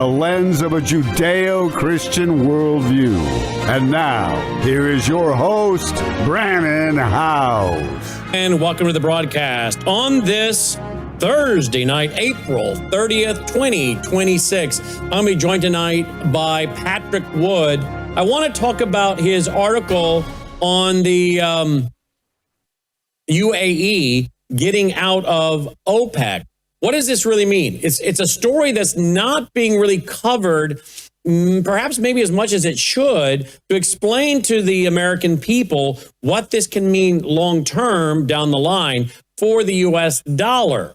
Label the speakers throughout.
Speaker 1: The lens of a Judeo-Christian worldview. And now, here is your host, Brannon Howse.
Speaker 2: And welcome to the broadcast on this Thursday night, April 30th, 2026. I'm going to be joined tonight by Patrick Wood. I want to talk about his article on the UAE getting out of OPEC. What does this really mean? It's a story that's not being really covered, perhaps maybe as much as it should, to explain to the American people what this can mean long term down the line for the U.S. dollar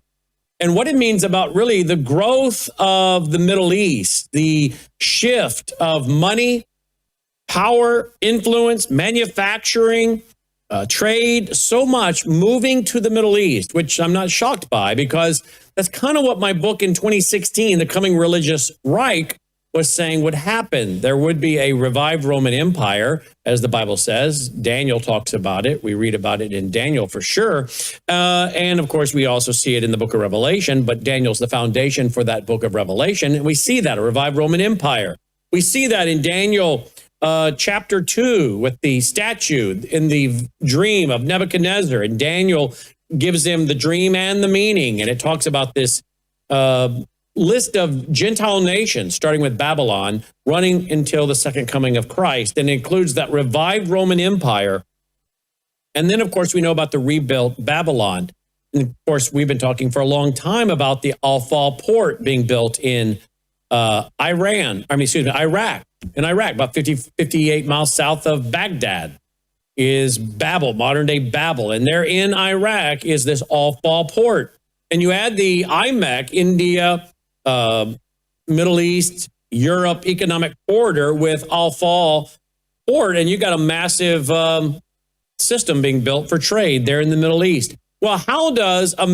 Speaker 2: and what it means about really the growth of the Middle East, the shift of money, power, influence, manufacturing, trade, so much moving to the Middle East, which I'm not shocked by because that's kind of what my book in 2016, The Coming Religious Reich, was saying would happen. There would be a revived Roman Empire, as the Bible says. Daniel talks about it. We read about it in Daniel for sure. And of course, we also see it in the book of Revelation, but Daniel's the foundation for that book of Revelation. And we see that, a revived Roman Empire. We see that in Daniel chapter 2 with the statue in the dream of Nebuchadnezzar. And Daniel gives him the dream and the meaning. And it talks about this list of Gentile nations, starting with Babylon, running until the second coming of Christ. And it includes that revived Roman Empire. And then, of course, we know about the rebuilt Babylon. And of course, we've been talking for a long time about the Al-Fal port being built in Iraq, about 58 miles south of Baghdad is Babel, modern day Babel. And there in Iraq is this Al-Fal port. And you add the IMEC, India, Middle East, Europe economic corridor with Al-Fal port, and you got a massive system being built for trade there in the Middle East. Well, how does how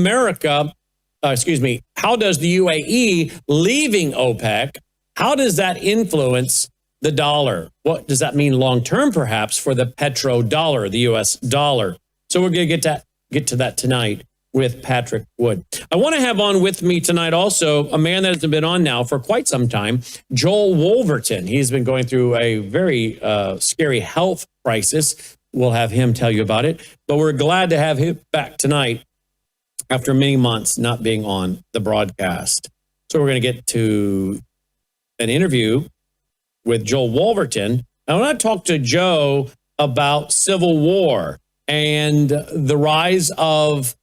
Speaker 2: does the UAE leaving OPEC, how does that influence the dollar? What does that mean long-term, perhaps, for the petrodollar, the U.S. dollar? So we're going to get to that tonight with Patrick Wood. I want to have on with me tonight also a man that has been on now for quite some time, Joe Wolverton. He's been going through a very scary health crisis. We'll have him tell you about it. But we're glad to have him back tonight after many months not being on the broadcast. So we're going to get to an interview with Joe Wolverton. I want to talk to Joe about civil war and the rise of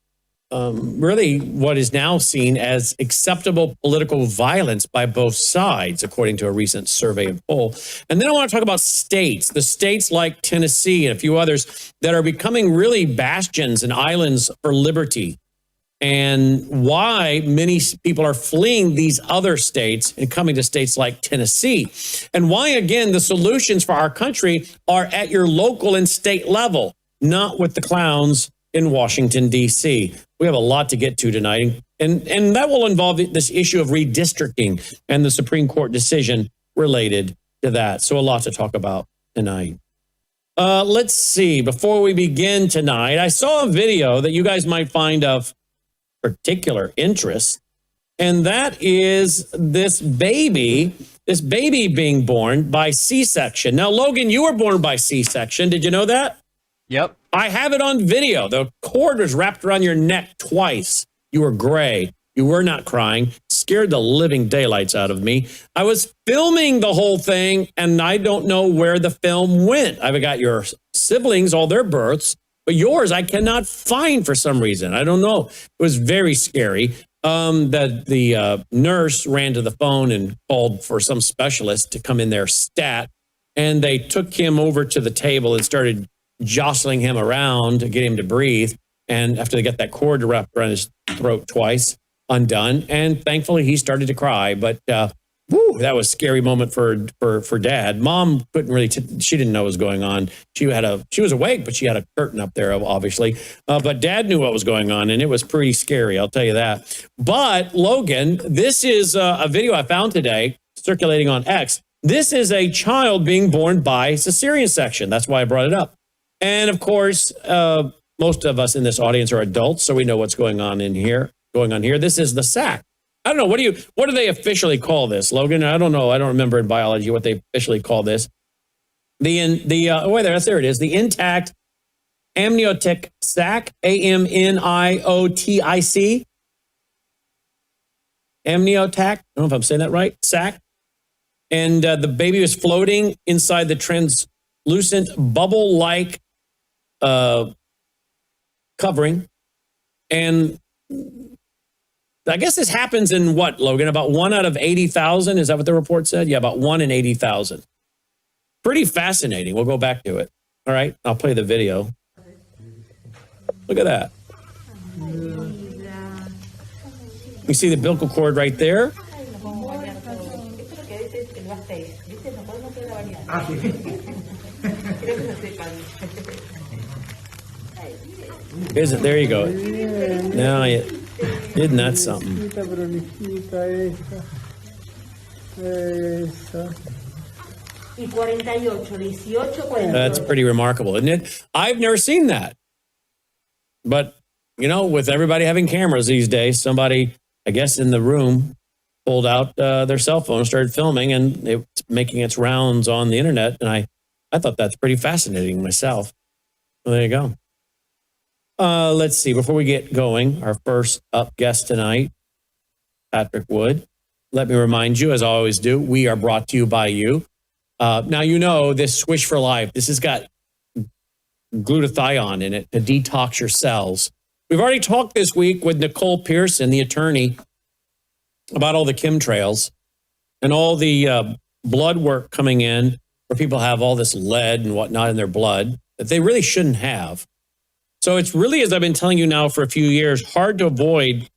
Speaker 2: really what is now seen as acceptable political violence by both sides, according to a recent survey and poll. And then I want to talk about states, the states like Tennessee and a few others that are becoming really bastions and islands for liberty, and why many people are fleeing these other states and coming to states like Tennessee, and why, again, the solutions for our country are at your local and state level, not with the clowns in Washington, D.C. We have a lot to get to tonight, and that will involve this issue of redistricting and the Supreme Court decision related to that. So a lot to talk about tonight. Let's see. Before we begin tonight, I saw a video that you guys might find of particular interest, and that is this baby being born by C-section. Now, Logan, you were born by C-section. Did you know that?
Speaker 3: Yep.
Speaker 2: I have it on video. The cord was wrapped around your neck twice. You were gray. You were not crying. Scared the living daylights out of me. I was filming the whole thing, and I don't know where the film went. I've got your siblings, all their births, but yours I cannot find for some reason. I don't know. It was very scary. The nurse ran to the phone and called for some specialist to come in there stat, and they took him over to the table and started jostling him around to get him to breathe. And after they got that cord wrapped around his throat twice, undone. And thankfully he started to cry. But that was a scary moment for Dad. Mom couldn't really, she didn't know what was going on. She was awake, but she had a curtain up there, obviously. But Dad knew what was going on, and it was pretty scary, I'll tell you that. But Logan, this is a video I found today circulating on X. This is a child being born by cesarean section. That's why I brought it up. And of course, most of us in this audience are adults, so we know what's going on here. This is the sac. I don't know. What do they officially call this, Logan? I don't know. I don't remember in biology what they officially call this. There it is. The intact amniotic sac, AMNIOTIC. Amniotic. I don't know if I'm saying that right. Sac. And the baby was floating inside the translucent bubble-like covering. And I guess this happens in what, Logan? About 1 out of 80,000? Is that what the report said? Yeah, about 1 in 80,000. Pretty fascinating. We'll go back to it. All right, I'll play the video. Look at that. You see the umbilical cord right there? There you go. Now, isn't that something? That's pretty remarkable, isn't it? I've never seen that. But, with everybody having cameras these days, somebody, I guess, in the room pulled out their cell phone and started filming, and it's making its rounds on the internet. And I thought that's pretty fascinating myself. Well, there you go. Let's see. Before we get going, our first up guest tonight, Patrick Wood. Let me remind you, as I always do, we are brought to you by you. Now, this Swish for Life, this has got glutathione in it to detox your cells. We've already talked this week with Nicole Pearson, the attorney, about all the chemtrails and all the blood work coming in where people have all this lead and whatnot in their blood that they really shouldn't have. So it's really, as I've been telling you now for a few years, hard to avoid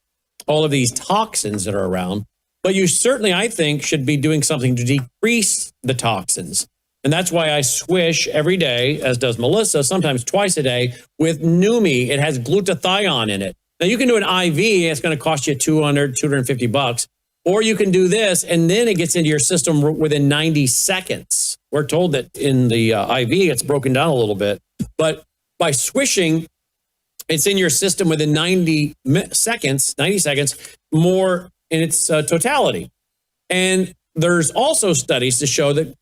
Speaker 2: all of these toxins that are around. But you certainly, I think, should be doing something to decrease the toxins. And that's why I swish every day, as does Melissa, sometimes twice a day, with Numi. It has glutathione in it. Now, you can do an IV. It's going to cost you $250. Or you can do this, and then it gets into your system within 90 seconds. We're told that in the IV, it's broken down a little bit. But by swishing, it's in your system within 90 seconds more in its totality. And there's also studies to show that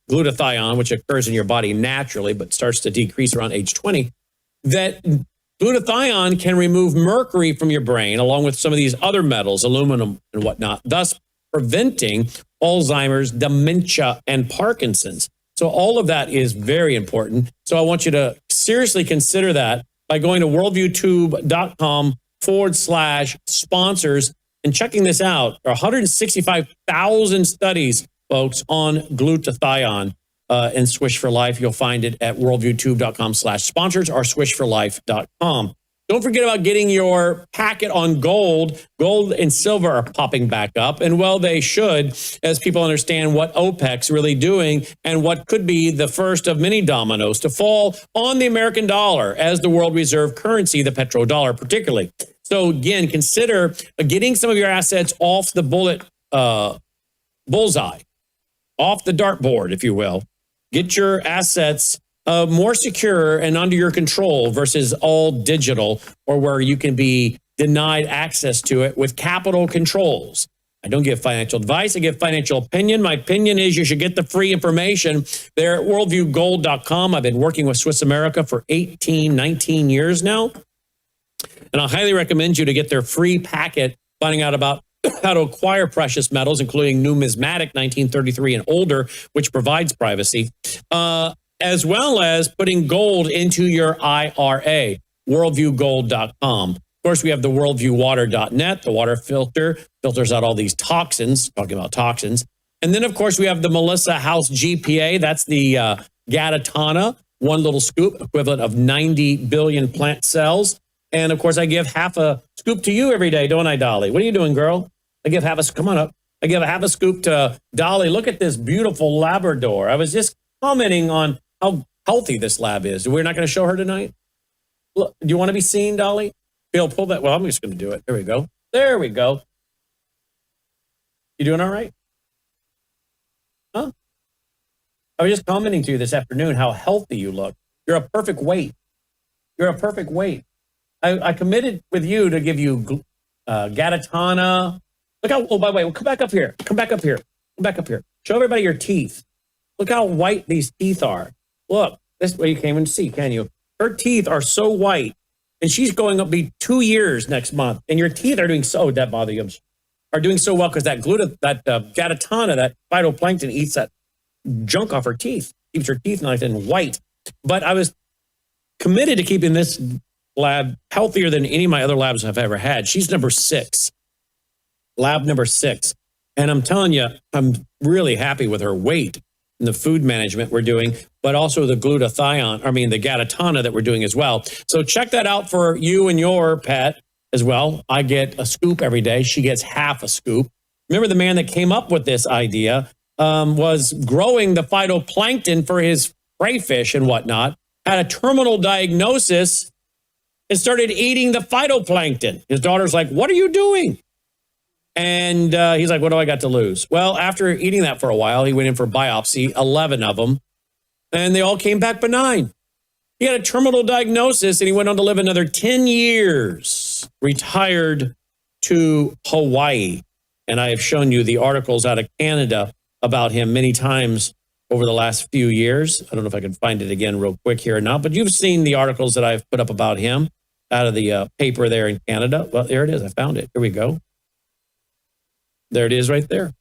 Speaker 2: glutathione, which occurs in your body naturally, but starts to decrease around age 20, that glutathione can remove mercury from your brain, along with some of these other metals, aluminum and whatnot, thus preventing Alzheimer's, dementia, and Parkinson's. So all of that is very important. So I want you to seriously consider that by going to worldviewtube.com/sponsors and checking this out. There are 165,000 studies, folks, on glutathione and Swish for Life. You'll find it at worldviewtube.com/sponsors or swishforlife.com. Don't forget about getting your packet on gold. Gold and silver are popping back up, and well, they should, as people understand what OPEC's really doing and what could be the first of many dominoes to fall on the American dollar as the world reserve currency, the petrodollar particularly. So again, consider getting some of your assets off the bullseye, off the dartboard, if you will. Get your assets more secure and under your control versus all digital, or where you can be denied access to it with capital controls. I don't give financial advice. I give financial opinion. My opinion is you should get the free information there at worldviewgold.com. I've been working with Swiss America for 19 years now. And I highly recommend you to get their free packet finding out about how to acquire precious metals, including numismatic 1933 and older, which provides privacy, as well as putting gold into your IRA, worldviewgold.com. Of course, we have the worldviewwater.net, the water filters out all these toxins, talking about toxins. And then, of course, we have the Melissa House GPA. That's the Gatatana, one little scoop, equivalent of 90 billion plant cells. And, of course, I give half a scoop to you every day, don't I, Dolly? What are you doing, girl? I give half a come on up. I give half a scoop to Dolly. Look at this beautiful Labrador. I was just commenting on how healthy this lab is. We're not going to show her tonight? Look, do you want to be seen, Dolly? Bill, pull that. Well, I'm just going to do it. There we go. There we go. You doing all right? Huh? I was just commenting to you this afternoon how healthy you look. You're a perfect weight. You're a perfect weight. I committed with you to give you Gatatana Look how, oh, by the way, come back up here. Come back up here. Come back up here. Show everybody your teeth. Look how white these teeth are. Look, this way you can't even see, can you? Her teeth are so white, and she's going up to be 2 years next month. And your teeth are doing so, that bother you, are doing so well because that gatatana, that phytoplankton eats that junk off her teeth, keeps her teeth nice and white. But I was committed to keeping this lab healthier than any of my other labs I've ever had. She's number 6, lab number 6. And I'm telling you, I'm really happy with her weight and the food management we're doing, but also the the gatatana that we're doing as well. So check that out for you and your pet as well. I get a scoop every day. She gets half a scoop. Remember, the man that came up with this idea was growing the phytoplankton for his crayfish and whatnot, had a terminal diagnosis and started eating the phytoplankton. His daughter's like, "What are you doing?" And he's like, "What do I got to lose?" Well, after eating that for a while, he went in for biopsy, 11 of them, and they all came back benign. He had a terminal diagnosis, and he went on to live another 10 years, retired to Hawaii. And I have shown you the articles out of Canada about him many times over the last few years. I don't know if I can find it again real quick here or not, but you've seen the articles that I've put up about him out of the paper there in Canada. Well, there it is. I found it. Here we go. There it is right there.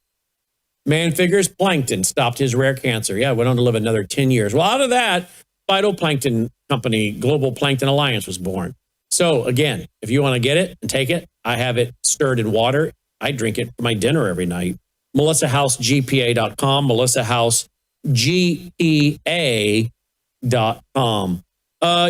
Speaker 2: Man figures plankton stopped his rare cancer. Yeah, went on to live another 10 years. Well, out of that, phytoplankton company, Global Plankton Alliance, was born. So again, if you want to get it and take it, I have it stirred in water. I drink it for my dinner every night. MelissaHouseGPA.com, MelissaHouseGPA.com.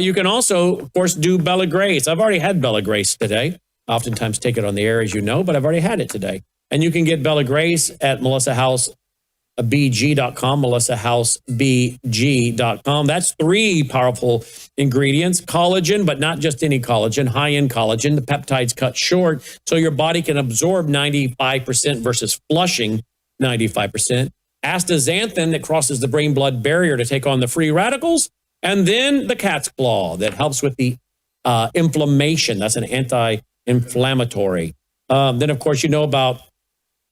Speaker 2: You can also, of course, do Bella Grace. I've already had Bella Grace today. I oftentimes take it on the air, as you know, but I've already had it today. And you can get Bella Grace at MelissaHouseBG.com, MelissaHouseBG.com. That's 3 powerful ingredients. Collagen, but not just any collagen, high-end collagen. The peptides cut short, so your body can absorb 95% versus flushing 95%. Astaxanthin that crosses the brain-blood barrier to take on the free radicals. And then the cat's claw that helps with the inflammation. That's an anti-inflammatory. Then, of course, you know about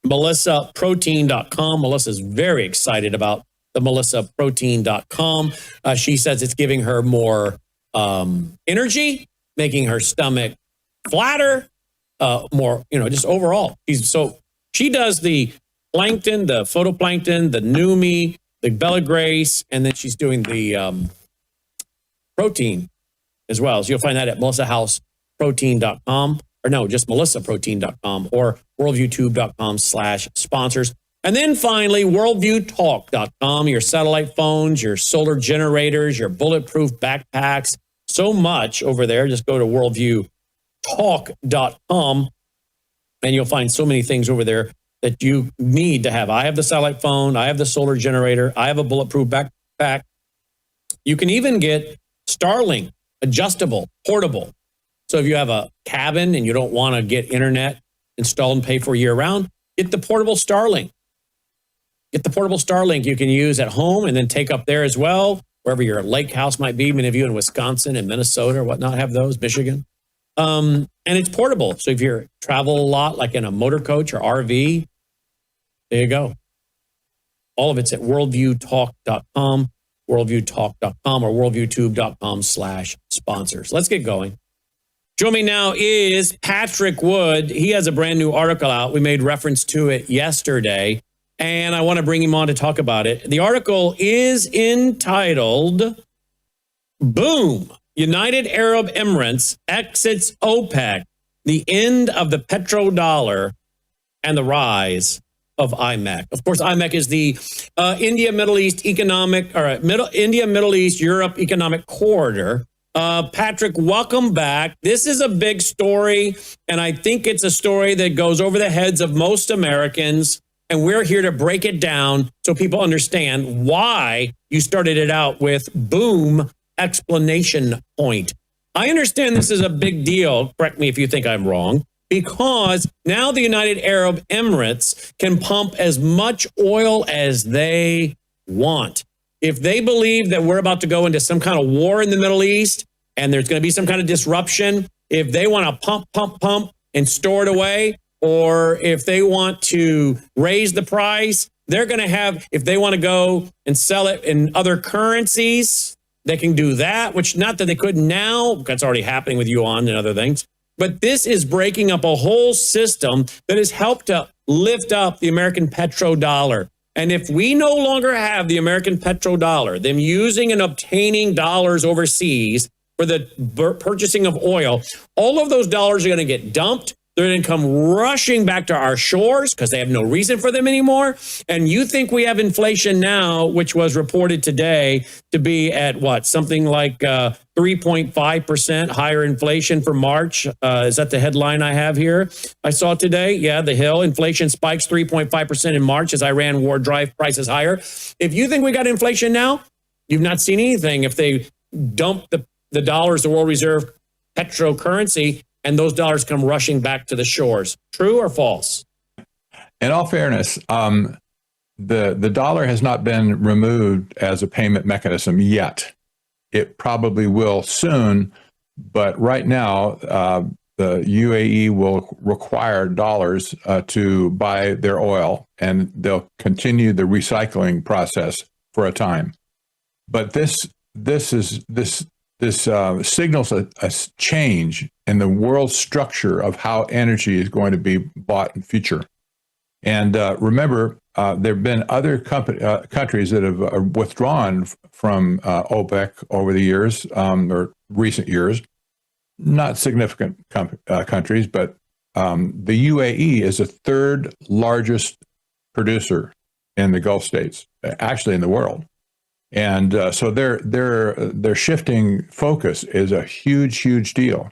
Speaker 2: MelissaProtein.com. Melissa's very excited about the MelissaProtein.com. She says it's giving her more energy, making her stomach flatter, more, just overall. She does the plankton, the phytoplankton, the Numi, the Bella Grace, and then she's doing the protein as well. So you'll find that at MelissaHouseProtein.com. Or no, just MelissaProtein.com or WorldViewTube.com/sponsors. And then finally, WorldViewTalk.com, your satellite phones, your solar generators, your bulletproof backpacks, so much over there. Just go to WorldViewTalk.com and you'll find so many things over there that you need to have. I have the satellite phone. I have the solar generator. I have a bulletproof backpack. You can even get Starlink, adjustable, portable. So if you have a cabin and you don't want to get internet installed and pay for year round, get the portable Starlink. Get the portable Starlink you can use at home and then take up there as well, wherever your lake house might be. Many of you in Wisconsin and Minnesota or whatnot have those, Michigan. And it's portable. So if you travel a lot, like in a motor coach or RV, there you go. All of it's at worldviewtalk.com, worldviewtalk.com, or worldviewtube.com/sponsors. Let's get going. Joining me now is Patrick Wood. He has a brand new article out. We made reference to it yesterday, and I want to bring him on to talk about it. The article is entitled, Boom, United Arab Emirates exits OPEC, the end of the petrodollar and the rise of IMEC. Of course, IMEC is the India, Middle East, Europe Economic Corridor. Patrick, welcome back. This is a big story, and I think it's a story that goes over the heads of most Americans, and we're here to break it down so people understand why you started it out with boom, explanation point. I understand this is a big deal, correct me if you think I'm wrong, because now the United Arab Emirates can pump as much oil as they want. If they believe that we're about to go into some kind of war in the Middle East and there's going to be some kind of disruption, if they want to pump and store it away, or if they want to raise the price, they're going to have, if they want to go and sell it in other currencies, they can do that, which not that they couldn't now. That's already happening with yuan and other things. But this is breaking up a whole system that has helped to lift up the American petrodollar. And if we no longer have the American petrodollar, them using and obtaining dollars overseas for the purchasing of oil, all of those dollars are going to get dumped. They're going to come rushing back to our shores because they have no reason for them anymore. And you think we have inflation now, which was reported today to be at what? Something like 3.5% higher inflation for March. Is that the headline I have here? I saw today. Yeah, the Hill. Inflation spikes 3.5% in March as Iran war drive prices higher. If you think we got inflation now, you've not seen anything. If they dump the dollars, the world reserve petro currency, and those dollars come rushing back to the shores. True or false?
Speaker 3: In all fairness, the dollar has not been removed as a payment mechanism yet. It probably will soon, but right now, the UAE will require dollars to buy their oil, and they'll continue the recycling process for a time. But this signals a change in the world structure of how energy is going to be bought in the future. And remember, there have been other countries that have withdrawn from OPEC over the years, or recent years. Not significant countries, but the UAE is the third largest producer in the Gulf states, actually in the world. And so their shifting focus is a huge deal.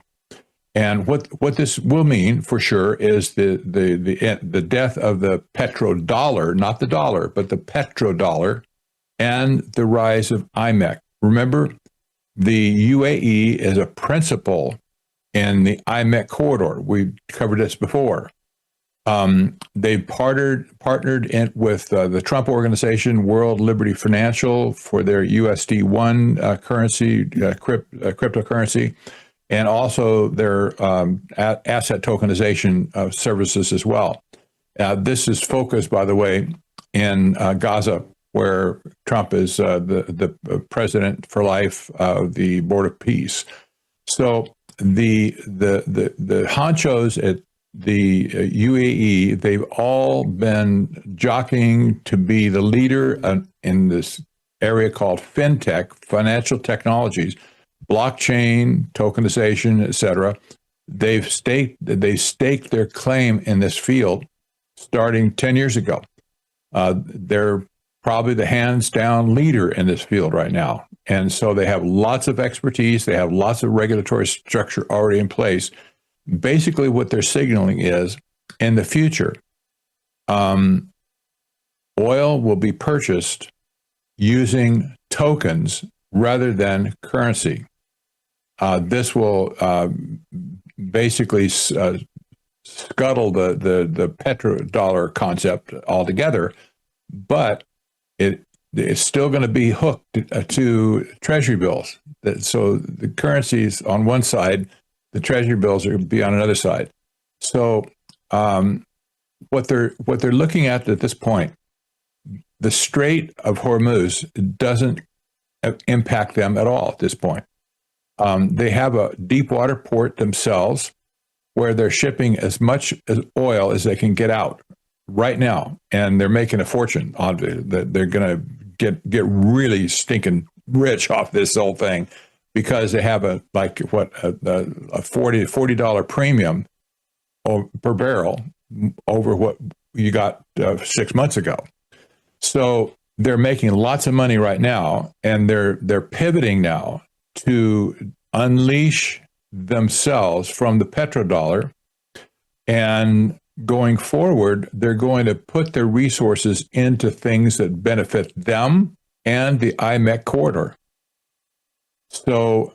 Speaker 3: And what this will mean for sure is the death of the petrodollar, not the dollar, but the petrodollar, and the rise of IMEC. Remember, the UAE is a principal in the IMEC corridor. We covered this before. They partnered with the Trump Organization, World Liberty Financial, for their USD1 currency, cryptocurrency, and also their asset tokenization services as well. This is focused, by the way, in Gaza, where Trump is the president for life of the Board of Peace. So the honchos at the UAE, they've all been jockeying to be the leader in this area called fintech, financial technologies, blockchain, tokenization, etc. They've staked their claim in this field starting 10 years ago. They're probably the hands down leader in this field right now. And so they have lots of expertise. They have lots of regulatory structure already in place. Basically, what they're signaling is in the future, oil will be purchased using tokens rather than currency. This will basically scuttle the petrodollar concept altogether, but it's still going to be hooked to treasury bills. So the currencies on one side, the treasury bills are going to be on another side. So what they're looking at this point, the Strait of Hormuz doesn't impact them at all at this point. They have a deep water port themselves where they're shipping as much as oil as they can get out right now, and they're making a fortune on it. They're going to get really stinking rich off this whole thing because they have a $40 premium per barrel over what you got 6 months ago. So they're making lots of money right now, and they're pivoting now to unleash themselves from the petrodollar, and going forward, they're going to put their resources into things that benefit them and the IMEC corridor. So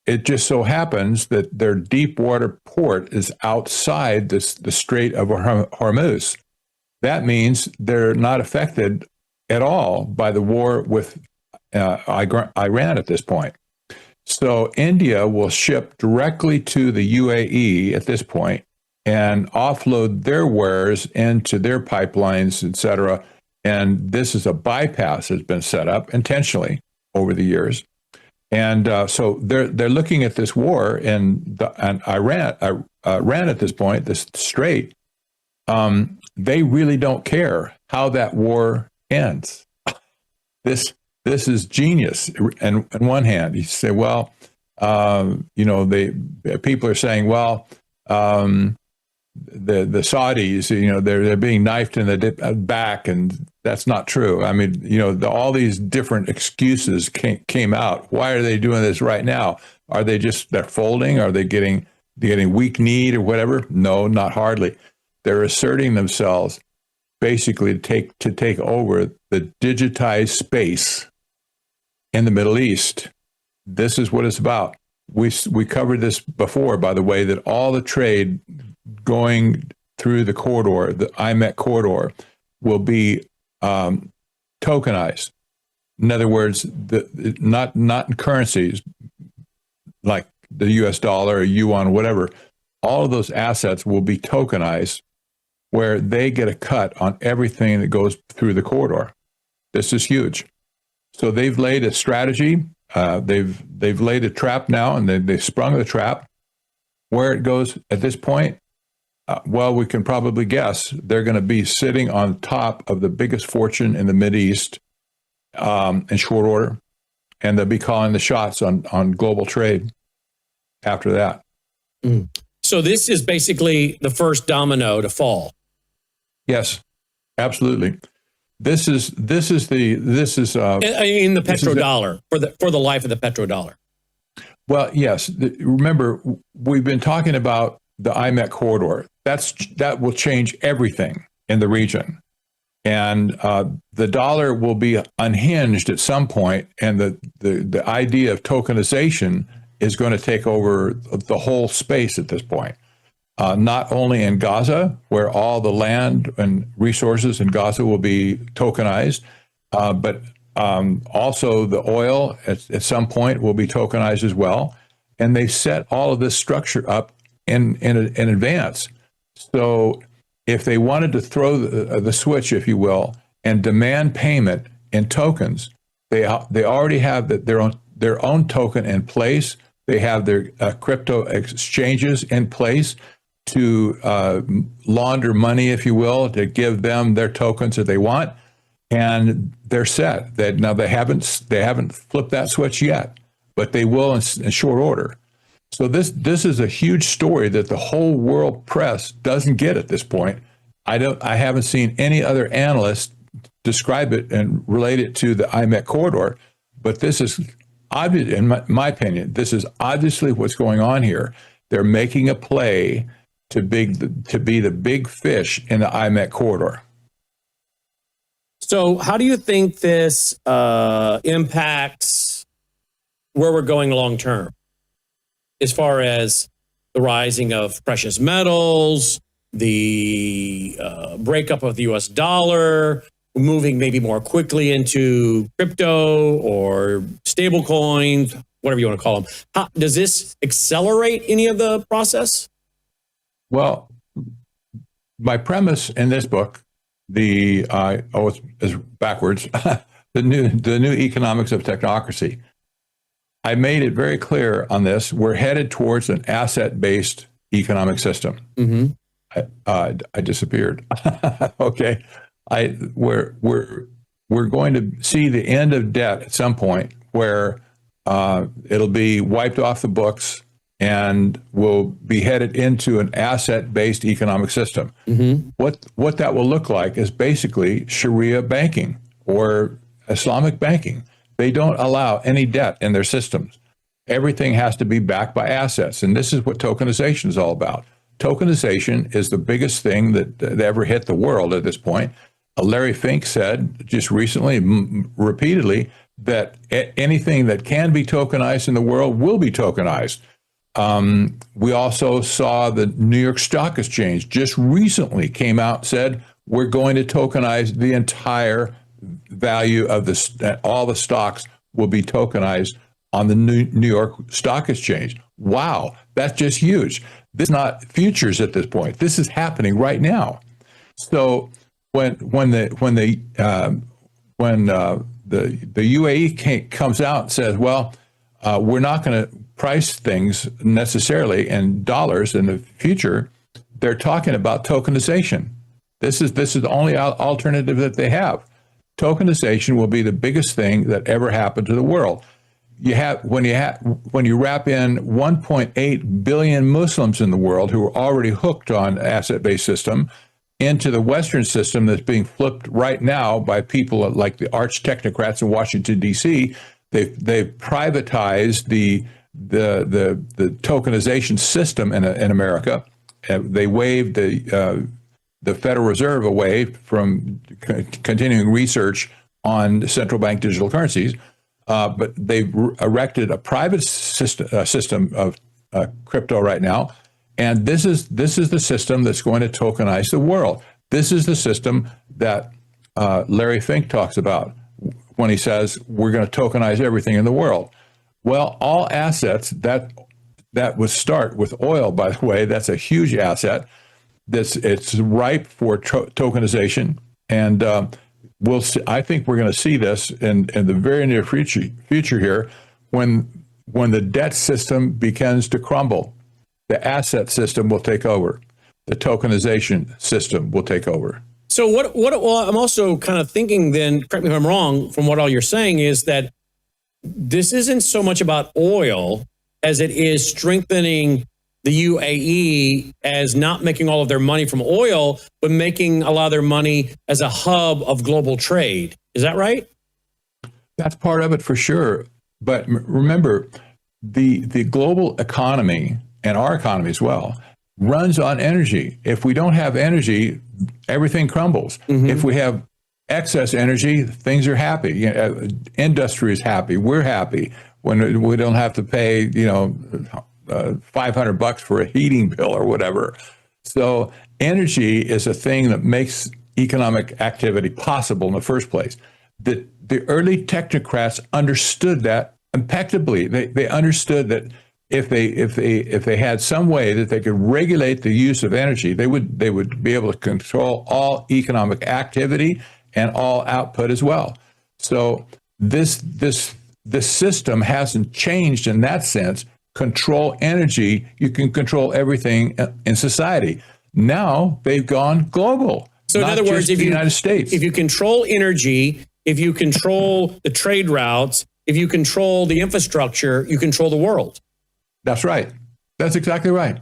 Speaker 3: it just so happens that their deep water port is outside the Strait of Hormuz. That means they're not affected at all by the war with Iran at this point. So India will ship directly to the UAE at this point and offload their wares into their pipelines, et cetera. And this is a bypass that's been set up intentionally over the years. And so they're looking at this war and Iran at this point, this strait. They really don't care how that war ends. This is genius. And on one hand, you say, well, people are saying, well, the Saudis, they're being knifed in the back, and that's not true. I mean, all these different excuses came out. Why are they doing this right now? Are they they're folding? Are they getting weak kneed or whatever? No, not hardly. They're asserting themselves basically to take over the digitized space in the Middle East. This is what it's about. We covered this before, by the way, that all the trade going through the corridor, the IMEC corridor, will be tokenized. In other words, not in currencies like the U.S. dollar or yuan, whatever. All of those assets will be tokenized, where they get a cut on everything that goes through the corridor. This is huge. So they've laid a strategy. They've laid a trap now, and they've sprung the trap. Where it goes at this point, well, we can probably guess they're going to be sitting on top of the biggest fortune in the Mideast in short order, and they'll be calling the shots on global trade after that.
Speaker 2: So this is basically the first domino to fall.
Speaker 3: Yes, absolutely. This is in the
Speaker 2: petrodollar for the life of the petrodollar.
Speaker 3: Well, yes. Remember, we've been talking about the IMEC corridor. That will change everything in the region, and the dollar will be unhinged at some point, and the idea of tokenization is going to take over the whole space at this point. Not only in Gaza, where all the land and resources in Gaza will be tokenized, but also the oil at some point will be tokenized as well. And they set all of this structure up in advance. So if they wanted to throw the switch, if you will, and demand payment in tokens, they already have their own token in place. They have their crypto exchanges in place to launder money, if you will, to give them their tokens that they want, and they're set. Now they haven't flipped that switch yet, but they will in short order. So this is a huge story that the whole world press doesn't get at this point. I haven't seen any other analyst describe it and relate it to the IMEC corridor, but this is obvious, in my opinion. This is obviously what's going on here. They're making a play to be the big fish in the IMEC corridor.
Speaker 2: So how do you think this impacts where we're going long term, as far as the rising of precious metals, the breakup of the U.S. dollar, moving maybe more quickly into crypto or stable coins, whatever you want to call them? Does this accelerate any of the process?
Speaker 3: Well, my premise in this book, it's backwards, the new economics of technocracy. I made it very clear on this. We're headed towards an asset-based economic system. Mm-hmm. I disappeared. Okay, we're going to see the end of debt at some point, where it'll be wiped off the books, and we'll be headed into an asset-based economic system. Mm-hmm. What that will look like is basically Sharia banking or Islamic banking. They don't allow any debt in their systems. Everything has to be backed by assets, and this is what tokenization is all about. Tokenization is the biggest thing that ever hit the world at this point. Larry Fink said just recently, repeatedly, that anything that can be tokenized in the world will be tokenized. We also saw the New York Stock Exchange just recently came out and said, we're going to tokenize the entire value of all the stocks will be tokenized on the New York Stock Exchange. Wow, that's just huge. This is not futures at this point. This is happening right now. So when the UAE comes out and says, well, we're not going to price things necessarily in dollars in the future, they're talking about tokenization. This is the only alternative that they have. Tokenization will be the biggest thing that ever happened to the world. When you wrap in 1.8 billion Muslims in the world who are already hooked on asset-based system into the Western system that's being flipped right now by people like the arch technocrats in Washington D.C. They've privatized the tokenization system in America. They waved the Federal Reserve away from continuing research on central bank digital currencies, but they've erected a private system of crypto right now, and this is the system that's going to tokenize the world. This is the system that Larry Fink talks about when he says we're going to tokenize everything in the world. Well, all assets that would start with oil, by the way, that's a huge asset. It's ripe for tokenization, and we'll see, I think we're going to see this in the very near future here, when the debt system begins to crumble. The asset system will take over. The tokenization system will take over.
Speaker 2: So well, I'm also kind of thinking then, correct me if I'm wrong, from what all you're saying, is that this isn't so much about oil as it is strengthening the UAE as not making all of their money from oil, but making a lot of their money as a hub of global trade. Is that right?
Speaker 3: That's part of it for sure. But remember, the global economy, and our economy as well, runs on energy. If we don't have energy, everything crumbles. Mm-hmm. If we have excess energy, things are happy. Industry is happy. We're happy when we don't have to pay, $500 for a heating bill or whatever. So energy is a thing that makes economic activity possible in the first place. The early technocrats understood that impeccably. They understood that if they had some way that they could regulate the use of energy, they would be able to control all economic activity and all output as well. So this system hasn't changed in that sense. Control energy, you can control everything in society. Now they've gone global.
Speaker 2: So in other words, if
Speaker 3: the United States,
Speaker 2: if you control energy, if you control the trade routes, if you control the infrastructure, you control the world.
Speaker 3: That's right. That's exactly right.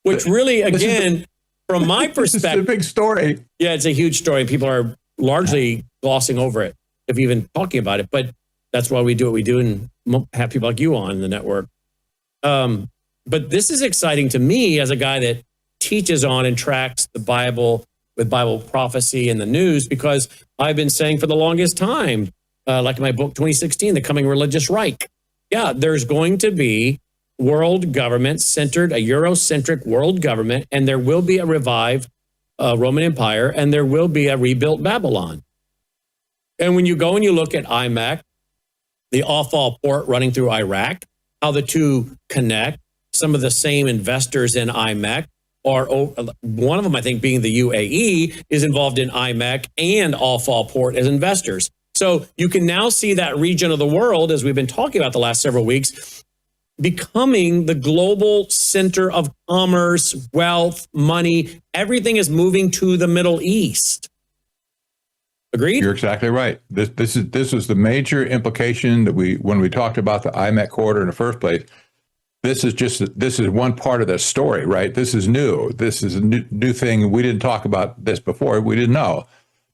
Speaker 2: Which really, again, from my perspective,
Speaker 3: it's a big story.
Speaker 2: Yeah, it's a huge story. People are largely glossing over it, if even talking about it. But that's why we do what we do and have people like you on the network. But this is exciting to me as a guy that teaches on and tracks the Bible with Bible prophecy and the news, because I've been saying for the longest time, like in my book, 2016, The Coming Religious Reich. Yeah, there's going to be world government centered, a Eurocentric world government, and there will be a revived Roman Empire, and there will be a rebuilt Babylon. And when you go and you look at IMEC, the Al-Fal port running through Iraq, how the two connect, some of the same investors in IMEC, or one of them, I think, being the UAE, is involved in IMEC and Al-Fal port as investors. So you can now see that region of the world, as we've been talking about the last several weeks, becoming the global center of commerce, wealth, money. Everything is moving to the Middle East. Agreed?
Speaker 3: You're exactly right. This is the major implication that when we talked about the IMEC corridor in the first place. This is one part of the story, right? This is new. This is a new thing. We didn't talk about this before. We didn't know.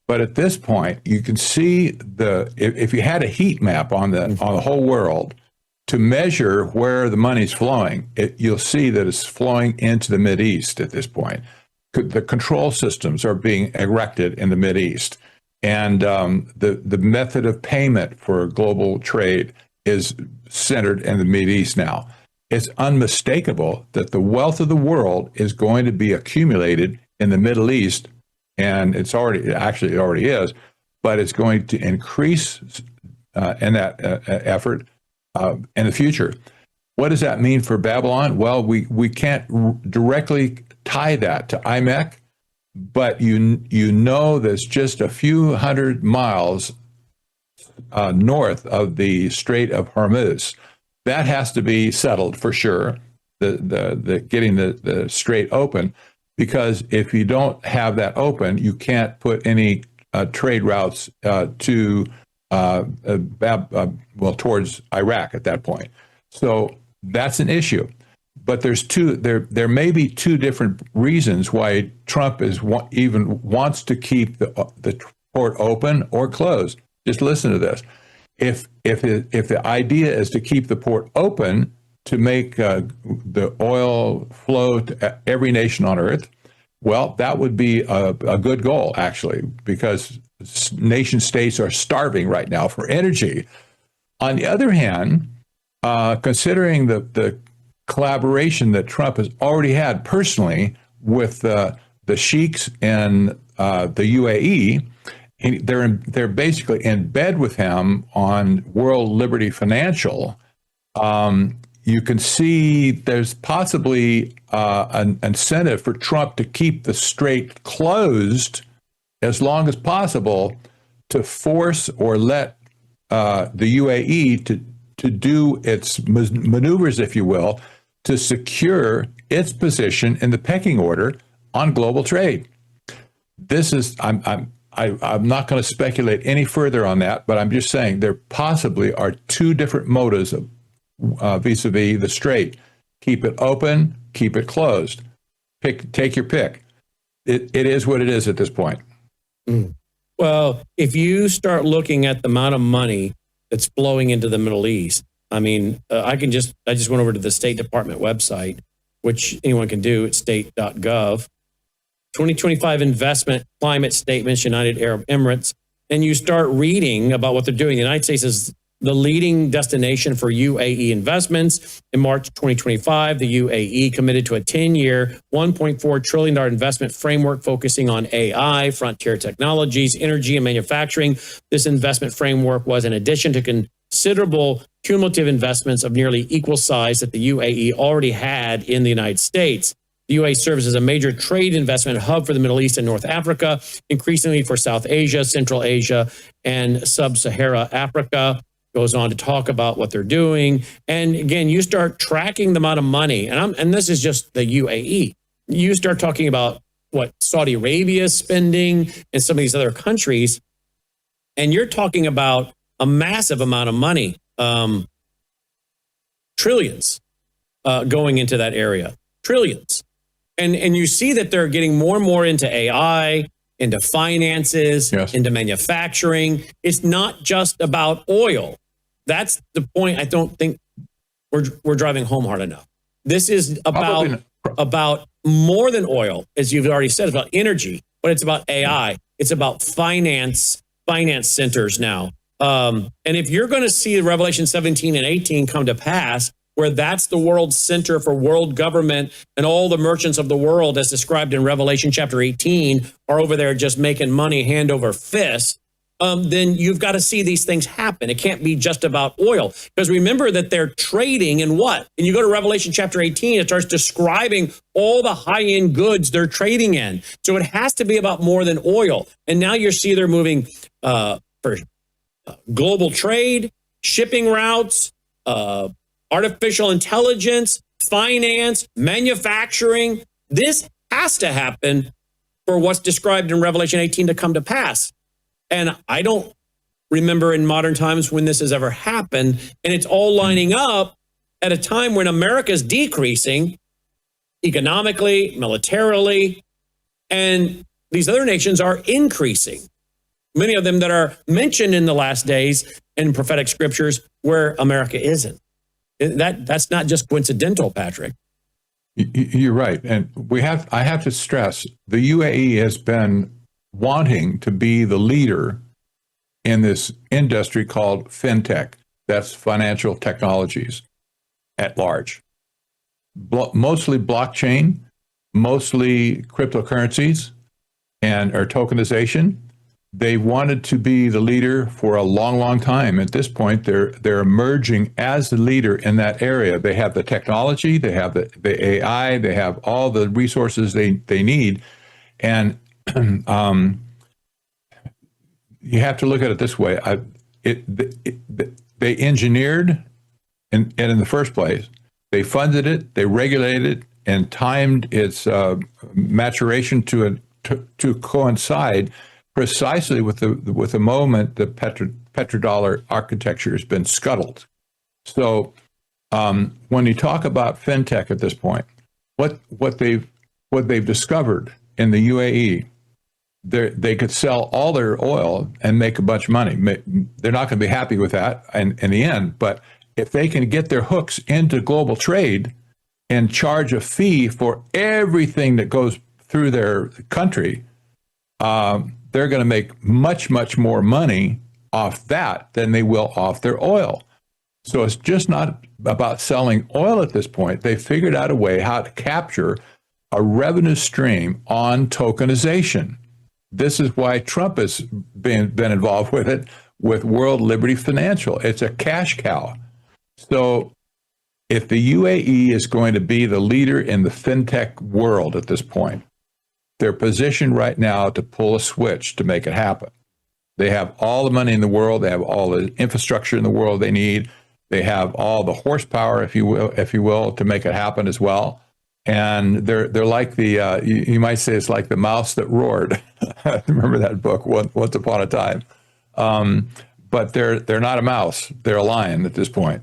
Speaker 3: But at this point, you can see if you had a heat map on the whole world to measure where the money's flowing, you'll see that it's flowing into the Mideast at this point. The control systems are being erected in the Mideast, and the method of payment for global trade is centered in the Mideast now. It's unmistakable that the wealth of the world is going to be accumulated in the Middle East. And it already is, but it's going to increase in that effort in the future. What does that mean for Babylon? Well, we can't directly tie that to IMEC, but you know there's just a few hundred miles north of the Strait of Hormuz. That has to be settled for sure. The getting the strait open, because if you don't have that open, you can't put any trade routes to towards Iraq at that point. So that's an issue. But there may be two different reasons why Trump even wants to keep the port open or closed. Just listen to this. If the idea is to keep the port open to make the oil flow to every nation on earth, well, that would be a good goal, actually, because nation states are starving right now for energy. On the other hand, considering the collaboration that Trump has already had personally with the sheiks in the UAE, they're basically in bed with him on World Liberty Financial. You can see there's possibly an incentive for Trump to keep the strait closed as long as possible to force or let the UAE to do its maneuvers, if you will, to secure its position in the pecking order on global trade. This is, I'm not going to speculate any further on that, but I'm just saying there possibly are two different motives vis-a-vis the strait. Keep it open, keep it closed. Take your pick. It is what it is at this point.
Speaker 2: Well, if you start looking at the amount of money that's flowing into the Middle East, I mean, I just went over to the State Department website, which anyone can do at state.gov. 2025 investment climate statements, United Arab Emirates, and you start reading about what they're doing. The United States is the leading destination for UAE investments. In March 2025, the UAE committed to a 10-year, $1.4 trillion investment framework focusing on AI, frontier technologies, energy, and manufacturing. This investment framework was in addition to considerable cumulative investments of nearly equal size that the UAE already had in the United States. The UAE serves as a major trade investment hub for the Middle East and North Africa, increasingly for South Asia, Central Asia, and Sub-Saharan Africa. Goes on to talk about what they're doing. And again, you start tracking the amount of money, and this is just the UAE. You start talking about what Saudi Arabia is spending and some of these other countries, and you're talking about a massive amount of money, trillions going into that area, trillions. And you see that they're getting more and more into AI, into finances, yes, into manufacturing. It's not just about oil. That's the point I don't think we're driving home hard enough. This is about more than oil, as you've already said, it's about energy, but it's about AI. It's about finance centers now. And if you're going to see Revelation 17 and 18 come to pass, where that's the world center for world government and all the merchants of the world, as described in Revelation chapter 18, are over there just making money hand over fist, then you've got to see these things happen. It can't be just about oil. Because remember that they're trading in what? And you go to Revelation chapter 18, it starts describing all the high-end goods they're trading in. So it has to be about more than oil. And now you see they're moving for global trade, shipping routes, artificial intelligence, finance, manufacturing. This has to happen for what's described in Revelation 18 to come to pass. And I don't remember in modern times when this has ever happened. And it's all lining up at a time when America is decreasing economically, militarily, and these other nations are increasing. Many of them that are mentioned in the last days in prophetic scriptures where America isn't. That's not just coincidental, Patrick.
Speaker 3: You're right. And I have to stress, the UAE has been wanting to be the leader in this industry called fintech. That's financial technologies at large. Mostly blockchain, mostly cryptocurrencies or tokenization. They wanted to be the leader for a long, long time. At this point, they're emerging as the leader in that area. They have the technology, they have the AI, they have all the resources they need. And you have to look at it this way. They engineered, and in the first place, they funded it, they regulated it, and timed its maturation to coincide precisely with the moment the petrodollar architecture has been scuttled. So when you talk about fintech at this point, what they've discovered in the UAE, they could sell all their oil and make a bunch of money. They're not going to be happy with that in the end, but if they can get their hooks into global trade and charge a fee for everything that goes through their country, they're going to make much, much more money off that than they will off their oil. So it's just not about selling oil at this point. They figured out a way how to capture a revenue stream on tokenization. This is why Trump has been involved with it, with World Liberty Financial. It's a cash cow. So if the UAE is going to be the leader in the fintech world at this point, they're positioned right now to pull a switch to make it happen. They have all the money in the world. They have all the infrastructure in the world they need. They have all the horsepower, if you will, to make it happen as well. And they're like the you might say it's like the mouse that roared. Remember that book, Once Upon a Time. But they're not a mouse. They're a lion at this point.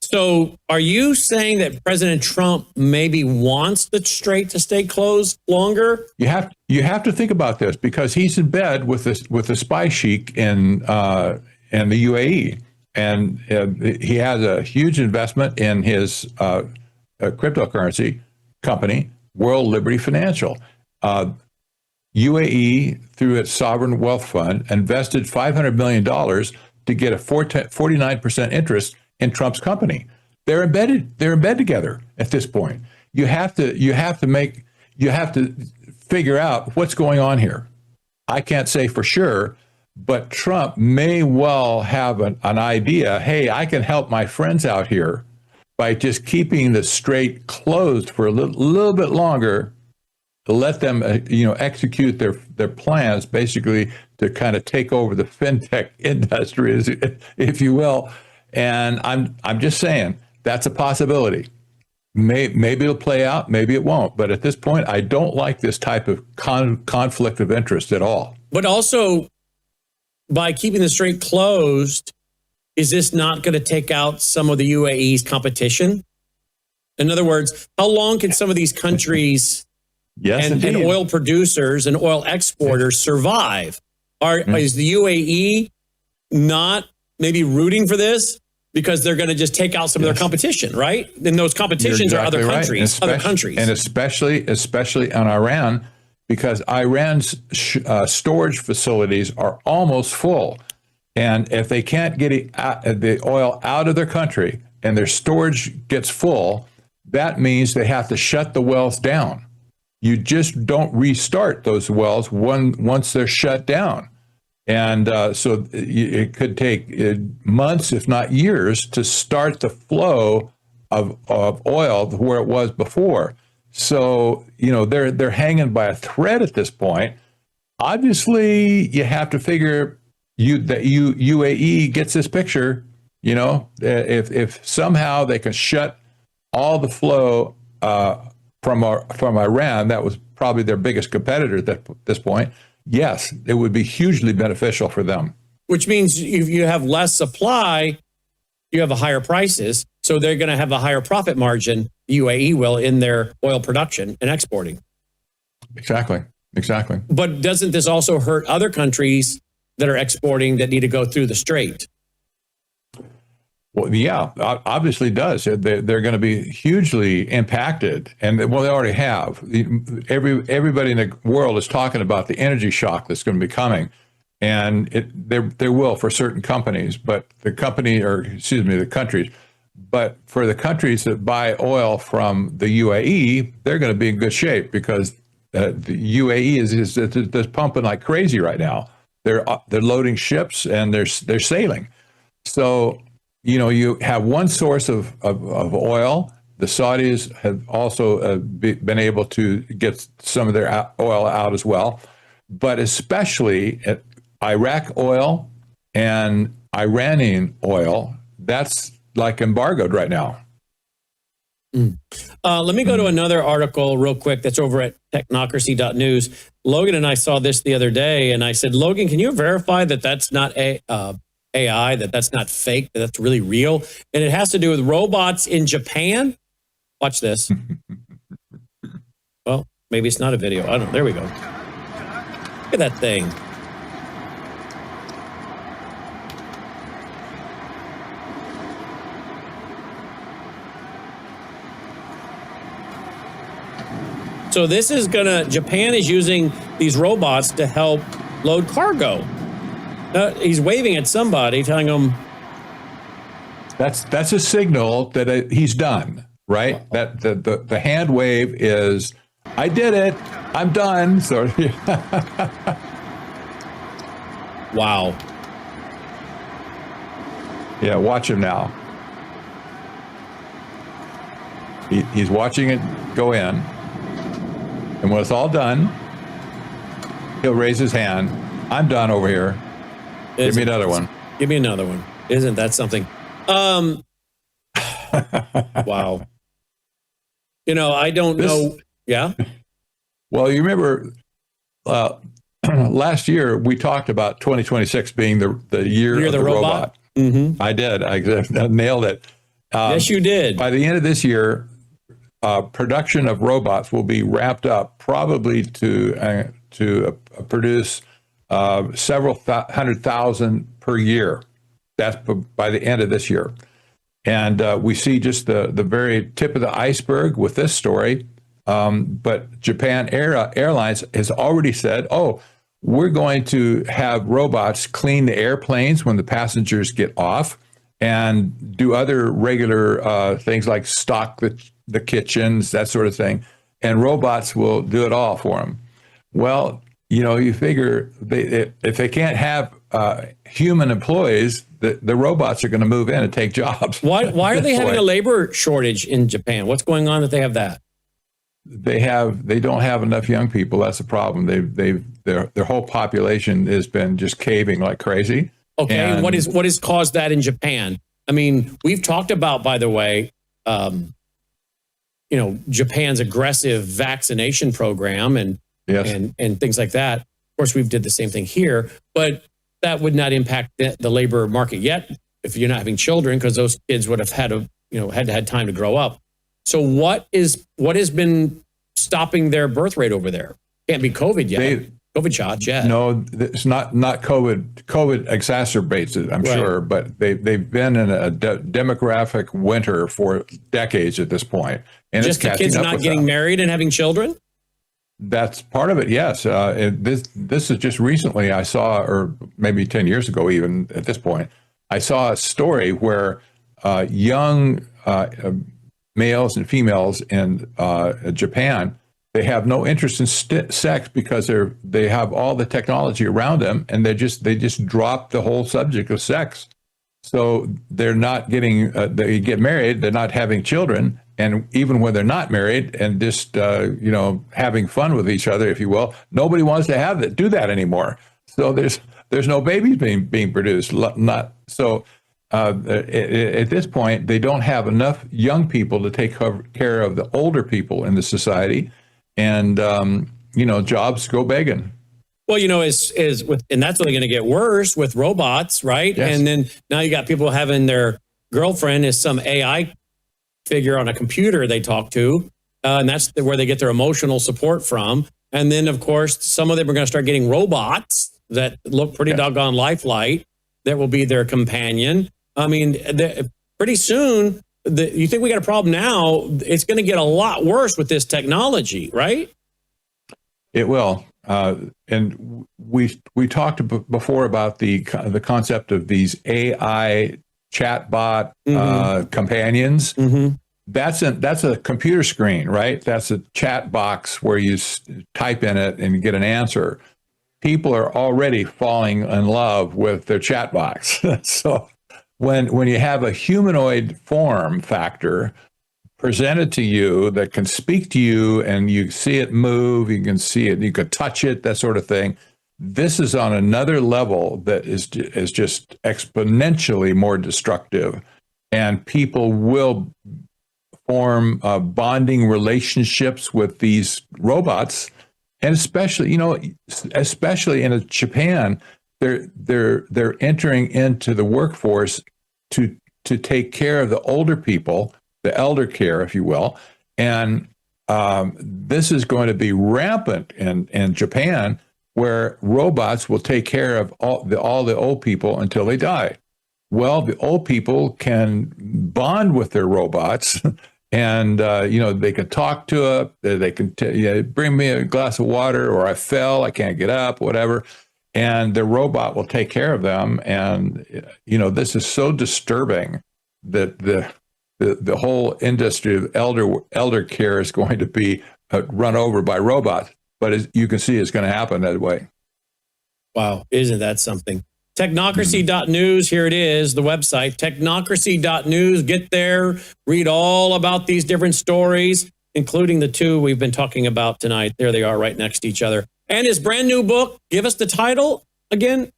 Speaker 2: So are you saying that President Trump maybe wants the strait to stay closed longer?
Speaker 3: You have to think about this because he's in bed with the spy sheik in the UAE, and he has a huge investment in his cryptocurrency company, World Liberty Financial. UAE, through its sovereign wealth fund, invested $500 million to get a 49% interest in Trump's company. They're in bed together at this point. You have to figure out what's going on here. I can't say for sure, but Trump may well have an idea. Hey, I can help my friends out here by just keeping the strait closed for a little bit longer to let them, execute their plans, basically to kind of take over the fintech industry, if you will. And I'm just saying that's a possibility. Maybe it'll play out, maybe it won't. But at this point, I don't like this type of conflict of interest at all.
Speaker 2: But also, by keeping the strait closed, is this not going to take out some of the UAE's competition? In other words, how long can some of these countries and oil producers and oil exporters survive? Is the UAE not maybe rooting for this because they're going to just take out some of their competition, right? And those competitions are other countries,
Speaker 3: and especially on Iran, because Iran's storage facilities are almost full, and if they can't get the oil out of their country and their storage gets full, that means they have to shut the wells down. You just don't restart those wells once they're shut down. And so it could take months, if not years, to start the flow of oil where it was before. So, they're hanging by a thread at this point. Obviously, you have to figure that UAE gets this picture. If somehow they can shut all the flow from Iran, that was probably their biggest competitor at this point. Yes, it would be hugely beneficial for them.
Speaker 2: Which means if you have less supply, you have higher prices. So they're going to have a higher profit margin, UAE will, in their oil production and exporting. Exactly. But doesn't this also hurt other countries that are exporting that need to go through the strait?
Speaker 3: Well, yeah, obviously it does. They're going to be hugely impacted, and they already have. Everybody in the world is talking about the energy shock that's going to be coming, and there will for certain companies, but the countries. But for the countries that buy oil from the UAE, they're going to be in good shape because the UAE is pumping like crazy right now. They're loading ships and they're sailing. So, you have one source of oil. The Saudis have also been able to get some of their oil out as well, but especially Iraq oil and Iranian oil, that's like embargoed right now.
Speaker 2: Let me go to another article real quick that's over at technocracy.news. Logan and I saw this the other day, and I said, Logan, can you verify that that's not AI, that's not fake, that's really real? And it has to do with robots in Japan. Watch this. Well, maybe it's not a video. I don't know. There we go. Look at that thing. So this is Japan is using these robots to help load cargo. He's waving at somebody, telling them.
Speaker 3: That's a signal that he's done, right? That the hand wave is, I did it, I'm done. So,
Speaker 2: wow.
Speaker 3: Yeah, watch him now. He's watching it go in. And when it's all done, he'll raise his hand. I'm done over here. Give me another one.
Speaker 2: Give me another one. Isn't that something? Wow. I don't know. Yeah.
Speaker 3: Well, you remember last year we talked about 2026 being the year of the robot.
Speaker 2: Mm-hmm.
Speaker 3: I did. I nailed it.
Speaker 2: Yes, you did.
Speaker 3: By the end of this year, production of robots will be wrapped up probably to produce several 100,000 per year. That's by the end of this year. And we see just the very tip of the iceberg with this story. But Japan Airlines has already said, we're going to have robots clean the airplanes when the passengers get off and do other regular things like stock the kitchens, that sort of thing. And robots will do it all for them. Well, you figure if they can't have human employees, the robots are going to move in and take jobs.
Speaker 2: Why are they having a labor shortage in Japan? What's going on that they have that?
Speaker 3: They don't have enough young people. That's the problem. Their whole population has been just caving like crazy.
Speaker 2: Okay, and what has caused that in Japan? I mean, we've talked about, by the way, Japan's aggressive vaccination program and things like that. Of course, we've did the same thing here, but that would not impact the labor market yet if you're not having children, because those kids would have had time to grow up. So what has been stopping their birth rate over there? Can't be COVID yet. COVID shots yet.
Speaker 3: No, it's not COVID. COVID exacerbates it, I'm sure, but they've been in a demographic winter for decades at this point, and
Speaker 2: just the kids not getting married and having children.
Speaker 3: That's part of it, yes. This is just recently I saw, or maybe 10 years ago even at this point, I saw a story where young males and females in Japan, they have no interest in sex because they have all the technology around them, and they just drop the whole subject of sex. So they're not getting, they get married, they're not having children. And even when they're not married and just, having fun with each other, if you will, nobody wants to do that anymore. So there's no babies being produced. At this point, they don't have enough young people to take care of the older people in the society. And, jobs go begging.
Speaker 2: Well, and that's only going to get worse with robots, right?
Speaker 3: Yes.
Speaker 2: And then now you got people having their girlfriend is some AI figure on a computer they talk to, and that's where they get their emotional support from. And then, of course, some of them are going to start getting robots that look pretty doggone lifelike that will be their companion. I mean, pretty soon, you think we got a problem now, it's going to get a lot worse with this technology, right?
Speaker 3: It will. And we talked before about the concept of these AI chatbot companions.
Speaker 2: Mm-hmm.
Speaker 3: that's a computer screen, right? That's a chat box where you type in it and you get an answer. People are already falling in love with their chat box. So when you have a humanoid form factor presented to you that can speak to you and you see it move, you can see it, you can touch it, that sort of thing. This is on another level that is just exponentially more destructive, and people will form bonding relationships with these robots, and especially in Japan, they're entering into the workforce to take care of the older people, the elder care, if you will, and this is going to be rampant in Japan, where robots will take care of all the old people until they die. Well, the old people can bond with their robots, and they can talk to it. They can bring me a glass of water, or I fell, I can't get up, whatever, and the robot will take care of them. And this is so disturbing that the whole industry of elder care is going to be run over by robots. But as you can see, it's going to happen that way.
Speaker 2: Wow. Isn't that something? Technocracy.news. Here it is, the website, technocracy.news. Get there, read all about these different stories, including the two we've been talking about tonight. There they are right next to each other. And his brand new book, give us the title again.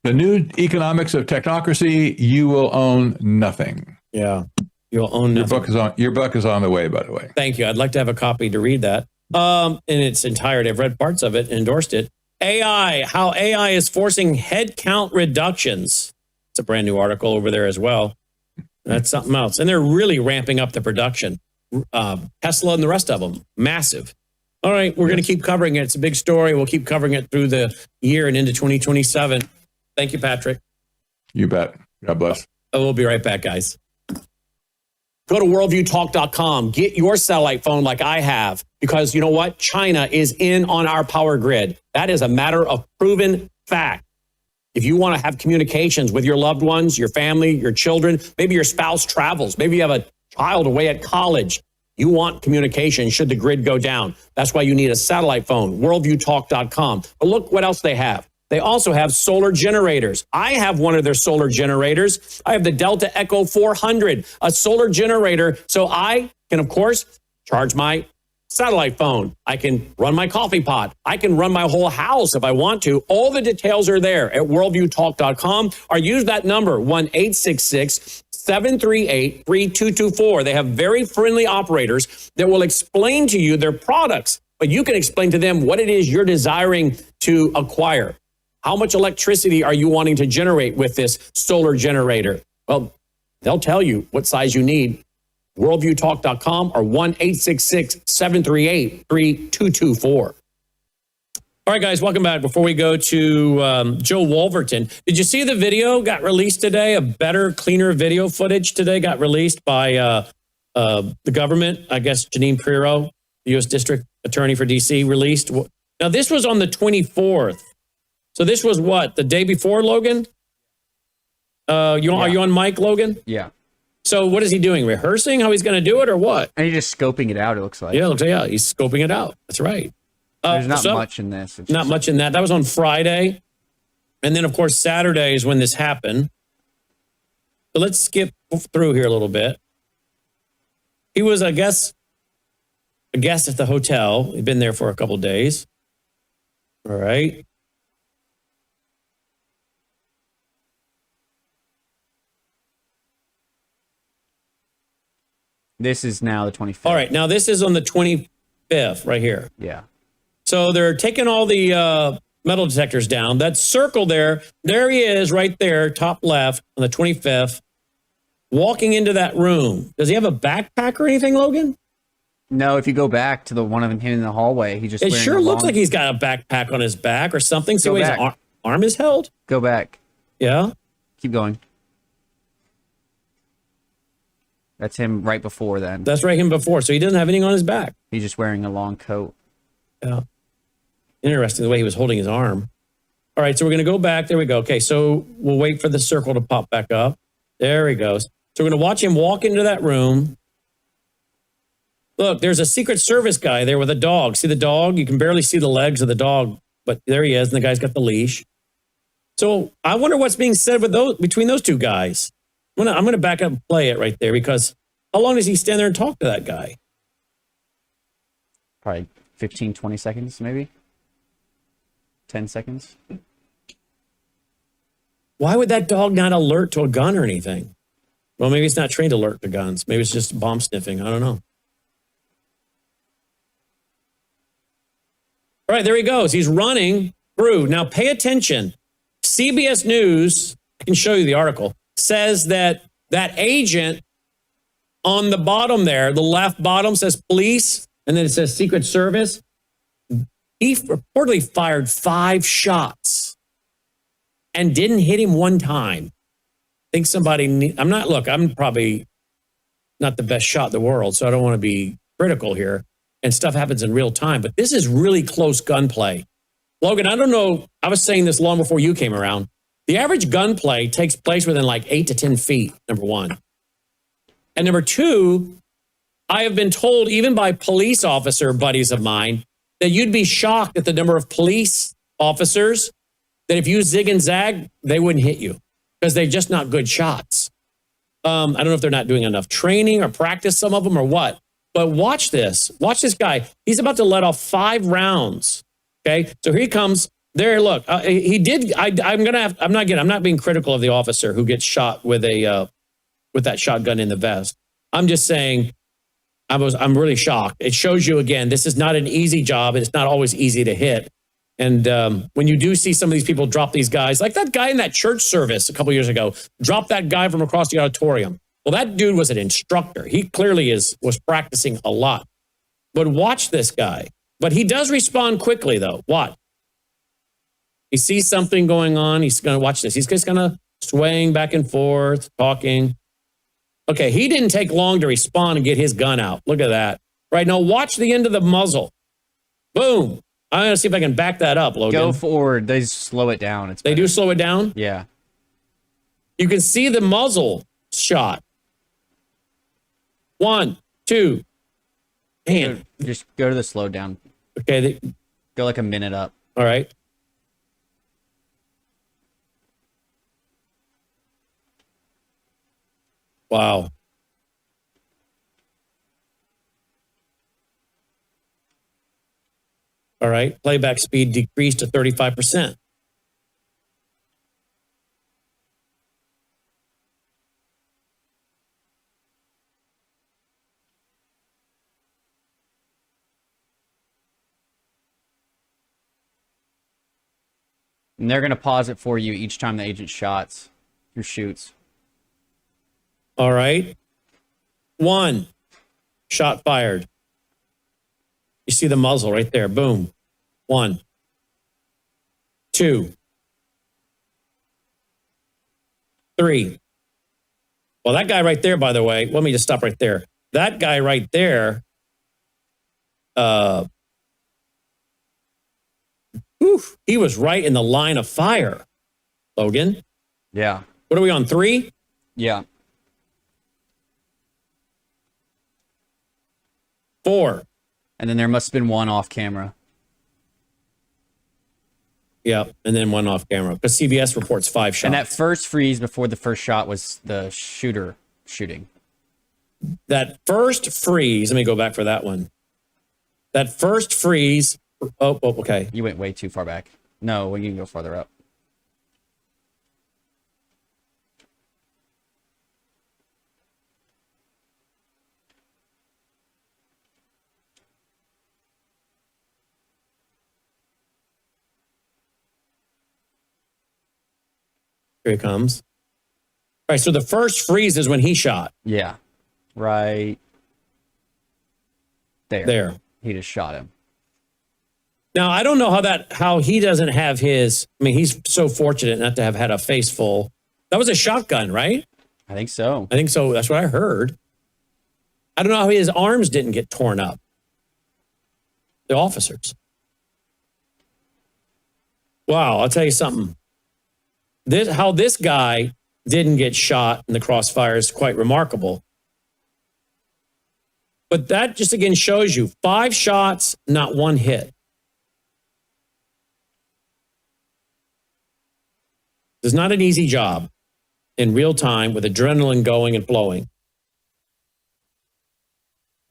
Speaker 3: The New Economics of Technocracy, You Will Own Nothing.
Speaker 2: Yeah, you'll own nothing.
Speaker 3: Your book is on the way, by the way.
Speaker 2: Thank you. I'd like to have a copy to read that. In its entirety. I've read parts of it and endorsed it. AI, how AI is forcing headcount reductions. It's a brand new article over there as well. That's something else. And they're really ramping up the production. Tesla and the rest of them, massive. All right, we're going to keep covering it. It's a big story. We'll keep covering it through the year and into 2027. Thank you, Patrick.
Speaker 3: You bet. God bless.
Speaker 2: We'll be right back, guys. Go to worldviewtalk.com. Get your satellite phone like I have, because you know what? China is in on our power grid. That is a matter of proven fact. If you want to have communications with your loved ones, your family, your children, maybe your spouse travels, maybe you have a child away at college, you want communication should the grid go down. That's why you need a satellite phone, worldviewtalk.com. But look what else they have. They also have solar generators. I have one of their solar generators. I have the Delta Echo 400, a solar generator. So I can, of course, charge my satellite phone. I can run my coffee pot. I can run my whole house if I want to. All the details are there at worldviewtalk.com, or use that number, 1-866-738-3224. They have very friendly operators that will explain to you their products, but you can explain to them what it is you're desiring to acquire. How much electricity are you wanting to generate with this solar generator? Well, they'll tell you what size you need. Worldviewtalk.com or 1-866-738-3224. All right, guys, welcome back. Before we go to Joe Wolverton, did you see the video got released today? A better, cleaner video footage today got released by the government. I guess Janine Pirro, the U.S. District Attorney for D.C., released. Now, this was on the 24th. So this was what, the day before, Logan? Are you on mic, Logan?
Speaker 4: Yeah.
Speaker 2: So what is he doing? Rehearsing how he's going to do it, or what?
Speaker 4: And he's just scoping it out, it looks like.
Speaker 2: Yeah, he's scoping it out. That's right.
Speaker 4: There's not much in this.
Speaker 2: Not much in that. That was on Friday. And then, of course, Saturday is when this happened. So let's skip through here a little bit. He was, I guess, a guest at the hotel. He'd been there for a couple of days. All right.
Speaker 4: This is now the 25th.
Speaker 2: All right. Now, this is on the 25th right here.
Speaker 4: Yeah.
Speaker 2: So they're taking all the metal detectors down. That circle there he is right there, top left on the 25th, walking into that room. Does he have a backpack or anything, Logan?
Speaker 4: No, if you go back to the one of him in the hallway, he just
Speaker 2: it sure looks like he's got a backpack on his back or something. So his arm is held.
Speaker 4: Go back.
Speaker 2: Yeah.
Speaker 4: Keep going. That's him right before then.
Speaker 2: That's right him before. So he doesn't have anything on his back.
Speaker 4: He's just wearing a long coat.
Speaker 2: Yeah. Interesting the way he was holding his arm. All right, so we're going to go back. There we go. Okay, so we'll wait for the circle to pop back up. There he goes. So we're going to watch him walk into that room. Look, there's a Secret Service guy there with a dog. See the dog? You can barely see the legs of the dog, but there he is, and the guy's got the leash. So I wonder what's being said with between those two guys. I'm going to back up and play it right there, because how long does he stand there and talk to that guy?
Speaker 4: Probably 15, 20 seconds, maybe. 10 seconds.
Speaker 2: Why would that dog not alert to a gun or anything? Well, maybe it's not trained to alert to guns. Maybe it's just bomb sniffing. I don't know. All right, there he goes. He's running through. Now, pay attention. CBS News, I can show you the article, says that that agent on the bottom there, the left bottom says police, and then it says Secret Service. He reportedly fired 5 shots and didn't hit him one time. I think somebody, I'm probably not the best shot in the world, so I don't want to be critical here. And stuff happens in real time, but this is really close gunplay. Logan, I don't know, I was saying this long before you came around. The average gunplay takes place within like 8 to 10 feet, number one. And number two, I have been told, even by police officer buddies of mine, that you'd be shocked at the number of police officers that if you zig and zag, they wouldn't hit you because they're just not good shots. I don't know if they're not doing enough training or practice, some of them, or what. But watch this. Watch this guy. He's about to let off 5 rounds. Okay, so here he comes. There, look. He did. I'm not being critical of the officer who gets shot with that shotgun in the vest. I'm just saying, I'm really shocked. It shows you again, this is not an easy job. It's not always easy to hit. And when you do see some of these people drop these guys, like that guy in that church service a couple years ago, drop that guy from across the auditorium. Well, that dude was an instructor. He clearly was practicing a lot. But watch this guy. But he does respond quickly, though. Watch. He sees something going on. He's going to watch this. He's just kind of swaying back and forth, talking. Okay, he didn't take long to respond and get his gun out. Look at that. Right, now watch the end of the muzzle. Boom. I'm going to see if I can back that up, Logan.
Speaker 4: Go forward. They slow it down.
Speaker 2: They do slow it down?
Speaker 4: Yeah.
Speaker 2: You can see the muzzle shot. 1, 2. Man.
Speaker 4: Just go to the slow down.
Speaker 2: Okay.
Speaker 4: Go like a minute up.
Speaker 2: All right. Wow. All right. Playback speed decreased to 35%.
Speaker 4: And they're going to pause it for you each time the agent shoots.
Speaker 2: All right. 1. Shot fired. You see the muzzle right there. Boom. 1. 2. 3. Well, that guy right there, by the way, let me just stop right there. That guy right there, he was right in the line of fire, Logan.
Speaker 4: Yeah.
Speaker 2: What are we on, 3?
Speaker 4: Yeah.
Speaker 2: 4.
Speaker 4: And then there must have been 1 off camera.
Speaker 2: Yeah, and then 1 off camera. Because CBS reports 5 shots.
Speaker 4: And that first freeze before the first shot was the shooter shooting.
Speaker 2: That first freeze, let me go back for that one. That first freeze, okay.
Speaker 4: You went way too far back. No, well, you can go farther up.
Speaker 2: Here it comes. All right, so the first freeze is when he shot.
Speaker 4: Yeah. Right there.
Speaker 2: There.
Speaker 4: He just shot him.
Speaker 2: Now, I don't know how he doesn't have his, I mean, he's so fortunate not to have had a face full. That was a shotgun, right?
Speaker 4: I think so.
Speaker 2: I think so. That's what I heard. I don't know how his arms didn't get torn up. The officers. Wow, I'll tell you something. How this guy didn't get shot in the crossfire is quite remarkable. But that just again shows you 5 shots, not 1 hit. It's not an easy job in real time with adrenaline going and flowing. Of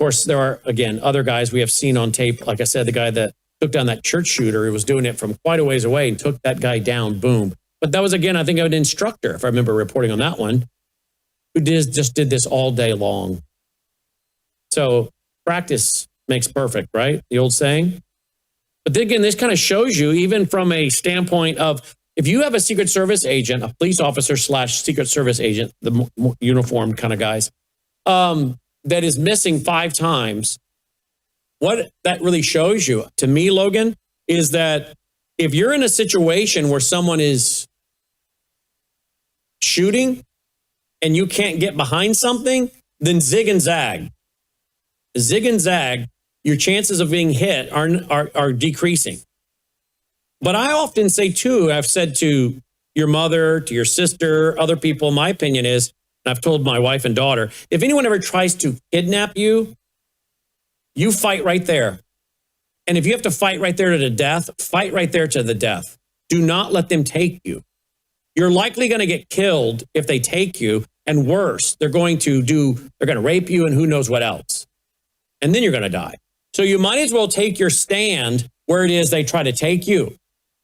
Speaker 2: course, there are, again, other guys we have seen on tape. Like I said, the guy that took down that church shooter, he was doing it from quite a ways away and took that guy down, boom. But that was, again, I think an instructor, if I remember reporting on that one, who just did this all day long. So practice makes perfect, right? The old saying. But then again, this kind of shows you, even from a standpoint of, if you have a Secret Service agent, a police officer / Secret Service agent, the uniformed kind of guys, that is missing 5 times, what that really shows you, to me, Logan, is that if you're in a situation where someone is shooting and you can't get behind something, then zig and zag. Zig and zag, your chances of being hit are decreasing. But I often say, too, I've said to your mother, to your sister, other people, my opinion is, and I've told my wife and daughter, if anyone ever tries to kidnap you, you fight right there. And if you have to fight right there to the death, fight right there to the death. Do not let them take you. You're likely going to get killed if they take you, and worse, they're going to rape you and who knows what else. And then you're going to die. So you might as well take your stand where it is they try to take you.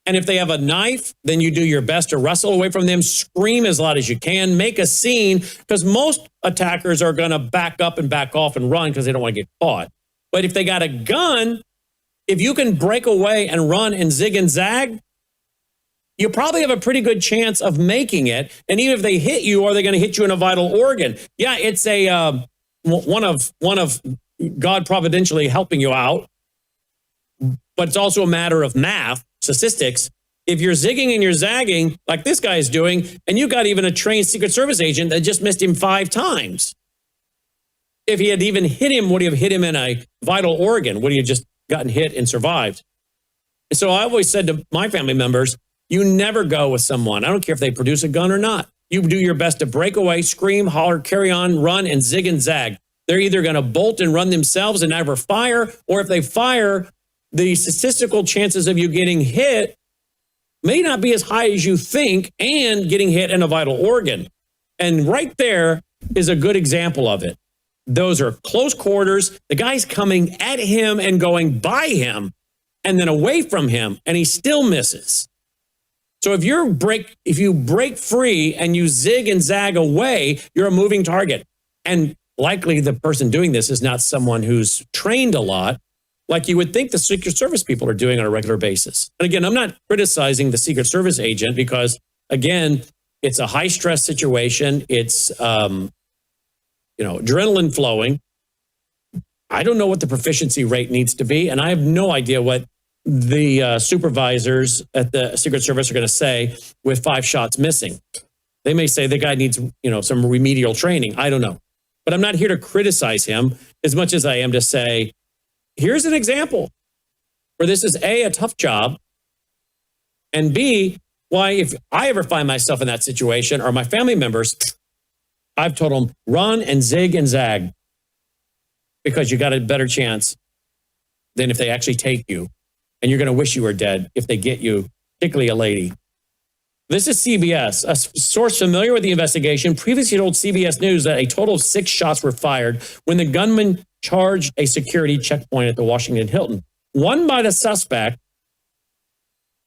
Speaker 2: And if they have a knife, then you do your best to wrestle away from them, scream as loud as you can, make a scene, because most attackers are going to back up and back off and run because they don't want to get caught. But if they got a gun, if you can break away and run and zig and zag, you probably have a pretty good chance of making it. And even if they hit you, are they going to hit you in a vital organ? Yeah, it's a one of God providentially helping you out. But it's also a matter of math, statistics. If you're zigging and you're zagging, like this guy is doing, and you got even a trained Secret Service agent that just missed him 5 times. If he had even hit him, would he have hit him in a vital organ? Would he have just gotten hit and survived? And so I always said to my family members, you never go with someone. I don't care if they produce a gun or not. You do your best to break away, scream, holler, carry on, run, and zig and zag. They're either going to bolt and run themselves and never fire, or if they fire, the statistical chances of you getting hit may not be as high as you think, and getting hit in a vital organ. And right there is a good example of it. Those are close quarters. The guy's coming at him and going by him and then away from him, and he still misses. So if you break free and you zig and zag away, you're a moving target. And likely the person doing this is not someone who's trained a lot, like you would think the Secret Service people are doing on a regular basis. And again, I'm not criticizing the Secret Service agent because, again, it's a high stress situation. It's, adrenaline flowing. I don't know what the proficiency rate needs to be, and I have no idea what the supervisors at the Secret Service are going to say with 5 shots missing. They may say the guy needs, some remedial training. I don't know. But I'm not here to criticize him as much as I am to say, here's an example where this is A, a tough job, and B, why if I ever find myself in that situation or my family members, I've told them, run and zig and zag because you got a better chance than if they actually take you. And you're going to wish you were dead if they get you, particularly a lady. This is CBS. A source familiar with the investigation previously told CBS News that a total of 6 shots were fired when the gunman charged a security checkpoint at the Washington Hilton. 1 by the suspect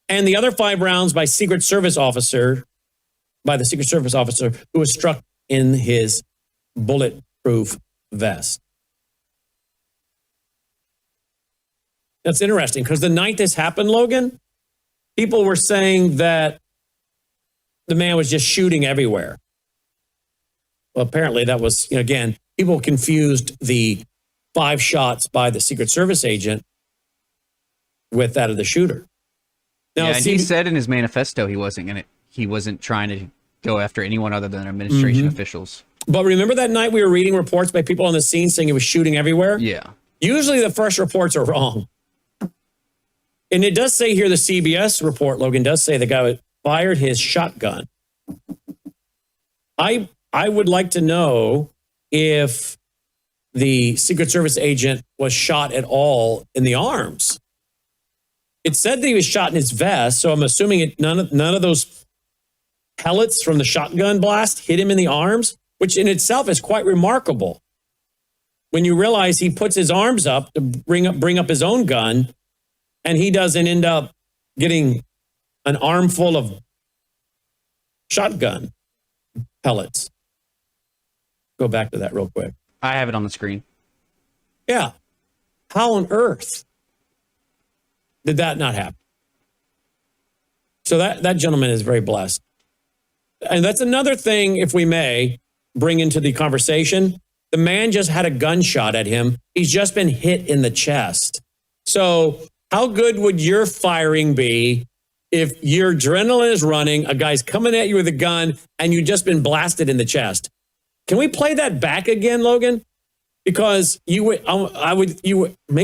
Speaker 2: and the other 5 rounds by the Secret Service officer who was struck in his bulletproof vest. That's interesting because the night this happened, Logan, people were saying that the man was just shooting everywhere. Well, apparently that was, again, people confused the 5 shots by the Secret Service agent with that of the shooter. Now,
Speaker 4: and he said in his manifesto he wasn't trying to go after anyone other than administration officials.
Speaker 2: But remember that night we were reading reports by people on the scene saying he was shooting everywhere?
Speaker 4: Yeah.
Speaker 2: Usually the first reports are wrong. And it does say here, the CBS report, Logan, does say the guy fired his shotgun. I would like to know if the Secret Service agent was shot at all in the arms. It said that he was shot in his vest, so I'm assuming none of those pellets from the shotgun blast hit him in the arms, which in itself is quite remarkable. When you realize he puts his arms up to bring up his own gun, and he doesn't end up getting an armful of shotgun pellets. Go back to that real quick.
Speaker 4: I have it on the screen.
Speaker 2: Yeah. How on earth did that not happen? So that gentleman is very blessed. And that's another thing, if we may, bring into the conversation. The man just had a gunshot at him. He's just been hit in the chest. So how good would your firing be if your adrenaline is running, a guy's coming at you with a gun, and you've just been blasted in the chest? Can we play that back again, Logan? Because maybe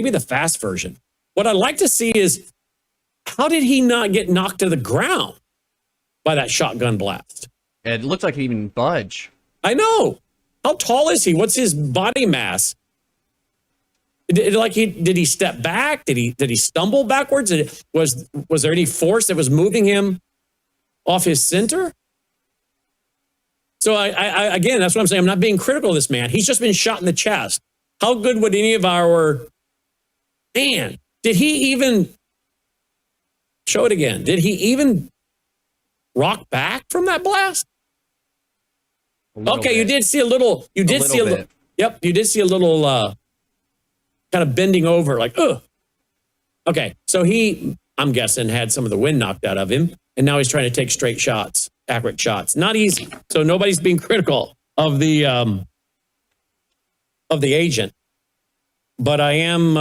Speaker 2: the fast version. What I'd like to see is, how did he not get knocked to the ground by that shotgun blast?
Speaker 4: It looked like he didn't even budge.
Speaker 2: I know. How tall is he? What's his body mass? Did he step back? Did he stumble backwards? Was there any force that was moving him off his center? So I again, that's what I'm saying. I'm not being critical of this man. He's just been shot in the chest. How good would any of our man? Did he even show it again? Did he even rock back from that blast? Okay, bit. You did see a little. You did see a little. Yep, you did see a little kind of bending over, like, ugh. Okay, so he, I'm guessing, had some of the wind knocked out of him, and now he's trying to take straight shots, accurate shots. Not easy. So nobody's being critical of the agent, but I am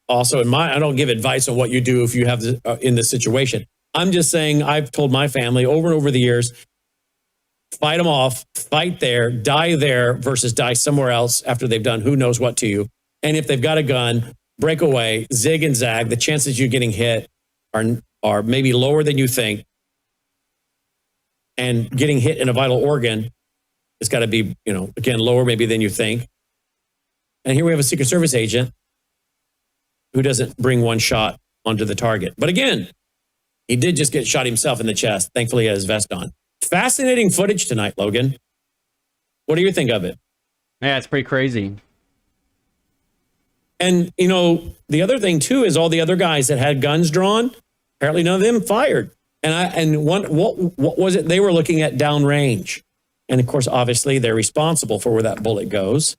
Speaker 2: also I don't give advice on what you do if you have in this situation. I'm just saying, I've told my family over and over the years, fight them off, fight there, die there versus die somewhere else after they've done who knows what to you. And if they've got a gun, break away, zig and zag. The chances you getting hit are maybe lower than you think. And getting hit in a vital organ has got to be, again, lower maybe than you think. And here we have a Secret Service agent who doesn't bring one shot onto the target. But again, he did just get shot himself in the chest. Thankfully, he had his vest on. Fascinating footage tonight, Logan. What do you think of it?
Speaker 4: Yeah, it's pretty crazy.
Speaker 2: And, the other thing, too, is all the other guys that had guns drawn, apparently none of them fired. What was it? They were looking at downrange. And, of course, obviously, they're responsible for where that bullet goes.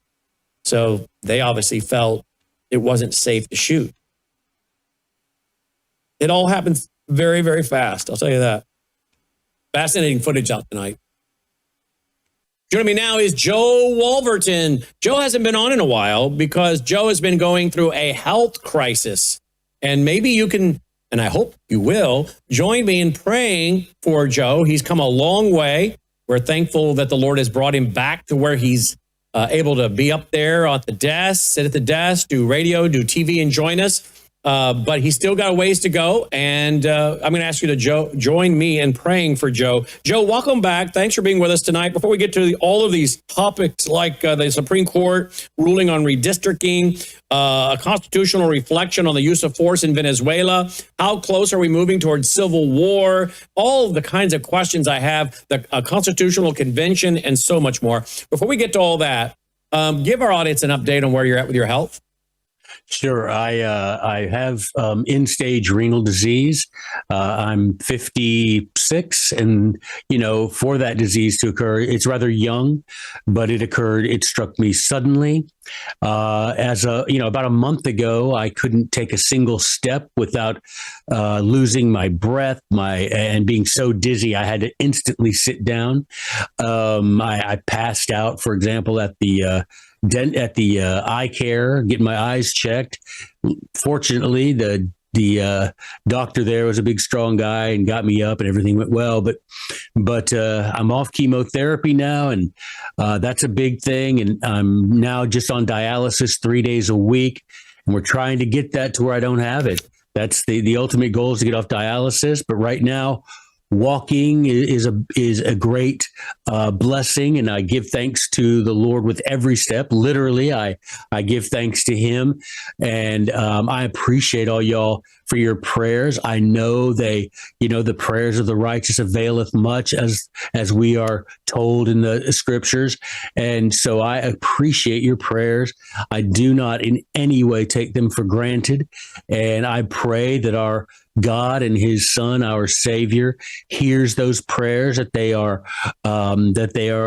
Speaker 2: So they obviously felt it wasn't safe to shoot. It all happens very, very fast. I'll tell you that. Fascinating footage out tonight. Joining me now is Joe Wolverton. Joe hasn't been on in a while because Joe has been going through a health crisis. And maybe you can, and I hope you will, join me in praying for Joe. He's come a long way. We're thankful that the Lord has brought him back to where he's able to be up there at the desk, sit at the desk, do radio, do TV, and join us. But he's still got a ways to go. And I'm going to ask you to join me in praying for Joe. Joe, welcome back. Thanks for being with us tonight. Before we get to all of these topics like the Supreme Court ruling on redistricting, a constitutional reflection on the use of force in Venezuela, how close are we moving towards civil war, all of the kinds of questions I have, the constitutional convention, and so much more. Before we get to all that, give our audience an update on where you're at with your health.
Speaker 5: Sure. I have end-stage renal disease. I'm 56, and for that disease to occur, it's rather young, but it struck me suddenly. About a month ago, I couldn't take a single step without losing my breath, and being so dizzy, I had to instantly sit down. I passed out, for example, at the eye care, getting my eyes checked. Fortunately, the doctor there was a big, strong guy and got me up, and everything went well. But I'm off chemotherapy now, and that's a big thing. And I'm now just on dialysis 3 days a week, and we're trying to get that to where I don't have it. That's the ultimate goal, is to get off dialysis. But right now, walking is a great blessing, and I give thanks to the Lord with every step. Literally, I give thanks to Him, and I appreciate all y'all for your prayers. I know the prayers of the righteous availeth much, as we are told in the scriptures, and so I appreciate your prayers. I do not in any way take them for granted, and I pray that our God and His Son, our Savior, hears those prayers, that they are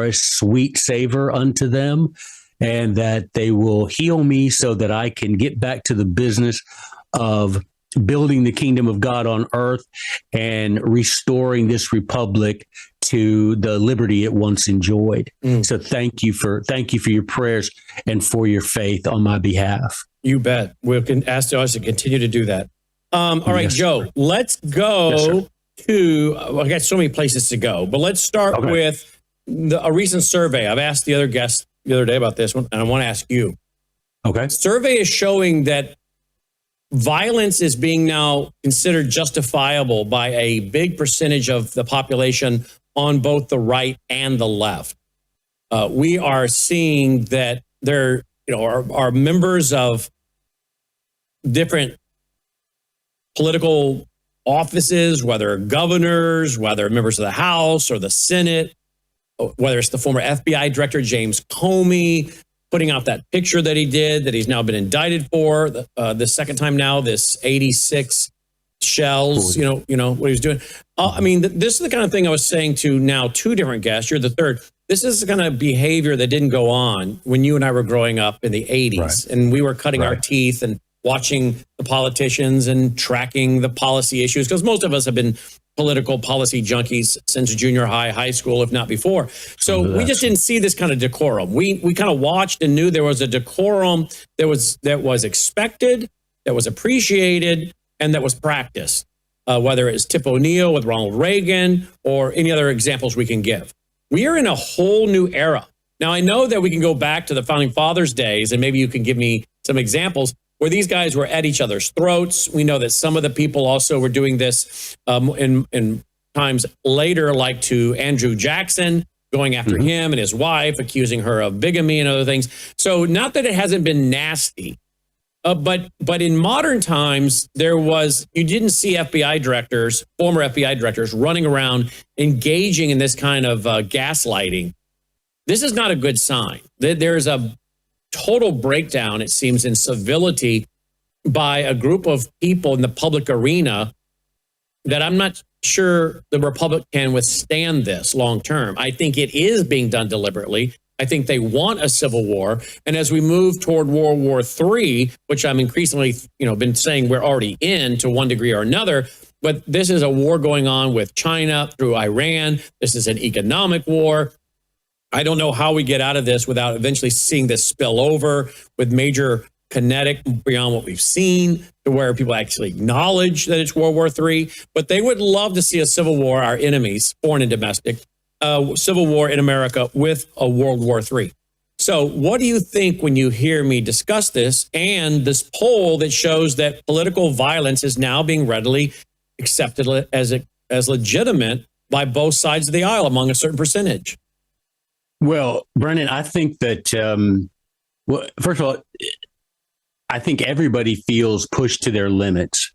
Speaker 5: a sweet savor unto them, and that they will heal me so that I can get back to the business of building the kingdom of God on earth and restoring this republic to the liberty it once enjoyed. So thank you for your prayers and for your faith on my behalf.
Speaker 2: You bet. We'll ask us to continue to do that. All right,
Speaker 5: Yes,
Speaker 2: Joe,
Speaker 5: sir.
Speaker 2: let's go
Speaker 5: Yes,
Speaker 2: to, I got so many places to go, but let's start with a recent survey. I've asked the other guests the other day about this one, and I want to ask you.
Speaker 5: Okay.
Speaker 2: Survey is showing that violence is being now considered justifiable by a big percentage of the population on both the right and the left. We are seeing that there are members of different political offices, whether governors, whether members of the House or the Senate, whether it's the former FBI director, James Comey, putting out that picture that he did, that he's now been indicted for the second time now, this 86 shells, you know what he was doing. I mean, this is the kind of thing I was saying to now two different guests. You're the third. This is the kind of behavior that didn't go on when you and I were growing up in the 80s, and we were cutting our teeth and watching the politicians and tracking the policy issues, because most of us have been political policy junkies since junior high, high school, if not before. So we just didn't see this kind of decorum. We kind of watched and knew there was a decorum that was expected, that was appreciated, and that was practiced, whether it's Tip O'Neill with Ronald Reagan or any other examples we can give. We are in a whole new era. Now, I know that we can go back to the Founding Fathers days, and maybe you can give me some examples where these guys were at each other's throats. We know that some of the people also were doing this in times later, like to Andrew Jackson, going after him and his wife, accusing her of bigamy and other things. So not that it hasn't been nasty, but in modern times, you didn't see FBI directors, former FBI directors, running around engaging in this kind of gaslighting. This is not a good sign. There's a total breakdown, it seems, in civility by a group of people in the public arena that I'm not sure the Republic can withstand this long term. I think it is being done deliberately. I think they want a civil war. And as we move toward World War III, which I'm increasingly, been saying we're already in to one degree or another, but this is a war going on with China through Iran. This is an economic war. I don't know how we get out of this without eventually seeing this spill over with major kinetic beyond what we've seen, to where people actually acknowledge that it's World War III. But they would love to see a civil war, our enemies, foreign and domestic, civil war in America with a World War III. So what do you think when you hear me discuss this and this poll that shows that political violence is now being readily accepted as legitimate by both sides of the aisle among a certain percentage?
Speaker 5: Well, Brennan, I think that, first of all, I think everybody feels pushed to their limits.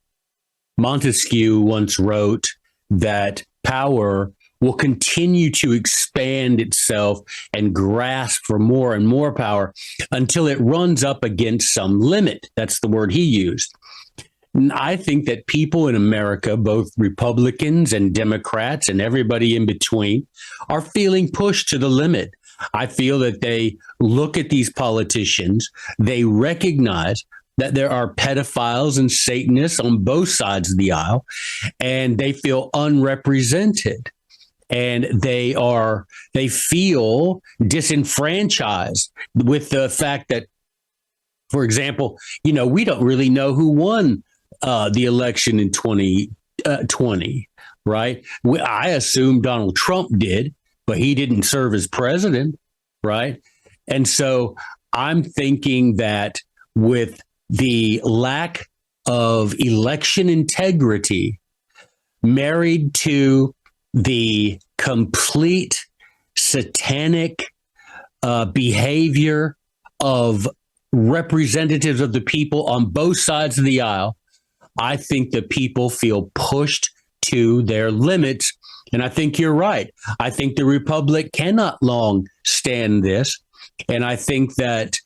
Speaker 5: Montesquieu once wrote that power will continue to expand itself and grasp for more and more power until it runs up against some limit. That's the word he used. I think that people in America, both Republicans and Democrats and everybody in between, are feeling pushed to the limit. I feel that they look at these politicians, they recognize that there are pedophiles and Satanists on both sides of the aisle, and they feel unrepresented. And they feel disenfranchised with the fact that, for example, we don't really know who won the election in 2020, right? I assume Donald Trump did, but he didn't serve as president, right? And so I'm thinking that with the lack of election integrity married to the complete satanic behavior of representatives of the people on both sides of the aisle, I think that people feel pushed to their limits. And I think you're right. I think the Republic cannot long stand this. And I think that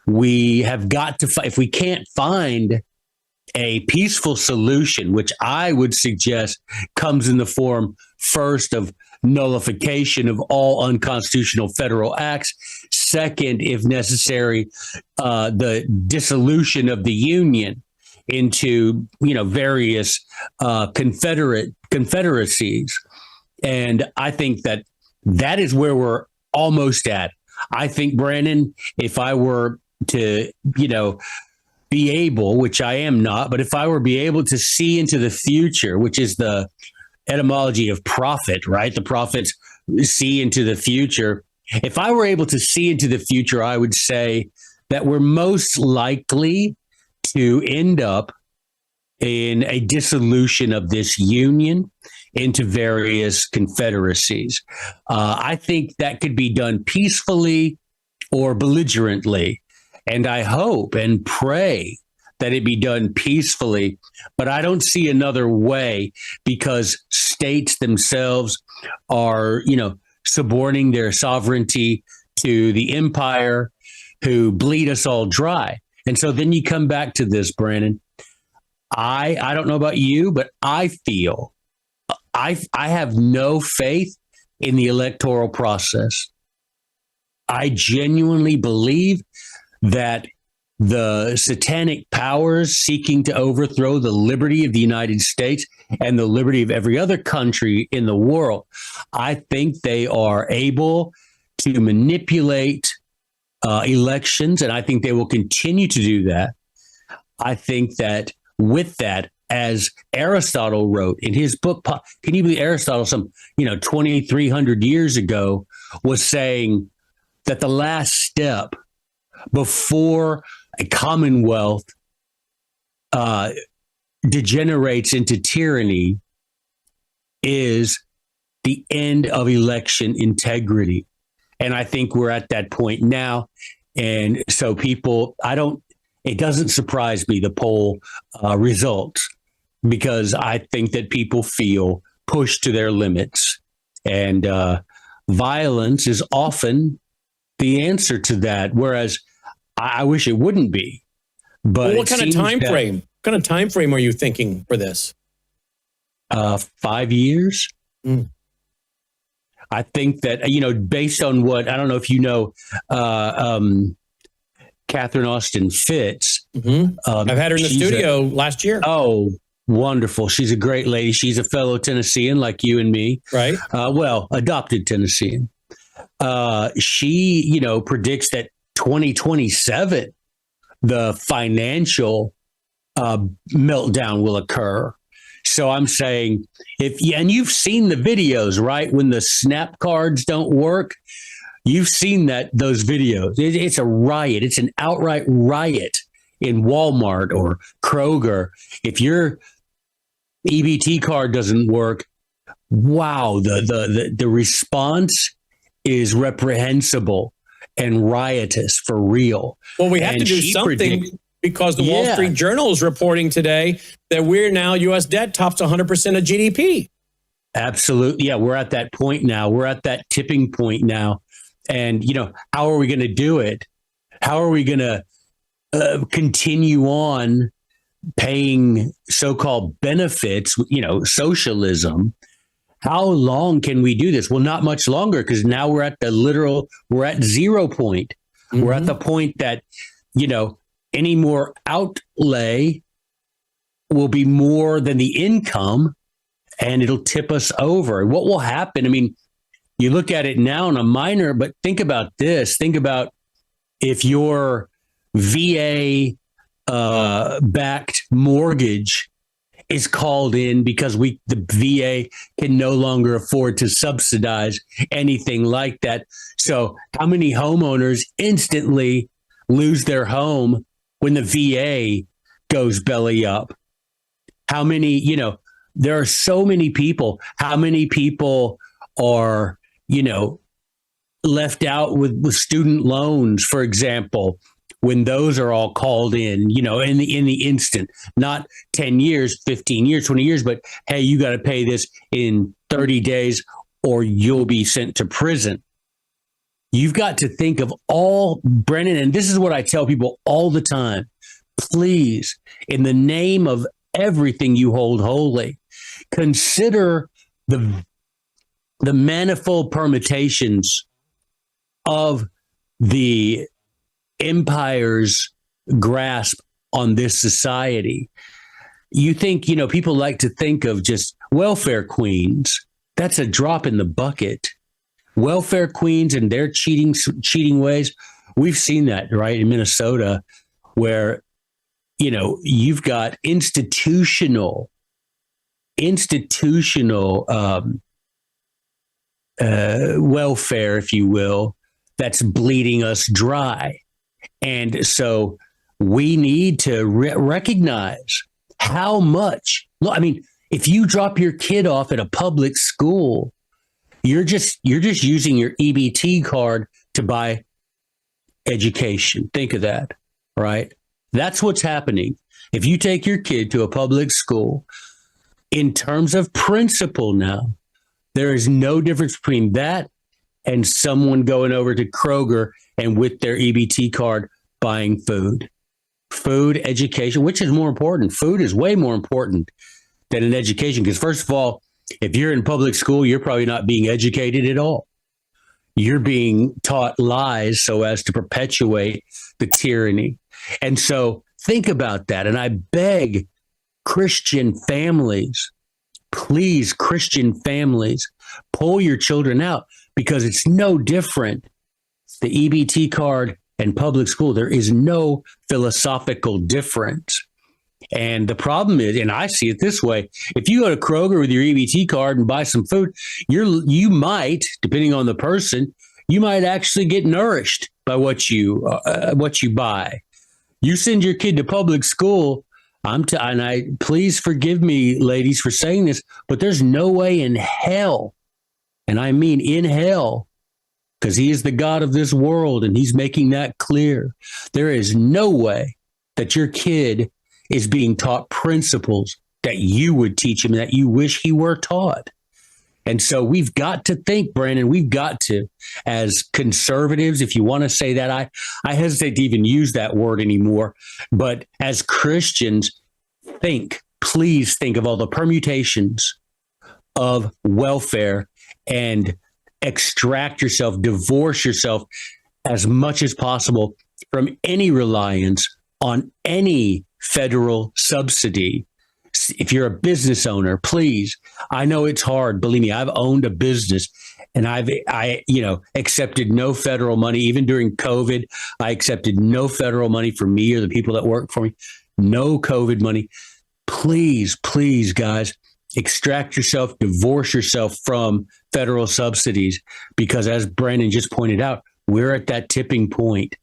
Speaker 5: we have got to, if we can't find a peaceful solution, which I would suggest comes in the form first of nullification of all unconstitutional federal acts. Second, if necessary, the dissolution of the Union into, various confederacies. And I think that is where we're almost at. I think, Brandon, if I were to, be able, which I am not, but if I were be able to see into the future, which is the etymology of prophet, right? The prophets see into the future. If I were able to see into the future, I would say that we're most likely to end up in a dissolution of this union into various confederacies. I think that could be done peacefully or belligerently. And I hope and pray that it be done peacefully, but I don't see another way, because states themselves are, suborning their sovereignty to the empire, who bleed us all dry. And so then you come back to this, Brandon. I don't know about you, but I feel I have no faith in the electoral process. I genuinely believe that the satanic powers seeking to overthrow the liberty of the United States and the liberty of every other country in the world, I think they are able to manipulate elections, and I think they will continue to do that. I think that with that, as Aristotle wrote in his book, can you believe Aristotle, some 2,300 years ago, was saying that the last step before a commonwealth degenerates into tyranny is the end of election integrity. And I think we're at that point now. And so it doesn't surprise me, the poll results, because I think that people feel pushed to their limits. And violence is often the answer to that, whereas I wish it wouldn't be. But
Speaker 2: what kind of time frame? What kind of time frame are you thinking for this?
Speaker 5: 5 years.
Speaker 2: Mm.
Speaker 5: I think that, based on what, I don't know if Catherine Austin Fitts.
Speaker 2: Mm-hmm. I've had her in the studio last year.
Speaker 5: Oh, wonderful. She's a great lady. She's a fellow Tennessean like you and me.
Speaker 2: Right.
Speaker 5: Adopted Tennessean. She, predicts that 2027, the financial meltdown will occur. So I'm saying, and you've seen the videos, right? When the snap cards don't work, you've seen those videos. It's a riot. It's an outright riot in Walmart or Kroger. If your EBT card doesn't work, wow, the response is reprehensible and riotous for real.
Speaker 2: Well, we have to do something because the Wall Street Journal is reporting today that U.S. debt tops 100% of GDP.
Speaker 5: Absolutely. Yeah, we're at that point now. We're at that tipping point now. And, how are we going to do it? How are we going to continue on paying so-called benefits, socialism? How long can we do this? Well, not much longer, because now we're at 0 point. Mm-hmm. We're at the point that, any more outlay will be more than the income, and it'll tip us over. What will happen? I mean, you look at it now on a minor, but think about this. Think about if your VA backed mortgage is called in because the VA can no longer afford to subsidize anything like that. So how many homeowners instantly lose their home when the VA goes belly up? How many, there are so many people. How many people are, left out with student loans, for example, when those are all called in, in the instant, not 10 years, 15 years, 20 years, but hey, you got to pay this in 30 days or you'll be sent to prison. You've got to think of all, Brennan, and this is what I tell people all the time. Please, in the name of everything you hold holy, consider the manifold permutations of the empire's grasp on this society. You think, people like to think of just welfare queens. That's a drop in the bucket. Welfare queens and their cheating ways. We've seen that, right, in Minnesota, where, you've got institutional welfare, if you will, that's bleeding us dry. And so we need to recognize how much. I mean, if you drop your kid off at a public school, you're just using your EBT card to buy education. Think of that, right? That's what's happening. If you take your kid to a public school, in terms of principle now, there is no difference between that and someone going over to Kroger and with their EBT card buying food. Food, education, which is more important? Food is way more important than an education, because first of all, if you're in public school, you're probably not being educated at all. You're being taught lies so as to perpetuate the tyranny. And so think about that. And I beg Christian families, please, Christian families, pull your children out, because it's no different. The EBT card and public school, there is no philosophical difference. And the problem is, and I see it this way, if you go to Kroger with your EBT card and buy some food, you might, depending on the person, you might actually get nourished by what you buy. You send your kid to public school, please forgive me, ladies, for saying this, but there's no way in hell, and I mean in hell, because he is the God of this world and he's making that clear. There is no way that your kid is being taught principles that you would teach him, that you wish he were taught. And so we've got to think, Brandon, we've got to, as conservatives, if you want to say that, I hesitate to even use that word anymore. But as Christians, please think of all the permutations of welfare and extract yourself, divorce yourself as much as possible from any reliance on any federal subsidy. If you're a business owner, please, I know it's hard. Believe me, I've owned a business and I accepted no federal money. Even during COVID, I accepted no federal money for me or the people that work for me. No COVID money. Please, guys, extract yourself, divorce yourself from federal subsidies, because as Brandon just pointed out, we're at that tipping point.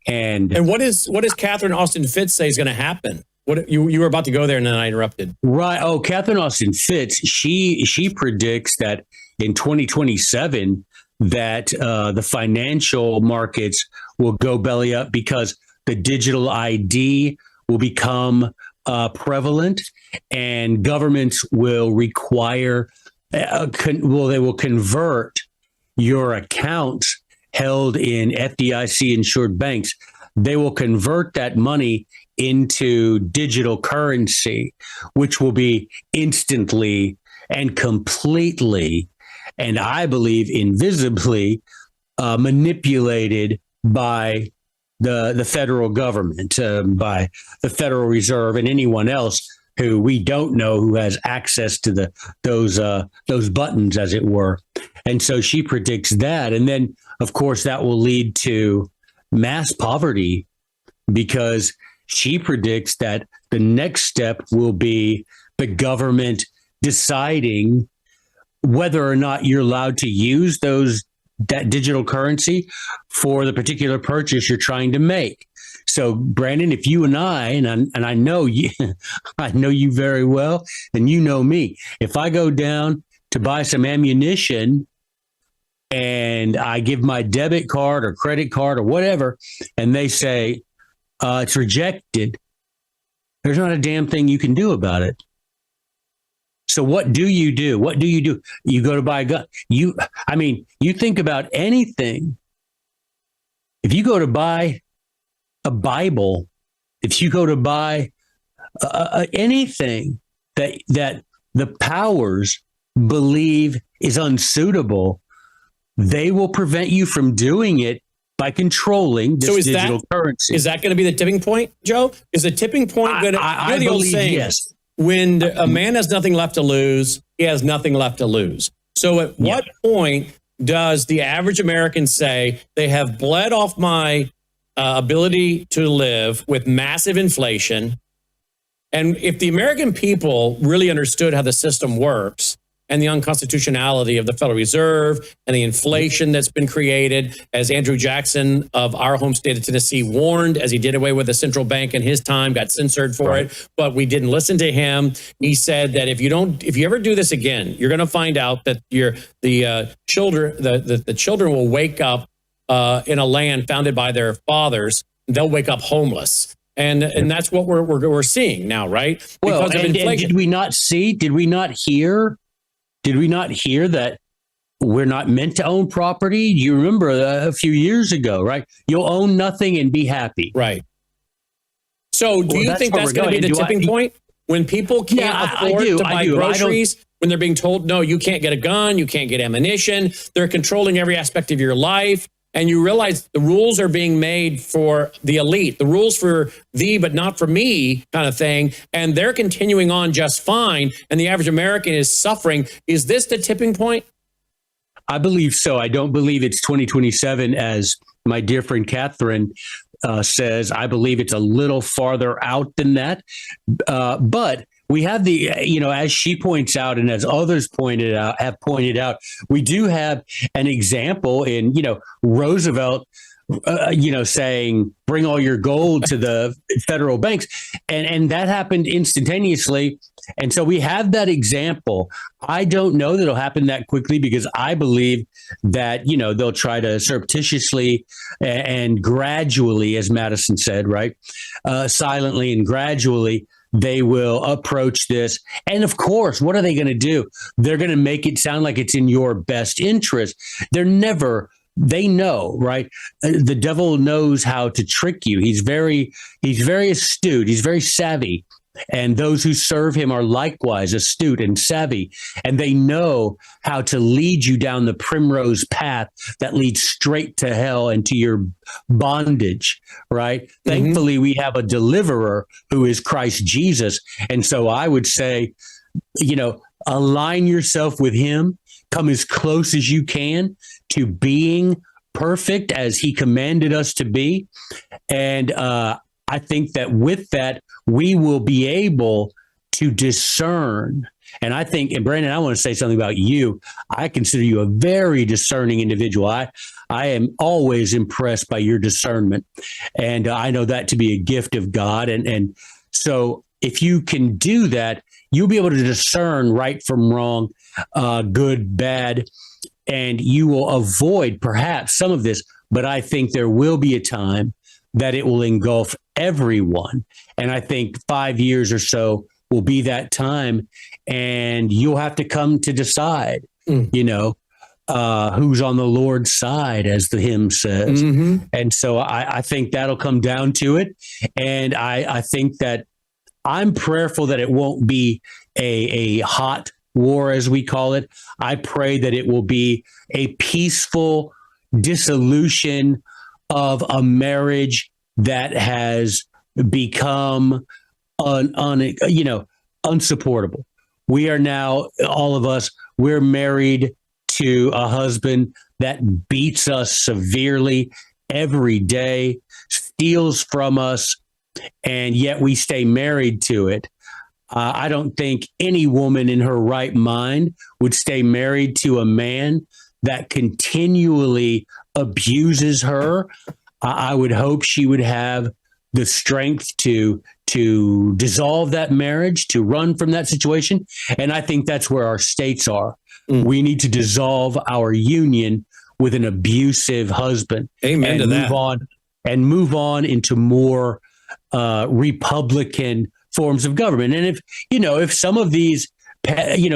Speaker 5: And
Speaker 2: what does Catherine Austin Fitts say is going to happen? What you were about to go there and then I interrupted.
Speaker 5: Right. Oh, Catherine Austin Fitts, she predicts that in 2027 that the financial markets will go belly up because the digital ID will become prevalent, and governments will require they will convert your accounts held in FDIC insured banks. They will convert that money into digital currency, which will be instantly and completely, and I believe invisibly, manipulated by the federal government, by the Federal Reserve and anyone else who we don't know who has access to those buttons, as it were. And so she predicts that. And then, of course, that will lead to mass poverty, because she predicts that the next step will be the government deciding whether or not you're allowed to use that digital currency for the particular purchase you're trying to make. So, Brandon, if you and I know you, I know you very well, and you know me. If I go down to buy some ammunition and I give my debit card or credit card or whatever, and they say it's rejected, there's not a damn thing you can do about it. So what do you do? What do you do? You go to buy a gun. You think about anything. If you go to buy a Bible, if you go to buy anything that the powers believe is unsuitable, they will prevent you from doing it by controlling this digital currency.
Speaker 2: Is that going to be the tipping point, Joe? Is the tipping point going to?
Speaker 5: I believe yes.
Speaker 2: When a man has nothing left to lose, he has nothing left to lose. So at what point does the average American say they have bled off my ability to live with massive inflation? And if the American people really understood how the system works and the unconstitutionality of the Federal Reserve and the inflation that's been created, as Andrew Jackson of our home state of Tennessee warned, as he did away with the central bank in his time, got censored for it, but we didn't listen to him. He said that if you ever do this again, you're going to find out that the children will wake up in a land founded by their fathers. They'll wake up homeless. And that's what we're seeing now, right?
Speaker 5: Well, and did we not hear that we're not meant to own property? You remember a few years ago, right? You'll own nothing and be happy.
Speaker 2: Right. So do you think that's going to be the tipping point? When people can't afford to buy groceries, when they're being told, no, you can't get a gun, you can't get ammunition, they're controlling every aspect of your life. And you realize the rules are being made for the elite, the rules for thee, but not for me kind of thing. And they're continuing on just fine. And the average American is suffering. Is this the tipping point?
Speaker 5: I believe so. I don't believe it's 2027, as my dear friend Catherine says. I believe it's a little farther out than that. But we have the, as she points out, and as others have pointed out, we do have an example in, Roosevelt, saying, bring all your gold to the federal banks. And that happened instantaneously. And so we have that example. I don't know that it'll happen that quickly, because I believe that, they'll try to surreptitiously and gradually, as Madison said, right, silently and gradually, they will approach this. And of course, what are they going to do? They're going to make it sound like it's in your best interest. They know, right? The devil knows how to trick you. He's very astute. He's very savvy. And those who serve him are likewise astute and savvy. And they know how to lead you down the primrose path that leads straight to hell and to your bondage, right? Mm-hmm. Thankfully, we have a deliverer who is Christ Jesus. And so I would say, align yourself with him, come as close as you can to being perfect as he commanded us to be. And I think that with that, we will be able to discern. And I think, and Brandon, I want to say something about you. I consider you a very discerning individual. I am always impressed by your discernment. And I know that to be a gift of God. And so if you can do that, you'll be able to discern right from wrong, good, bad, and you will avoid perhaps some of this. But I think there will be a time that it will engulf everyone. And I think 5 years or so will be that time. And you'll have to come to decide, who's on the Lord's side, as the hymn says. Mm-hmm. And so I think that'll come down to it. And I think that I'm prayerful that it won't be a hot war, as we call it. I pray that it will be a peaceful dissolution of a marriage that has become unsupportable. We are now, all of us, we're married to a husband that beats us severely every day, steals from us, and yet we stay married to it. I don't think any woman in her right mind would stay married to a man that continually abuses her. I would hope she would have the strength to dissolve that marriage, to run from that situation. And I think that's where our states are. We need to dissolve our union with an abusive husband.
Speaker 2: Amen
Speaker 5: and
Speaker 2: to that.
Speaker 5: Move on into more Republican forms of government. And if some of these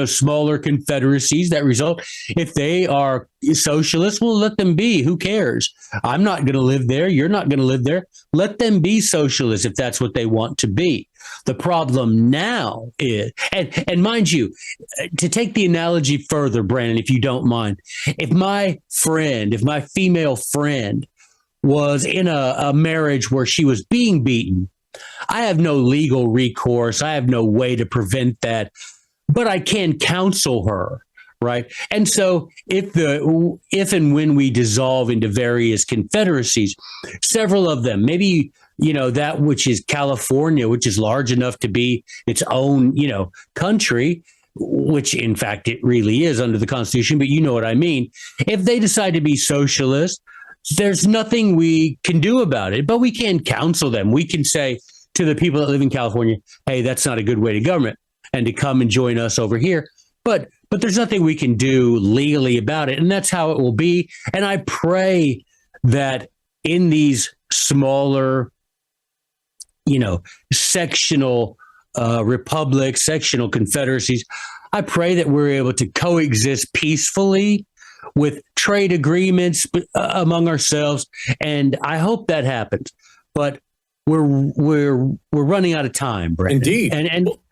Speaker 5: smaller confederacies that result, if they are socialists, well, let them be. Who cares? I'm not going to live there. You're not going to live there. Let them be socialists if that's what they want to be. The problem now is, and mind you, to take the analogy further, Brandon, if you don't mind, if my female friend was in a marriage where she was being beaten, I have no legal recourse. I have no way to prevent that, but I can counsel her, right? And so if and when we dissolve into various confederacies, several of them, maybe, that which is California, which is large enough to be its own, country, which in fact it really is under the Constitution, but you know what I mean. If they decide to be socialist, there's nothing we can do about it, but we can counsel them. We can say to the people that live in California, hey, that's not a good way to government, and to come and join us over here. But there's nothing we can do legally about it. And that's how it will be. And I pray that in these smaller, sectional republics, sectional confederacies, I pray that we're able to coexist peacefully with trade agreements among ourselves. And I hope that happens. But we're running out of time, Brandon.
Speaker 2: Indeed.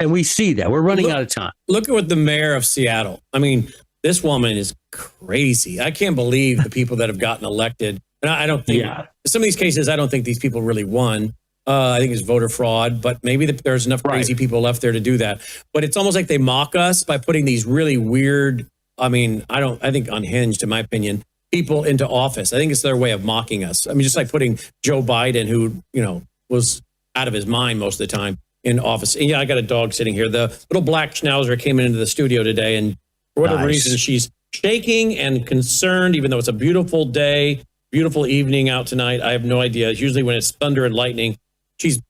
Speaker 5: And we see that. We're running out of time.
Speaker 2: Look at what the mayor of Seattle. I mean, this woman is crazy. I can't believe the people that have gotten elected. And I don't think some of these cases, I don't think these people really won. I think it's voter fraud, but maybe there's enough crazy people left there to do that. But it's almost like they mock us by putting these really weird, I think unhinged, in my opinion, people into office. I think it's their way of mocking us. I mean, just like putting Joe Biden, who, was out of his mind most of the time, in office. And I got a dog sitting here. The little black schnauzer came into the studio today, and for whatever reason, she's shaking and concerned, even though it's a beautiful day, beautiful evening out tonight. I have no idea. Usually when it's thunder and lightning, she's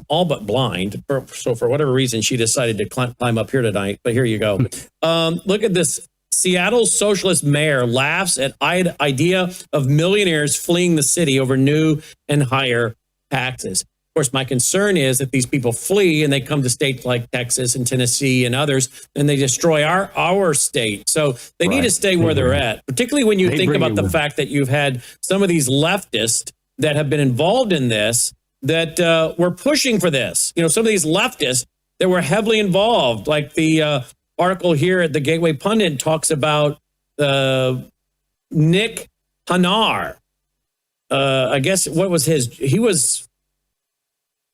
Speaker 2: all but blind. So for whatever reason, she decided to climb up here tonight. But here you go. Look at this. Seattle's socialist mayor laughs at idea of millionaires fleeing the city over new and higher taxes. Of course, my concern is that these people flee and they come to states like Texas and Tennessee and others, and they destroy our state. So they need to stay where they're at, particularly when you think about the fact that you've had some of these leftists that have been involved in this, that were pushing for this. Some of these leftists that were heavily involved, like the article here at the Gateway Pundit talks about Nick Hanar. I guess what was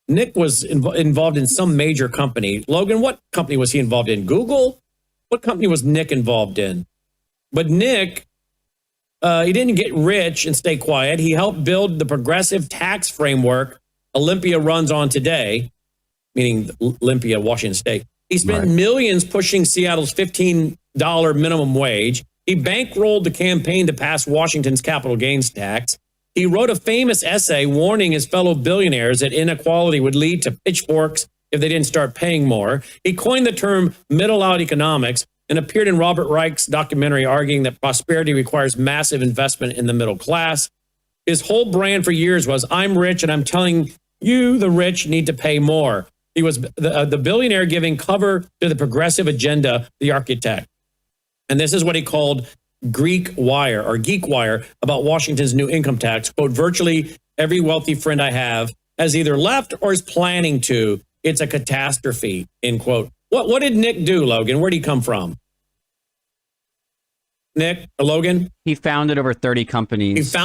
Speaker 2: Nick was involved in some major company. Logan, what company was he involved in? Google? What company was Nick involved in? But Nick, he didn't get rich and stay quiet. He helped build the progressive tax framework Olympia runs on today, meaning Olympia, Washington State. He spent millions pushing Seattle's $15 minimum wage. He bankrolled the campaign to pass Washington's capital gains tax. He wrote a famous essay warning his fellow billionaires that inequality would lead to pitchforks if they didn't start paying more. He coined the term middle-out economics and appeared in Robert Reich's documentary arguing that prosperity requires massive investment in the middle class. His whole brand for years was, I'm rich and I'm telling you, the rich, need to pay more. He was the billionaire giving cover to the progressive agenda, the architect. And this is what he called Geek Wire about Washington's new income tax. Quote, virtually every wealthy friend I have has either left or is planning to. It's a catastrophe, end quote. What did Nick do, Logan? Where did he come from? Nick or Logan?
Speaker 4: He founded over 30 companies.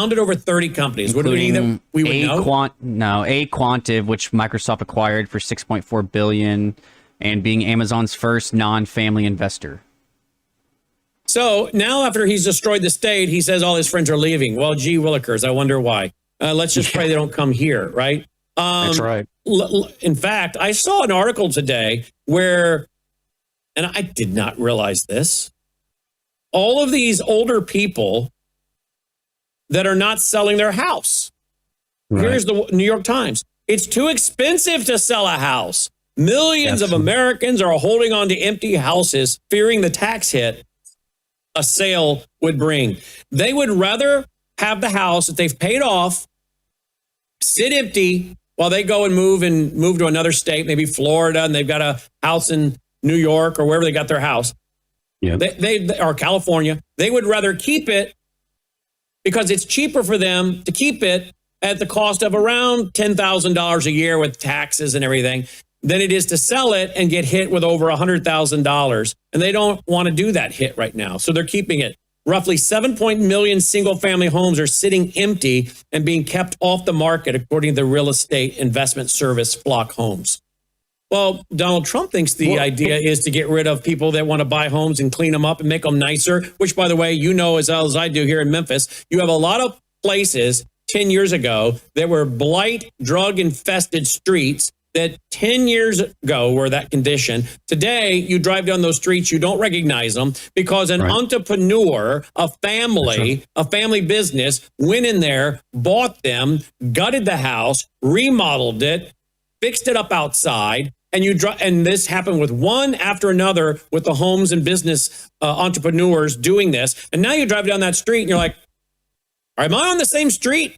Speaker 4: What do we need that we would know? Quantive, which Microsoft acquired for $6.4 billion, and being Amazon's first non-family investor.
Speaker 2: So now after he's destroyed the state, he says all his friends are leaving. Well, gee willikers, I wonder why. Let's just pray they don't come here, right?
Speaker 5: That's right.
Speaker 2: In fact, I saw an article today where, and I did not realize this, all of these older people that are not selling their house. Right. Here's the New York Times. It's too expensive to sell a house. Millions of Americans are holding on to empty houses, fearing the tax hit a sale would bring. They would rather have the house that they've paid off sit empty while they go and move to another state, maybe Florida, and they've got a house in New York or wherever they got their house. Yeah. They or California. They would rather keep it because it's cheaper for them to keep it at the cost of around $10,000 a year with taxes and everything than it is to sell it and get hit with over $100,000. And they don't want to do that hit right now. So they're keeping it. Roughly 7 million single-family homes are sitting empty and being kept off the market, according to the real estate investment service Flock Homes. Well, Donald Trump thinks the idea is to get rid of people that want to buy homes and clean them up and make them nicer, which, by the way, you know as well as I do here in Memphis, you have a lot of places 10 years ago that were blight, drug-infested streets that 10 years ago were that condition. Today, you drive down those streets, you don't recognize them because an entrepreneur, a family business went in there, bought them, gutted the house, remodeled it, fixed it up outside. And this happened with one after another with the homes and business entrepreneurs doing this. And now you drive down that street and you're like, am I on the same street?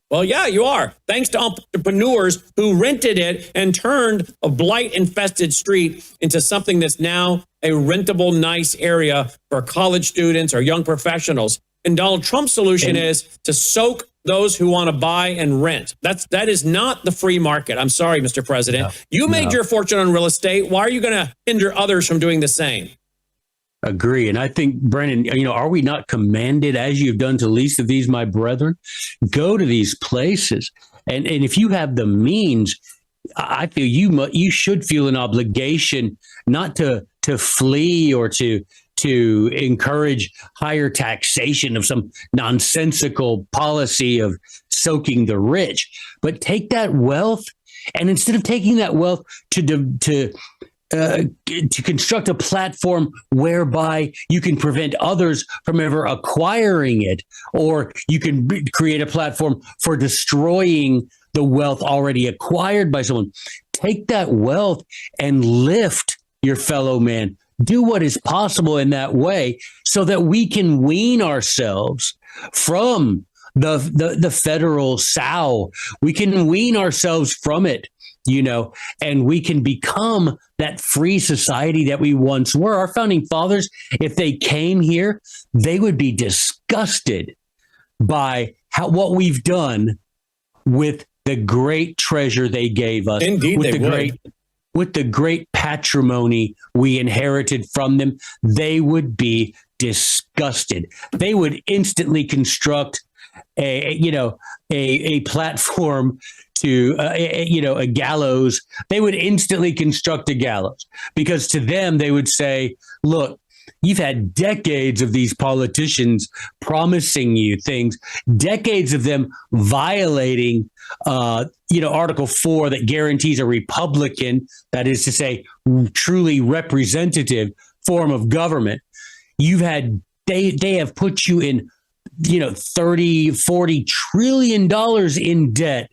Speaker 2: Well, yeah, you are. Thanks to entrepreneurs who rented it and turned a blight-infested street into something that's now a rentable, nice area for college students or young professionals. And Donald Trump's solution is to soak those who want to buy and rent. That is not the free market. I'm sorry, Mr. President. You made your fortune on real estate. Why are you going to hinder others from doing the same?
Speaker 5: Agree. And I think, Brennan, are we not commanded, as you've done to least of these, my brethren, go to these places. And if you have the means, I feel you should feel an obligation not to flee or to encourage higher taxation of some nonsensical policy of soaking the rich, but take that wealth, and instead of taking that wealth to construct a platform whereby you can prevent others from ever acquiring it, or you can create a platform for destroying the wealth already acquired by someone. Take that wealth and lift your fellow man. Do what is possible in that way so that we can wean ourselves from the federal sow. We can wean ourselves from it, and we can become that free society that we once were. Our founding fathers, if they came here, they would be disgusted by what we've done with the great treasure they gave us.
Speaker 2: Indeed,
Speaker 5: with the great patrimony we inherited from them. They would be disgusted. They would instantly construct a platform to a gallows. They would instantly construct a gallows, because to them they would say, look, you've had decades of these politicians promising you things, decades of them violating Article 4 that guarantees a Republican, that is to say, truly representative form of government. They have put you in 30-40 trillion dollars in debt,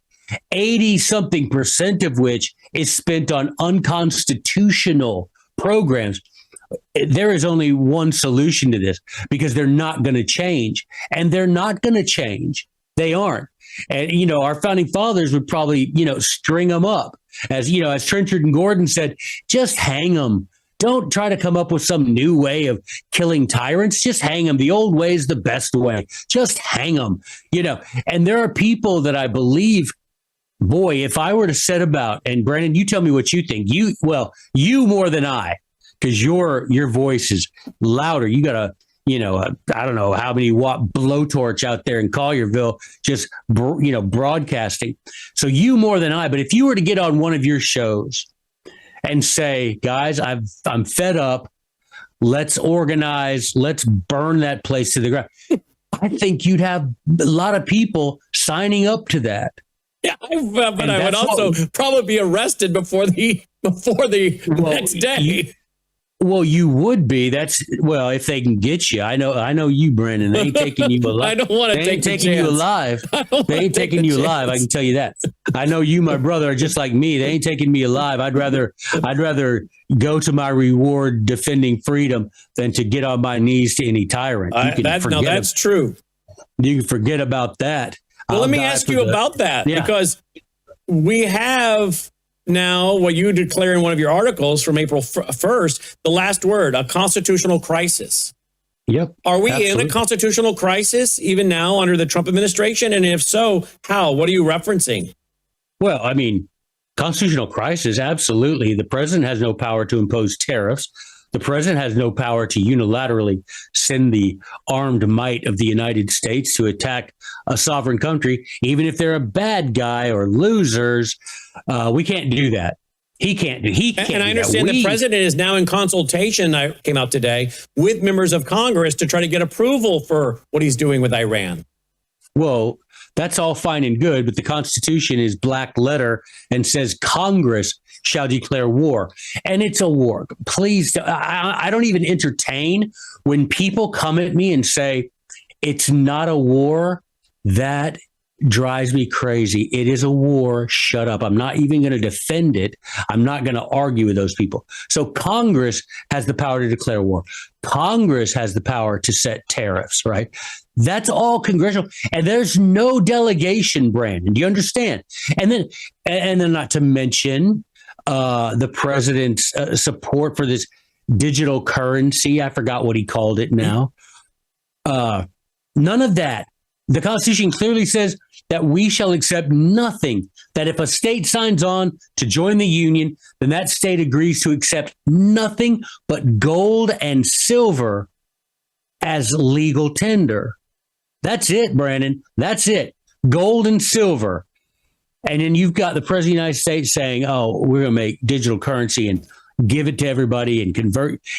Speaker 5: 80-something% of which is spent on unconstitutional programs. There is only one solution to this, because they're not going to change, and they're not going to change. They aren't. And, our founding fathers would probably, string them up, as Trenchard and Gordon said, just hang them. Don't try to come up with some new way of killing tyrants. Just hang them. The old way is the best way. Just hang them, and there are people that I believe, boy, if I were to set about, and Brennan, you tell me what you think. You more than I, because your voice is louder. You got a, I don't know how many watt blowtorch out there in Collierville, just, broadcasting. So you more than I, but if you were to get on one of your shows and say, guys, I'm fed up, let's organize, let's burn that place to the ground, I think you'd have a lot of people signing up to that.
Speaker 2: Yeah, but I would also probably be arrested before the next day.
Speaker 5: Well, you would be. If they can get you. I know you, Brandon. They ain't taking you alive.
Speaker 2: I don't want to take
Speaker 5: taking you alive. They ain't taking you alive. I can tell you that. I know you, my brother, are just like me. They ain't taking me alive. I'd rather go to my reward defending freedom than to get on my knees to any tyrant.
Speaker 2: That's true.
Speaker 5: You can forget about that.
Speaker 2: Well, let me ask you about that, because we have now what you declare in one of your articles from April 1st, the last word, a constitutional crisis.
Speaker 5: Yep.
Speaker 2: Are we in a constitutional crisis even now under the Trump administration? And if so, how? What are you referencing?
Speaker 5: Well, I mean, constitutional crisis, absolutely. The president has no power to impose tariffs. The president has no power to unilaterally send the armed might of the United States to attack a sovereign country, even if they're a bad guy or losers. We can't do that. He can't do.
Speaker 2: And I understand the president is now in consultation. I came out today with members of Congress to try to get approval for what he's doing with Iran.
Speaker 5: Well, that's all fine and good, but the Constitution is black letter and says Congress shall declare war. And it's a war. Please, I don't even entertain when people come at me and say it's not a war. That drives me crazy. It is a war. Shut up. I'm not even going to defend it. I'm not going to argue with those people. So Congress has the power to declare war. Congress has the power to set tariffs, right? That's all congressional. And there's no delegation, Brandon. Do you understand? And then not to mention the president's support for this digital currency. I forgot what he called it now. None of that. The Constitution clearly says that we shall accept nothing, that if a state signs on to join the Union, then that state agrees to accept nothing but gold and silver as legal tender. That's it, Brandon. That's it. Gold and silver. And then you've got the president of the United States saying, oh, we're going to make digital currency and give it to everybody and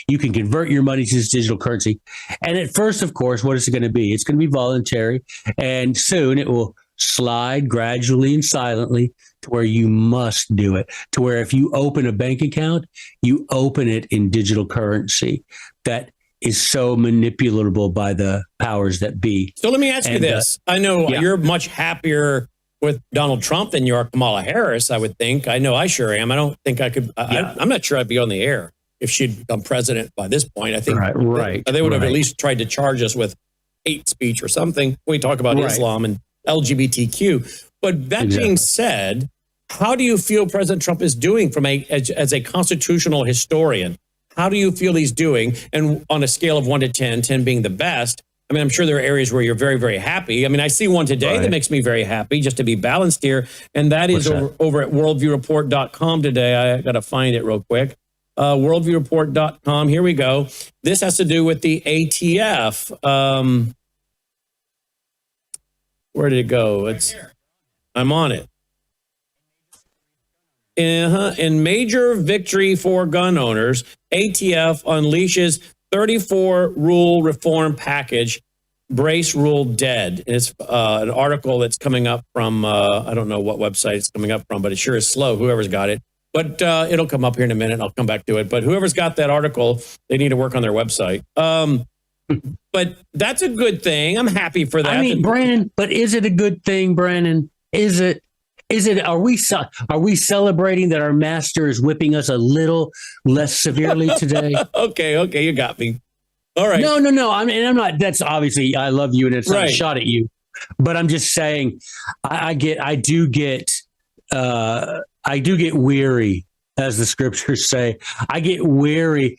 Speaker 5: you can convert your money to this digital currency. And at first, of course, what is it going to be? It's going to be voluntary. And soon it will slide gradually and silently to where you must do it, to where if you open a bank account, you open it in digital currency that is so manipulable by the powers that be.
Speaker 2: So let me ask you this. I know you're much happier with Donald Trump than you are Kamala Harris, I would think. I know I sure am. I don't think I could. I'm not sure I'd be on the air if she'd become president by this point. I think they would have at least tried to charge us with hate speech or something. We talk about Islam and LGBTQ. But that being said, how do you feel President Trump is doing as a constitutional historian? How do you feel he's doing? And on a scale of 1 to 10, 10 being the best, I mean, I'm sure there are areas where you're very, very happy. I mean, I see one today that makes me very happy, just to be balanced here. And that is over at worldviewreport.com today. I got to find it real quick. Worldviewreport.com. Here we go. This has to do with the ATF. Where did it go? I'm on it. In major victory for gun owners, ATF unleashes 34 rule reform package, brace rule dead. It's an article that's coming up from, I don't know what website it's coming up from, but it sure is slow, whoever's got it. But it'll come up here in a minute. I'll come back to it. But whoever's got that article, they need to work on their website. But that's a good thing. I'm happy for that.
Speaker 5: I mean, Brandon, but is it a good thing, Brandon? Is it? Are we celebrating that our master is whipping us a little less severely today?
Speaker 2: Okay, you got me. All right.
Speaker 5: No. I'm not. That's obviously I love you, and it's not a shot at you. But I'm just saying, I do get weary, as the scriptures say. I get weary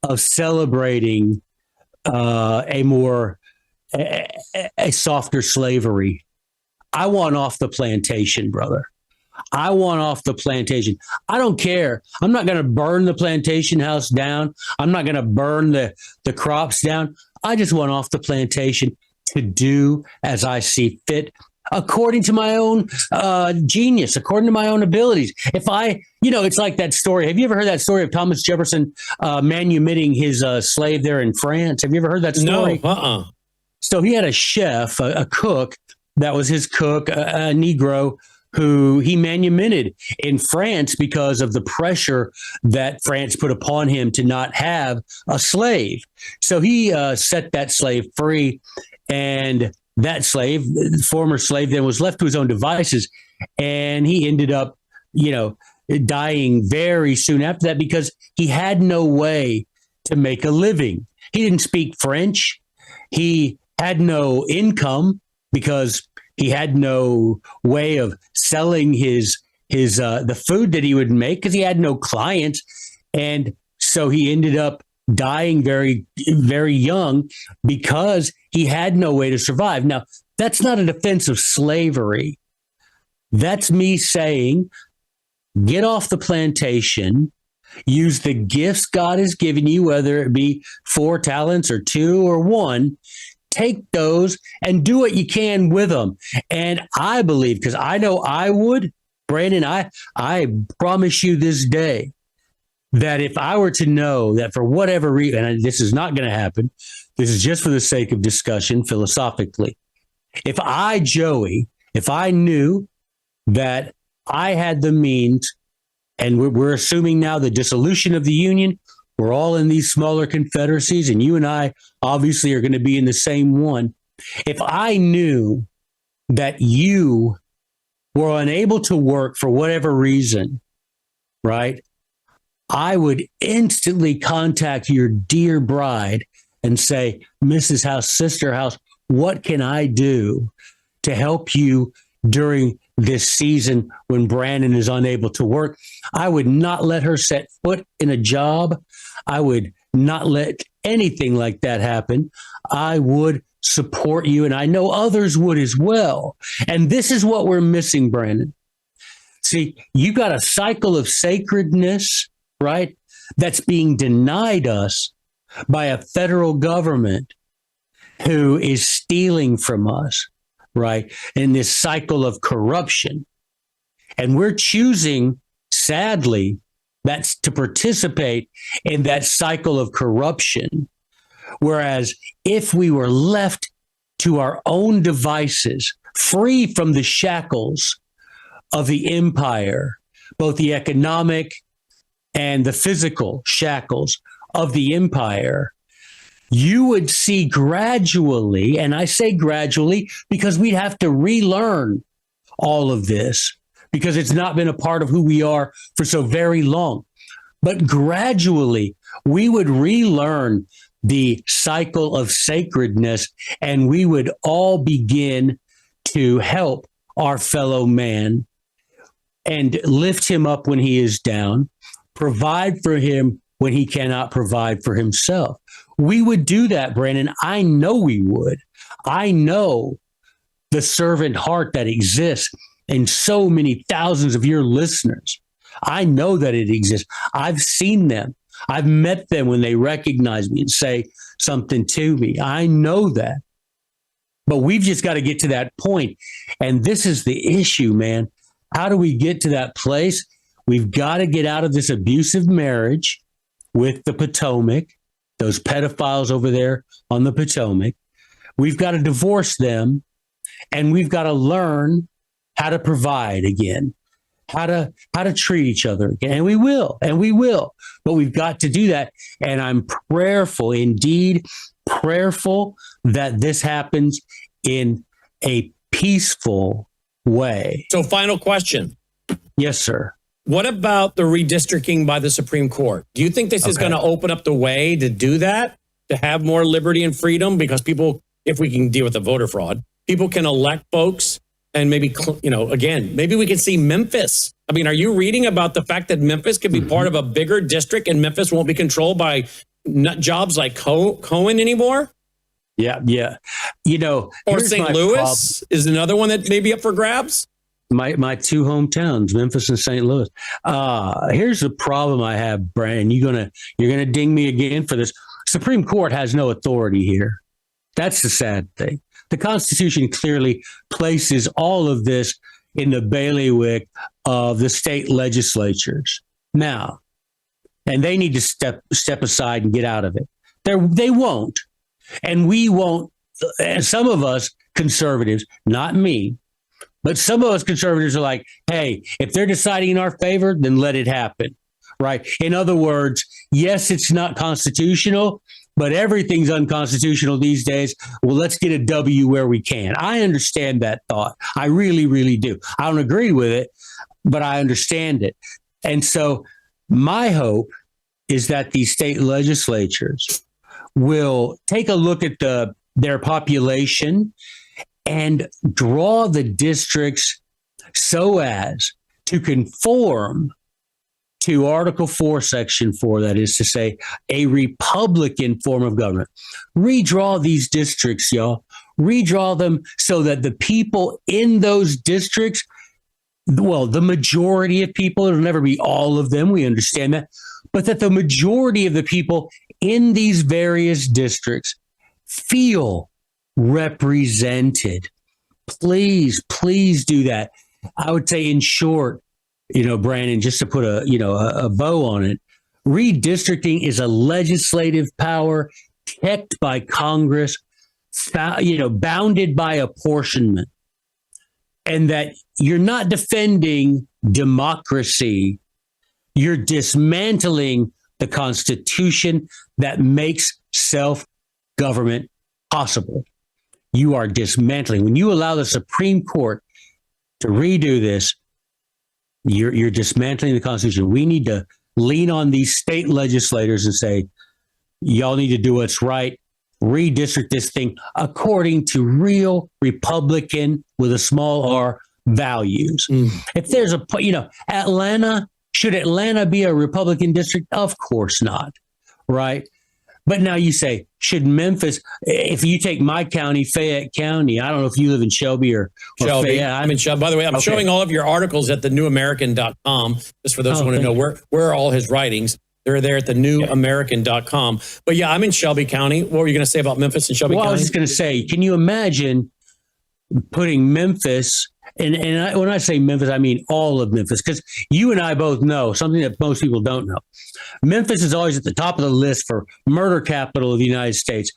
Speaker 5: of celebrating a softer slavery. I want off the plantation, brother. I want off the plantation. I don't care. I'm not going to burn the plantation house down. I'm not going to burn the crops down. I just want off the plantation to do as I see fit, according to my own genius, according to my own abilities. If it's like that story. Have you ever heard that story of Thomas Jefferson manumitting his slave there in France? Have you ever heard that story?
Speaker 2: No.
Speaker 5: So he had a chef, a cook, that was his cook, a Negro, who he manumitted in France because of the pressure that France put upon him to not have a slave. So he set that slave free, and that slave, former slave, then was left to his own devices, and he ended up, dying very soon after that because he had no way to make a living. He didn't speak French. He had no income because he had no way of selling his the food that he would make because he had no clients. And so he ended up dying very, very young because he had no way to survive. Now, that's not a defense of slavery. That's me saying, get off the plantation, use the gifts God has given you, whether it be 4 talents or 2 or 1, take those and do what you can with them. And I believe, because I know I would, Brandon, I promise you this day that if I were to know that for whatever reason, and this is not going to happen, this is just for the sake of discussion philosophically. If I, Joey, if I knew that I had the means, and we're assuming now the dissolution of the Union, we're all in these smaller confederacies, and you and I obviously are going to be in the same one. If I knew that you were unable to work for whatever reason, right, I would instantly contact your dear bride and say, Mrs. House, Sister House, what can I do to help you during this season when Brandon is unable to work? I would not let her set foot in a job. I would not let anything like that happen. I would support you, and I know others would as well. And this is what we're missing, Brandon. See, you got a cycle of sacredness, right, that's being denied us by a federal government who is stealing from us, right, in this cycle of corruption. And we're choosing, sadly, that's to participate in that cycle of corruption. Whereas if we were left to our own devices, free from the shackles of the empire, both the economic and the physical shackles of the empire, you would see gradually, and I say gradually because we'd have to relearn all of this because it's not been a part of who we are for so very long. But gradually, we would relearn the cycle of sacredness, and we would all begin to help our fellow man and lift him up when he is down, provide for him when he cannot provide for himself. We would do that, Brandon. I know we would. I know the servant heart that exists in so many thousands of your listeners. I know that it exists. I've seen them. I've met them when they recognize me and say something to me. I know that. But we've just got to get to that point. And this is the issue, man. How do we get to that place? We've got to get out of this abusive marriage with the Potomac, those pedophiles over there on the Potomac. We've got to divorce them, and we've got to learn how to provide again, how to treat each other again. And we will. But we've got to do that. And I'm prayerful, indeed prayerful, that this happens in a peaceful way.
Speaker 2: So final question.
Speaker 5: Yes, sir.
Speaker 2: What about the redistricting by the Supreme Court? Do you think this is going to open up the way to do that, to have more liberty and freedom? Because people, if we can deal with the voter fraud, people can elect folks and maybe, again, maybe we can see Memphis. I mean, are you reading about the fact that Memphis could be part of a bigger district and Memphis won't be controlled by nut jobs like Cohen anymore?
Speaker 5: Yeah.
Speaker 2: Or St. Louis is another one that may be up for grabs.
Speaker 5: My 2 hometowns, Memphis and St. Louis. Here's the problem I have, Brian. You're gonna ding me again for this. Supreme Court has no authority here. That's the sad thing. The Constitution clearly places all of this in the bailiwick of the state legislatures. Now, and they need to step aside and get out of it. They won't, and we won't. And some of us conservatives, not me, But some of us conservatives are like, hey, if they're deciding in our favor, then let it happen. Right. In other words, yes, it's not constitutional, but everything's unconstitutional these days. Well, let's get a W where we can. I understand that thought. I really, really do. I don't agree with it, but I understand it. And so my hope is that these state legislatures will take a look at their population and draw the districts so as to conform to Article 4, Section 4, that is to say, a Republican form of government. Redraw these districts, y'all. Redraw them so that the people in those districts, well, the majority of people, it'll never be all of them, we understand that, but that the majority of the people in these various districts feel represented. Please, please do that. I would say, in short, Brandon, just to put a bow on it, redistricting is a legislative power kept by Congress, bounded by apportionment, and that you're not defending democracy. You're dismantling the Constitution that makes self-government possible. You are dismantling. When you allow the Supreme Court to redo this, you're dismantling the Constitution. We need to lean on these state legislators and say, y'all need to do what's right. Redistrict this thing according to real Republican, with a small r, values. If there's Atlanta, should Atlanta be a Republican district? Of course not, right? But now you say, should Memphis, if you take my county, Fayette County, I don't know if you live in Shelby or
Speaker 2: Shelby.
Speaker 5: Fayette.
Speaker 2: I'm in Shelby. By the way, I'm showing all of your articles at thenewamerican.com, just for those who want to know where are all his writings. They're there at thenewamerican.com. But yeah, I'm in Shelby County. What were you going to say about Memphis and Shelby County?
Speaker 5: I was just going to say, can you imagine putting Memphis, when I say Memphis, I mean all of Memphis, because you and I both know something that most people don't know. Memphis is always at the top of the list for murder capital of the United States.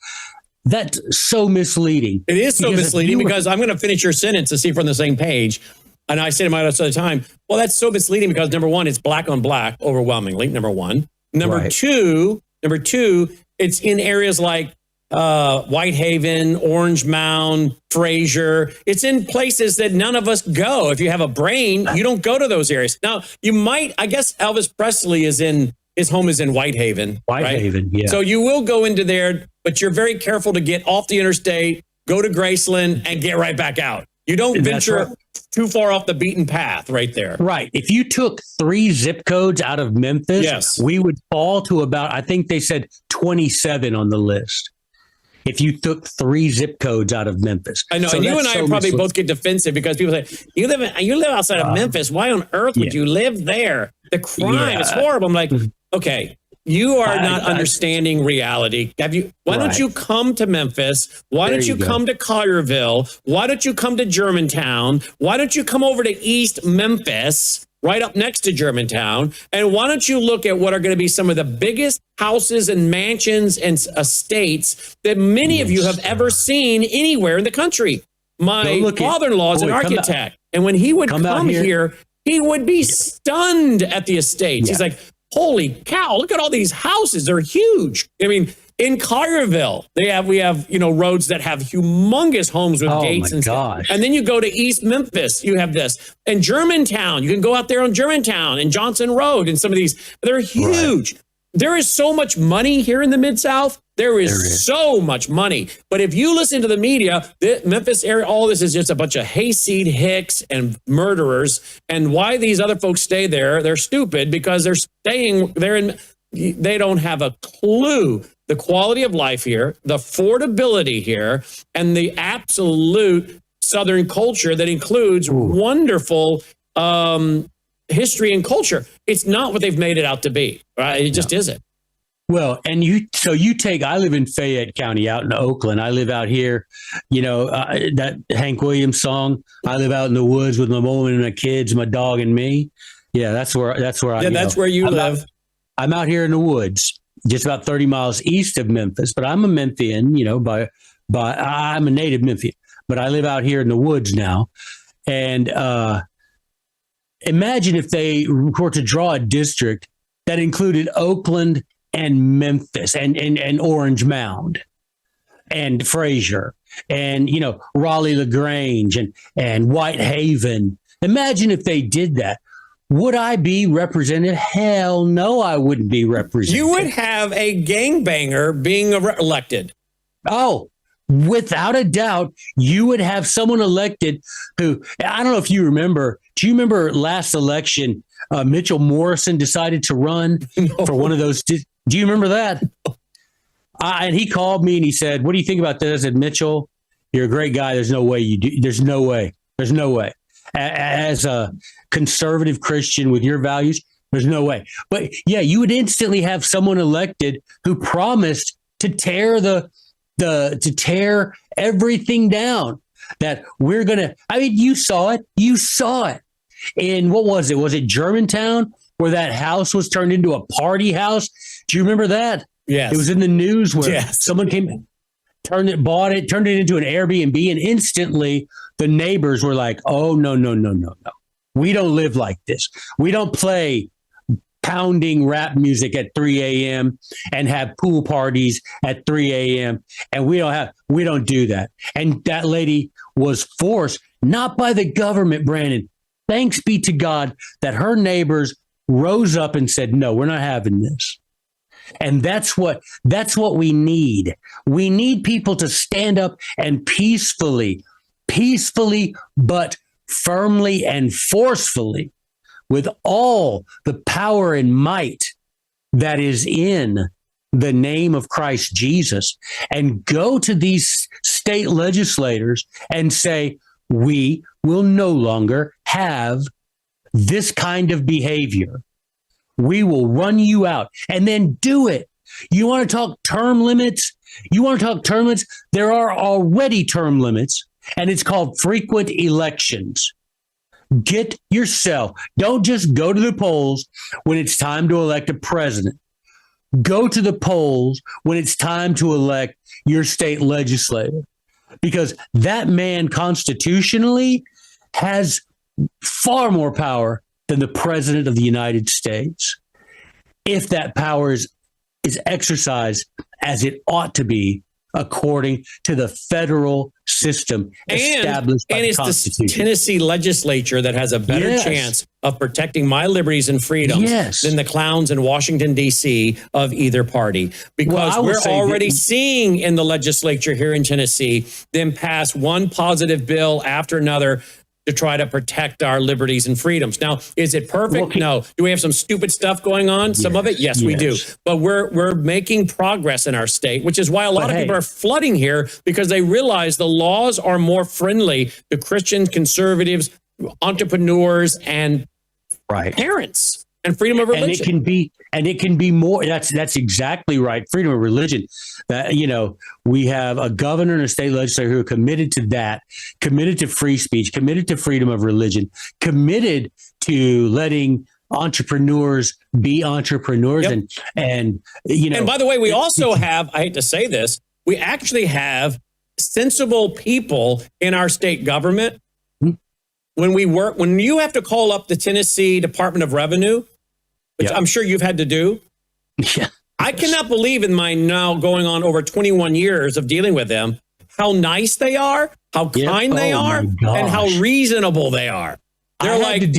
Speaker 5: That's so misleading.
Speaker 2: It is so misleading because I'm going to finish your sentence to see if we're on the same page. And I say to my other time, well, that's so misleading because number one, it's black on black overwhelmingly. Number one. Number two, it's in areas like Whitehaven, Orange Mound, Fraser. It's in places that none of us go. If you have a brain, you don't go to those areas. Now, you might, I guess Elvis Presley his home is in Whitehaven.
Speaker 5: Whitehaven,
Speaker 2: right?
Speaker 5: yeah.
Speaker 2: So you will go into there, but you're very careful to get off the interstate, go to Graceland, and get right back out. You don't venture too far off the beaten path right there.
Speaker 5: Right. If you took 3 zip codes out of Memphis, we would fall to about, I think they said 27 on the list. If you took 3 zip codes out of Memphis.
Speaker 2: I know, so and you and I probably both get defensive because people say, you live outside of Memphis. Why on earth would you live there? The crime is horrible. I'm like, okay, you are not understanding reality. Why don't you come to Memphis? Why don't you come to Collierville? Why don't you come to Germantown? Why don't you come over to East Memphis, right up next to Germantown? And why don't you look at what are going to be some of the biggest houses and mansions and estates that many of you have ever seen anywhere in the country? My father-in-law is an architect. And when he would come here, he would be stunned at the estates. He's like, holy cow, look at all these houses. They're huge. I mean, in Collierville, we have roads that have humongous homes with gates and stuff. And then you go to East Memphis, you have this. And Germantown, you can go out there on Germantown and Johnson Road and some of these. They're huge. Right. There is so much money here in the Mid-South. There is so much money. But if you listen to the media, the Memphis area, all this is just a bunch of hayseed hicks and murderers. And why these other folks stay there, they're stupid because they're staying there. They don't have a clue the quality of life here, the affordability here, and the absolute Southern culture that includes wonderful history and culture. It's not what they've made it out to be. Right? It just isn't.
Speaker 5: Well, and I live in Fayette County out in Oakland. I live out here, that Hank Williams song, I live out in the woods with my woman and my kids, my dog and me. Yeah, that's where I
Speaker 2: that's where you live.
Speaker 5: I'm out here in the woods, just about 30 miles east of Memphis, but I'm a Memphian, but I'm a native Memphian, but I live out here in the woods now. And imagine if they were to draw a district that included Oakland and Memphis and Orange Mound and Fraser and, Raleigh LaGrange and Whitehaven. Imagine if they did that. Would I be represented? Hell no, I wouldn't be represented.
Speaker 2: You would have a gangbanger being elected.
Speaker 5: Oh, without a doubt, you would have someone elected who, I don't know if you remember. Do you remember last election, Mitchell Morrison decided to run for one of those? Do you remember that? And he called me and he said, "What do you think about this?" I said, "Mitchell, you're a great guy. There's no way you do. There's no way. There's no way. As a conservative Christian with your values, there's no way." But yeah, you would instantly have someone elected who promised to tear to tear everything down. That we're gonna. I mean, you saw it. You saw it. In what was it? Was it Germantown where that house was turned into a party house? Do you remember that?
Speaker 2: Yes.
Speaker 5: It was in the news where someone came, turned it into an Airbnb, and instantly the neighbors were like, "Oh, no. We don't live like this. We don't play pounding rap music at 3 a.m. and have pool parties at 3 a.m. And we don't do that." And that lady was forced, not by the government, Brandon. Thanks be to God that her neighbors rose up and said, "No, we're not having this." And that's what we need. We need people to stand up and peacefully, but firmly and forcefully, with all the power and might that is in the name of Christ Jesus, and go to these state legislators and say, "We will no longer have this kind of behavior. We will run you out," and then do it. You want to talk term limits? There are already term limits, and it's called frequent elections. Get yourself. Don't just go to the polls when it's time to elect a president. Go to the polls when it's time to elect your state legislator, because that man constitutionally has far more power than the president of the United States, if that power is exercised as it ought to be according to the federal system established by the Constitution.
Speaker 2: And it's the Tennessee legislature that has a better chance of protecting my liberties and freedoms than the clowns in Washington, D.C. of either party. Because we're already seeing in the legislature here in Tennessee them pass one positive bill after another to try to protect our liberties and freedoms. Now, is it perfect? No. Do we have some stupid stuff going on? Some of it? Yes, we do. But we're making progress in our state, which is why a lot of people are flooding here, because they realize the laws are more friendly to Christians, conservatives, entrepreneurs, and parents, and freedom of religion.
Speaker 5: And it can be more. That's exactly right. Freedom of religion. We have a governor and a state legislature who are committed to that, committed to free speech, committed to freedom of religion, committed to letting entrepreneurs be entrepreneurs. And by the way, we also have, I hate to say this, we actually have sensible people in our state government. When you have to call up the Tennessee Department of Revenue, which I'm sure you've had to do. Yeah.
Speaker 2: I cannot believe in my now going on over 21 years of dealing with them, how nice they are, how kind they are, and how reasonable they are. They're like,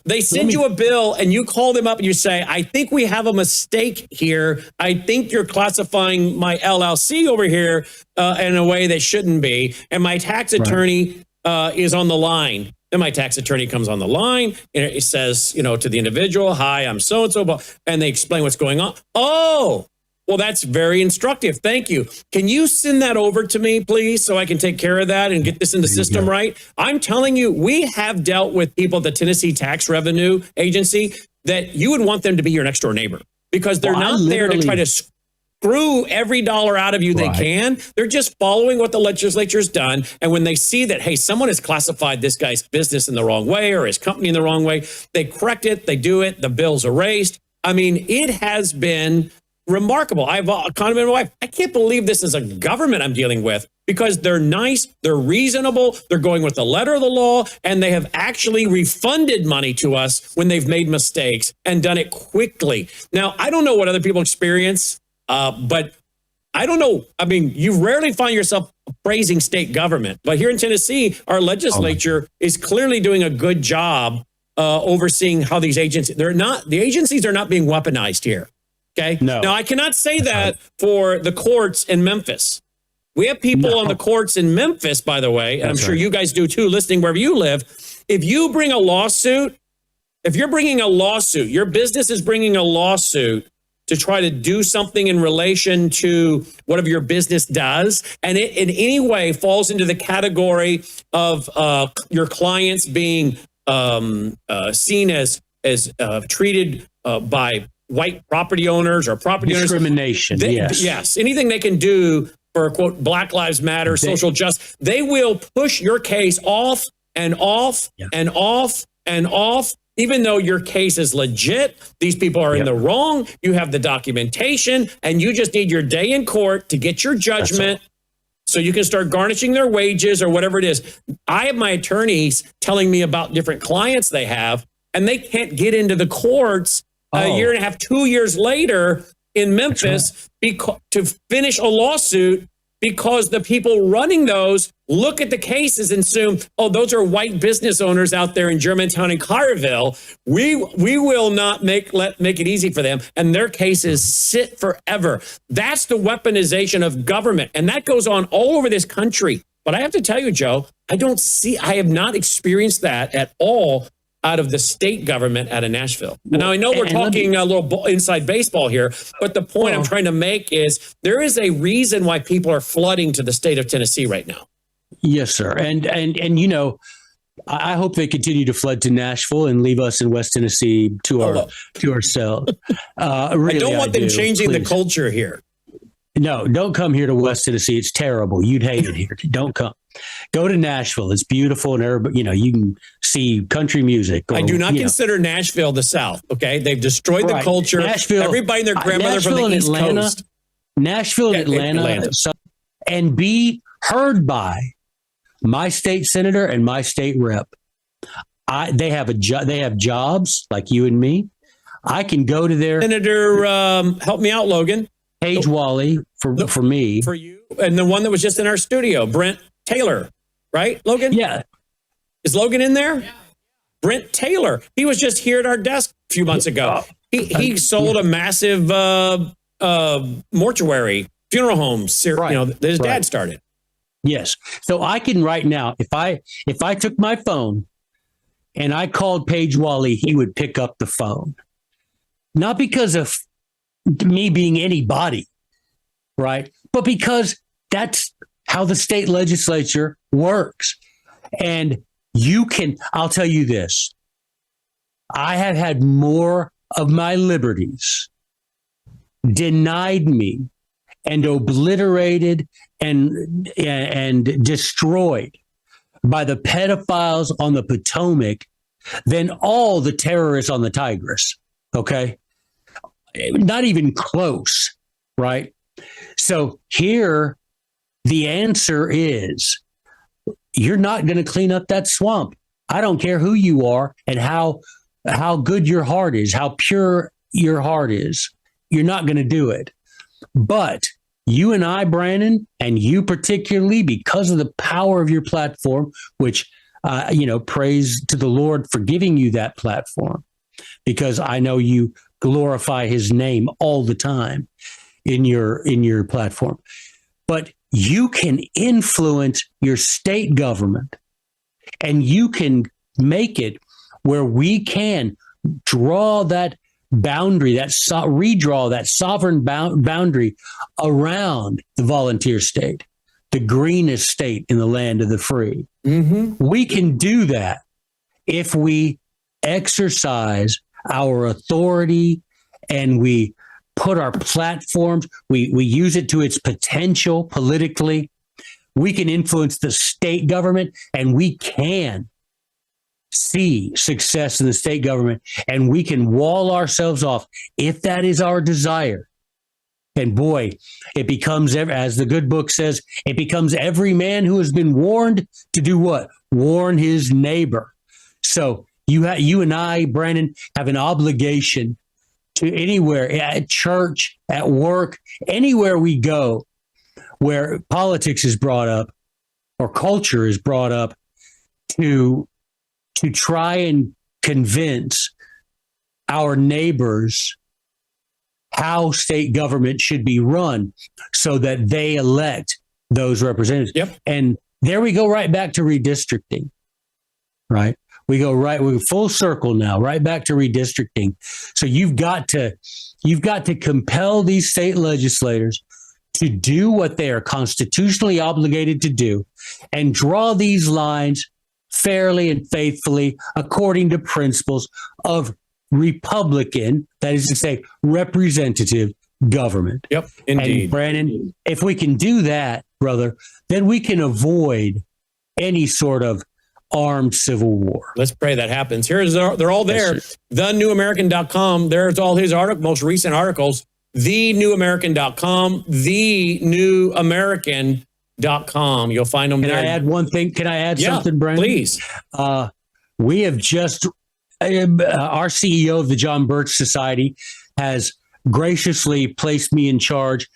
Speaker 2: they send you a bill and you call them up and you say, "I think we have a mistake here. I think you're classifying my LLC over here in a way that shouldn't be. And my tax attorney is on the line." Then my tax attorney comes on the line and it says, to the individual, "Hi, I'm so-and-so," and they explain what's going on. Oh, well, that's very instructive. Thank you. Can you send that over to me, please, so I can take care of that and get this in the system right? I'm telling you, we have dealt with people at the Tennessee Tax Revenue Agency that you would want them to be your next door neighbor, because they're not there to try to screw every dollar out of you they can. They're just following what the legislature's done. And when they see that, hey, someone has classified this guy's business in the wrong way or his company in the wrong way, they correct it, they do it, the bill's erased. I mean, it has been remarkable. I've commented to my wife, I can't believe this is a government I'm dealing with. because they're nice, they're reasonable, they're going with the letter of the law, and they have actually refunded money to us when they've made mistakes and done it quickly. Now, I don't know what other people experience, but I don't know. I mean, you rarely find yourself praising state government, but here in Tennessee, our legislature is clearly doing a good job overseeing how these agencies, the agencies are not being weaponized here. Okay.
Speaker 5: No.
Speaker 2: Now, I cannot say that for the courts in Memphis. We have people on the courts in Memphis, by the way, and I'm sure you guys do too, listening wherever you live. If you bring a lawsuit, if you're bringing a lawsuit, your business is bringing a lawsuit to try to do something in relation to whatever your business does, and it in any way falls into the category of your clients being seen as treated by white property owners or property
Speaker 5: discrimination.
Speaker 2: Yes, anything they can do for, quote, Black Lives Matter, social justice, they will push your case off and off and off and off, even though your case is legit. These people are in the wrong. You have the documentation, and you just need your day in court to get your judgment so you can start garnishing their wages or whatever it is. I have my attorneys telling me about different clients they have, and they can't get into the courts a year and a half, 2 years later in Memphis to finish a lawsuit because the people running those look at the cases and assume, oh, those are white business owners out there in Germantown and Carville. We will not make it easy for them, and their cases sit forever. That's the weaponization of government, and that goes on all over this country. But I have to tell you, Joe, I have not experienced that at all out of the state government out of Nashville. And now I know we're talking a little inside baseball here, but the point I'm trying to make is there is a reason why people are flooding to the state of Tennessee right now.
Speaker 5: Yes, sir. And you know, I hope they continue to flood to Nashville and leave us in West Tennessee to ourselves. Really,
Speaker 2: I don't want them changing the culture here.
Speaker 5: No, don't come here to West Tennessee. It's terrible. You'd hate it here. Don't come. Go to Nashville. It's beautiful, and everybody, you can see country music.
Speaker 2: I do not consider Nashville the South. Okay, they've destroyed the culture.
Speaker 5: Nashville,
Speaker 2: everybody and their grandmother from the East Coast.
Speaker 5: Nashville and Atlanta, and be heard by my state senator and my state rep. They have jobs like you and me. I can go to their
Speaker 2: senator. Help me out, Logan.
Speaker 5: Paige Wally for me.
Speaker 2: For you. And the one that was just in our studio, Brent Taylor, right, Logan?
Speaker 5: Yeah.
Speaker 2: Is Logan in there? Yeah. Brent Taylor. He was just here at our desk a few months ago. He sold a massive mortuary, funeral homes, that his dad started.
Speaker 5: Yes. So I can right now, if I took my phone and I called Paige Wally, he would pick up the phone. Not because of me being anybody, right? But because that's how the state legislature works. And I'll tell you this, I have had more of my liberties denied me and obliterated and destroyed by the pedophiles on the Potomac than all the terrorists on the Tigris. Okay. Not even close, right? So here, the answer is you're not going to clean up that swamp. I don't care who you are and how good your heart is, how pure your heart is. You're not going to do it. But you and I, Brandon, and you particularly, because of the power of your platform, which, praise to the Lord for giving you that platform, because I know you glorify his name all the time in your platform. But you can influence your state government, and you can make it where we can draw that boundary, redraw that sovereign boundary around the volunteer state, the greenest state in the land of the free. Mm-hmm. We can do that if we exercise our authority and we put our platforms, we use it to its potential politically. We can influence the state government, and we can see success in the state government, and we can wall ourselves off if that is our desire. And boy, it becomes, as the good book says, it becomes every man who has been warned to do what? Warn his neighbor. So you and I, Brandon, have an obligation to anywhere, at church, at work, anywhere we go where politics is brought up or culture is brought up, to try and convince our neighbors how state government should be run so that they elect those representatives.
Speaker 2: Yep.
Speaker 5: And there we go right back to redistricting, right? We're full circle now, right back to redistricting. So you've got to compel these state legislators to do what they are constitutionally obligated to do and draw these lines fairly and faithfully according to principles of Republican, that is to say, representative government.
Speaker 2: Yep, indeed.
Speaker 5: And Brandon, if we can do that, brother, then we can avoid any sort of armed civil war.
Speaker 2: Let's pray that happens. They're all there.
Speaker 5: Yes,
Speaker 2: TheNewAmerican.com. There's all his most recent articles. TheNewAmerican.com. TheNewAmerican.com. You'll find them there.
Speaker 5: Can I add one thing? Can I add something, Brandon?
Speaker 2: Please.
Speaker 5: We have just, our CEO of the John Birch Society has graciously placed me in charge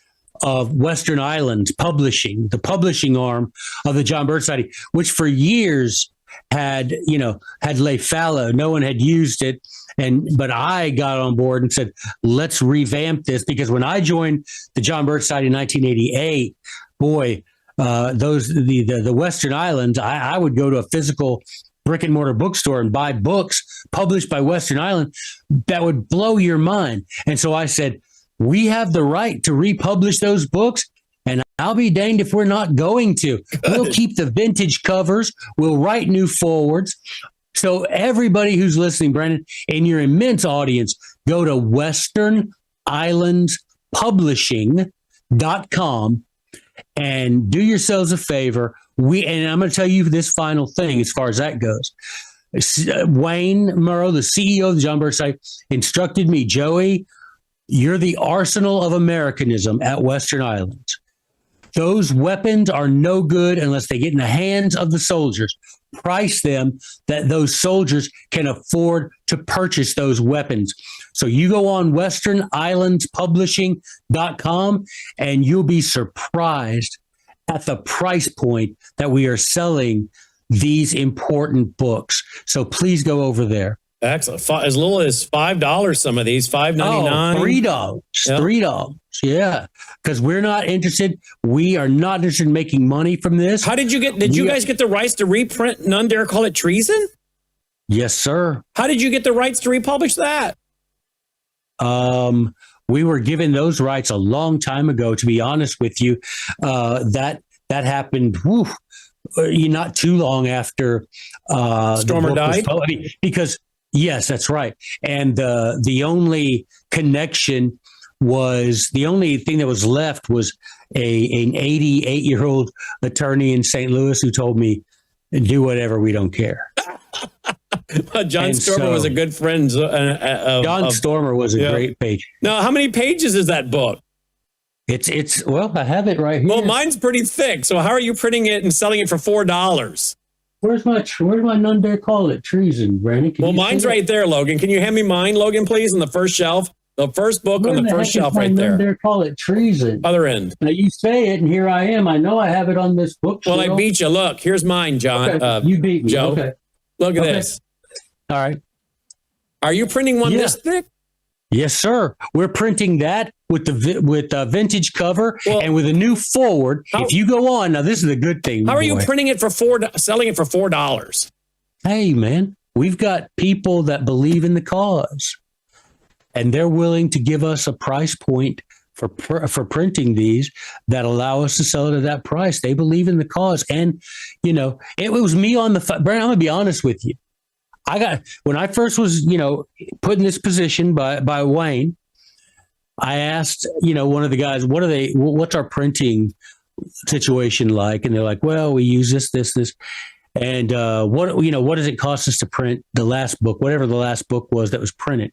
Speaker 5: of Western Islands Publishing, the publishing arm of the John Birch Society, which for years had lay fallow. No one had used it. But I got on board and said, let's revamp this, because when I joined the John Birch Society in 1988, boy, the Western Islands, I would go to a physical brick and mortar bookstore and buy books published by Western Island that would blow your mind. And so I said, we have the right to republish those books, and I'll be danged if we're not going to. We'll keep the vintage covers. We'll write new forwards. So everybody who's listening, Brandon, in your immense audience, go to westernislandspublishing.com and do yourselves a favor. And I'm going to tell you this final thing as far as that goes. Wayne Murrow, the CEO of the John Birch Society, instructed me, Joey, you're the arsenal of Americanism at Western Islands. Those weapons are no good unless they get in the hands of the soldiers. Price them that those soldiers can afford to purchase those weapons. So you go on westernislandspublishing.com and you'll be surprised at the price point that we are selling these important books. So please go over there.
Speaker 2: Excellent. As little as $5, some of these, $5.99.
Speaker 5: $3. Yep. $3. Yeah. Because we're not interested. We are not interested in making money from this.
Speaker 2: How did you guys get the rights to reprint None Dare Call It Treason?
Speaker 5: Yes, sir.
Speaker 2: How did you get the rights to republish that?
Speaker 5: We were given those rights a long time ago, to be honest with you. That happened not too long after
Speaker 2: Stormer died?
Speaker 5: Because yes, that's right. And the only connection was, the only thing that was left was an 88-year-old attorney in St. Louis who told me, do whatever, we don't care.
Speaker 2: John Stormer was a good friend.
Speaker 5: John Stormer was a great page.
Speaker 2: Now, how many pages is that book?
Speaker 5: It's well, I have it right here.
Speaker 2: Well, mine's pretty thick. So how are you printing it and selling it for $4?
Speaker 5: Where's my None Dare Call It Treason, Brandon?
Speaker 2: Well, mine's right there, Logan. Can you hand me mine, Logan, please, on the first shelf? The first book on the first shelf right there.
Speaker 5: None Dare Call It Treason.
Speaker 2: Other end.
Speaker 5: Now you say it, and here I am. I know I have it on this bookshelf.
Speaker 2: Well, I beat you. Look, here's mine, John.
Speaker 5: Okay. You beat me,
Speaker 2: Joe.
Speaker 5: Okay.
Speaker 2: Look at this.
Speaker 5: All right.
Speaker 2: Are you printing one this thick?
Speaker 5: Yes, sir. We're printing that with the vintage cover and with a new forward. If you go on, now this is a good thing.
Speaker 2: How are you printing it for selling it for $4?
Speaker 5: Hey, man, we've got people that believe in the cause, and they're willing to give us a price point for printing these that allow us to sell it at that price. They believe in the cause, and it was me on the Brandon. I'm gonna be honest with you. When I first was, put in this position by Wayne, I asked, one of the guys, what's our printing situation like? And they're like, well, we use this. And, what does it cost us to print the last book, whatever the last book was that was printed?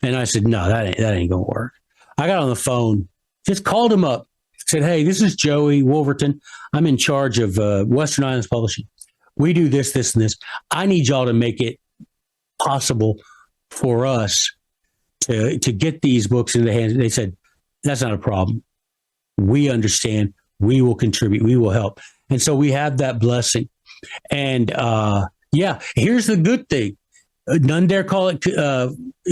Speaker 5: And I said, no, that ain't going to work. I got on the phone Just called him up, said, "Hey, this is Joey Wolverton. I'm in charge of Western Islands Publishing. We do this, this, and this. I need y'all to make it possible for us to get these books into the hands." They said, "That's not a problem. We understand. We will contribute. We will help." And so we have that blessing. And here's the good thing. None dare call it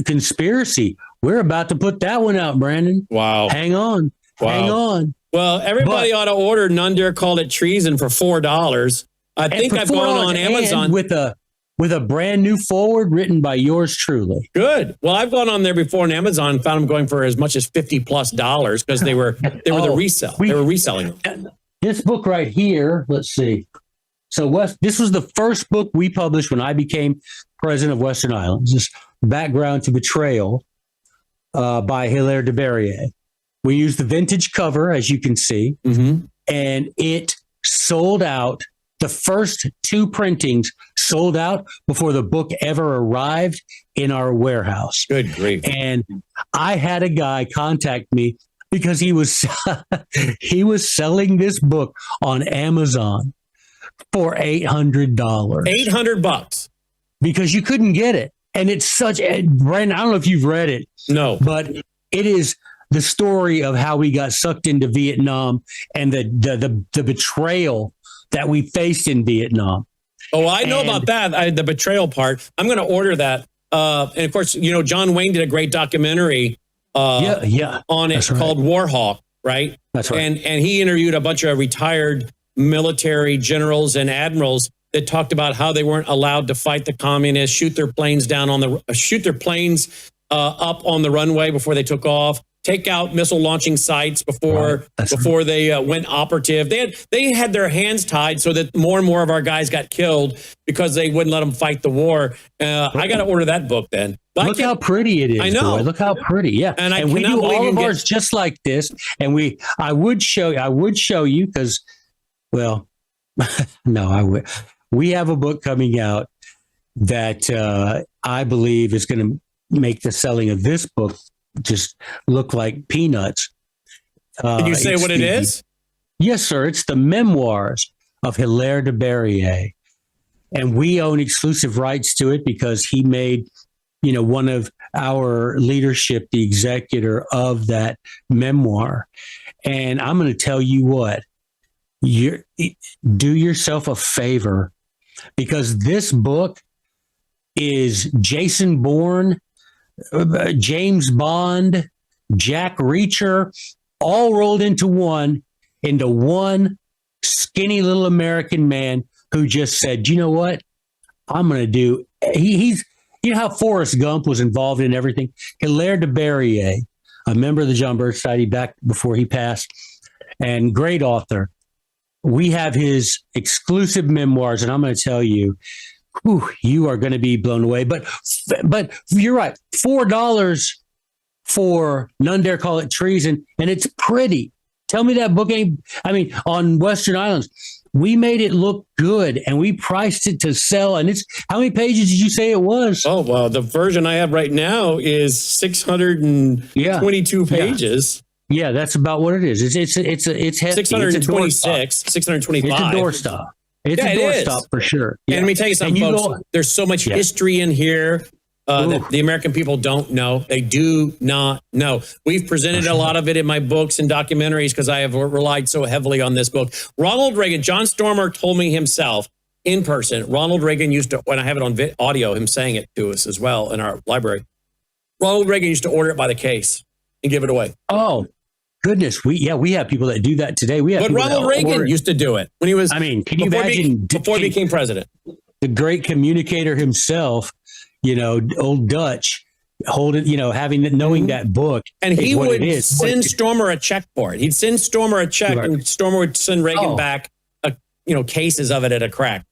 Speaker 5: conspiracy. We're about to put that one out, Brandon.
Speaker 2: Wow.
Speaker 5: Hang on.
Speaker 2: Wow.
Speaker 5: Hang on.
Speaker 2: Well, everybody ought to order None Dare Call It Treason for $4. I think I've gone on Amazon
Speaker 5: with a brand new forward written by yours truly.
Speaker 2: Good. Well, I've gone on there before on Amazon and found them going for as much as $50+ because they were the resale. They were reselling them.
Speaker 5: This book right here, let's see. So this was the first book we published when I became president of Western Islands. This Background to Betrayal by Hilaire de Berrier. We used the vintage cover, as you can see, and it sold out. The first 2 printings sold out before the book ever arrived in our warehouse.
Speaker 2: Good grief.
Speaker 5: And I had a guy contact me because he was selling this book on Amazon for $800.
Speaker 2: $800
Speaker 5: because you couldn't get it. And it's Brandon, I don't know if you've read it.
Speaker 2: No.
Speaker 5: But it is the story of how we got sucked into Vietnam and the betrayal that we faced in Vietnam.
Speaker 2: Oh, I know about that. The betrayal part. I'm going to order that. And of course, John Wayne did a great documentary on it called Warhawk, right?
Speaker 5: That's right.
Speaker 2: And he interviewed a bunch of retired military generals and admirals that talked about how they weren't allowed to fight the communists, shoot their planes up on the runway before they took off, take out missile launching sites before they went operative. They had their hands tied so that more and more of our guys got killed because they wouldn't let them fight the war. I got to order that book then. But
Speaker 5: look how pretty it is.
Speaker 2: I know.
Speaker 5: Boy. Look how pretty. Yeah.
Speaker 2: And
Speaker 5: we do all of ours just like this. And I would show you because, well, no, I would. We have a book coming out that I believe is going to make the selling of this book just look like peanuts.
Speaker 2: Can you say what it is?
Speaker 5: Yes, sir. It's the memoirs of Hilaire de Berrier. And we own exclusive rights to it because he made, one of our leadership the executor of that memoir. And I'm going to tell you what, do yourself a favor because this book is Jason Bourne, James Bond, Jack Reacher, all rolled into one skinny little American man who just said, you know what? I'm going to do. He's how Forrest Gump was involved in everything. Hilaire de Berrier, a member of the John Birch Society back before he passed, and great author. We have his exclusive memoirs, and I'm going to tell you, you are going to be blown away. But you're right. $4 for None Dare Call It Treason, and it's pretty. Tell me that book ain't. On Western Islands, we made it look good, and we priced it to sell. And it's how many pages did you say it was?
Speaker 2: Oh well, the version I have right now is 622 pages.
Speaker 5: Yeah, that's about what it is. It's
Speaker 2: 626, 625.
Speaker 5: It's a doorstop. It's a doorstop for sure. Yeah.
Speaker 2: And let me tell you something, folks. There's so much history in here that the American people don't know. They do not know. We've presented a lot of it in my books and documentaries because I have relied so heavily on this book. Ronald Reagan, John Stormer told me himself in person. Ronald Reagan used to, when I have it on audio, him saying it to us as well in our library. Ronald Reagan used to order it by the case and give it away.
Speaker 5: Oh, goodness. We have people that do that today.
Speaker 2: But Ronald Reagan used to do it when he was,
Speaker 5: can you imagine?
Speaker 2: Before he became president.
Speaker 5: The great communicator himself, old Dutch, knowing that book.
Speaker 2: And he would send Stormer a check for it. He'd send Stormer a check and Stormer would send Reagan back, cases of it at a crack.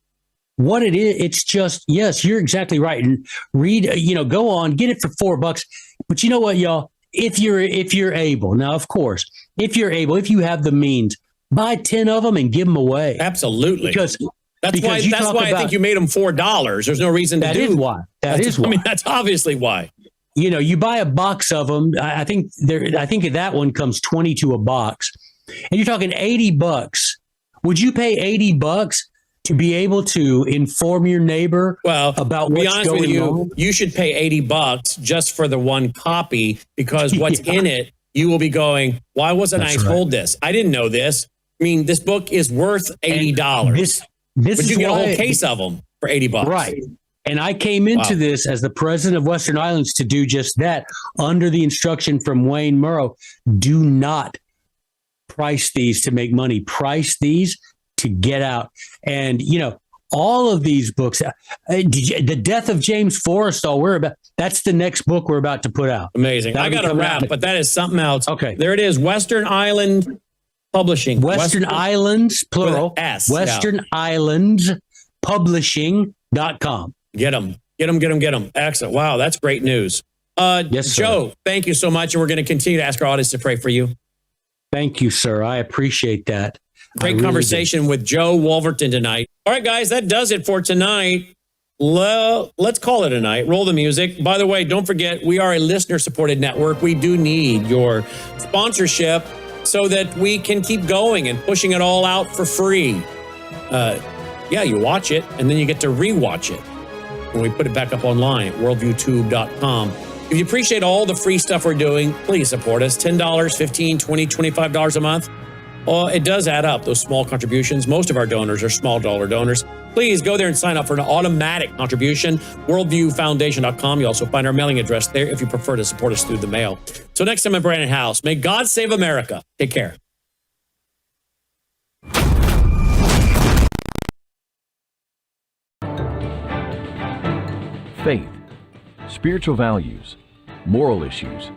Speaker 5: What it is, it's just, yes, you're exactly right. And read, go on, get it for $4. But you know what, y'all? If you're able, now, of course, if you have the means, buy 10 of them and give them away.
Speaker 2: Absolutely.
Speaker 5: Because
Speaker 2: that's why I think you made them $4. There's no reason to do.
Speaker 5: That is why.
Speaker 2: That's obviously why.
Speaker 5: you buy a box of them. I think that one comes 22 a box, and you're talking $80. Would you pay $80 to be able to inform your neighbor about what's going on?
Speaker 2: You should pay $80 just for the one copy, because what's in it, you will be going, why wasn't I told this? I didn't know this. I mean, this book is worth $80. But you get a whole case of them for $80.
Speaker 5: Right. And I came into this as the president of Western Islands to do just that, under the instruction from Wayne Murrow. Do not price these to make money. Price these to get out. And, all of these books, The Death of James Forrestal, that's the next book we're about to put out.
Speaker 2: Amazing. I got to wrap, but that is something else.
Speaker 5: Okay.
Speaker 2: There it is. Western Island Publishing.
Speaker 5: Western Islands, plural.
Speaker 2: S.
Speaker 5: Western Islands Publishing.com.
Speaker 2: Get them. Excellent. Wow, that's great news.
Speaker 5: Yes, sir.
Speaker 2: Joe, thank you so much. And we're going to continue to ask our audience to pray for you.
Speaker 5: Thank you, sir. I appreciate that.
Speaker 2: Great conversation with Joe Wolverton tonight. All right, guys, that does it for tonight. Let's call it a night. Roll the music. By the way, don't forget, we are a listener-supported network. We do need your sponsorship so that we can keep going and pushing it all out for free. You watch it, and then you get to rewatch it when we put it back up online at worldviewtube.com. If you appreciate all the free stuff we're doing, please support us. $10, $15, $20, $25 a month. Well, it does add up, those small contributions. Most of our donors are small dollar donors. Please go there and sign up for an automatic contribution, worldviewfoundation.com. You also find our mailing address there if you prefer to support us through the mail. So next time, I'm Brandon House. May God save America. Take care.
Speaker 6: Faith, spiritual values, moral issues,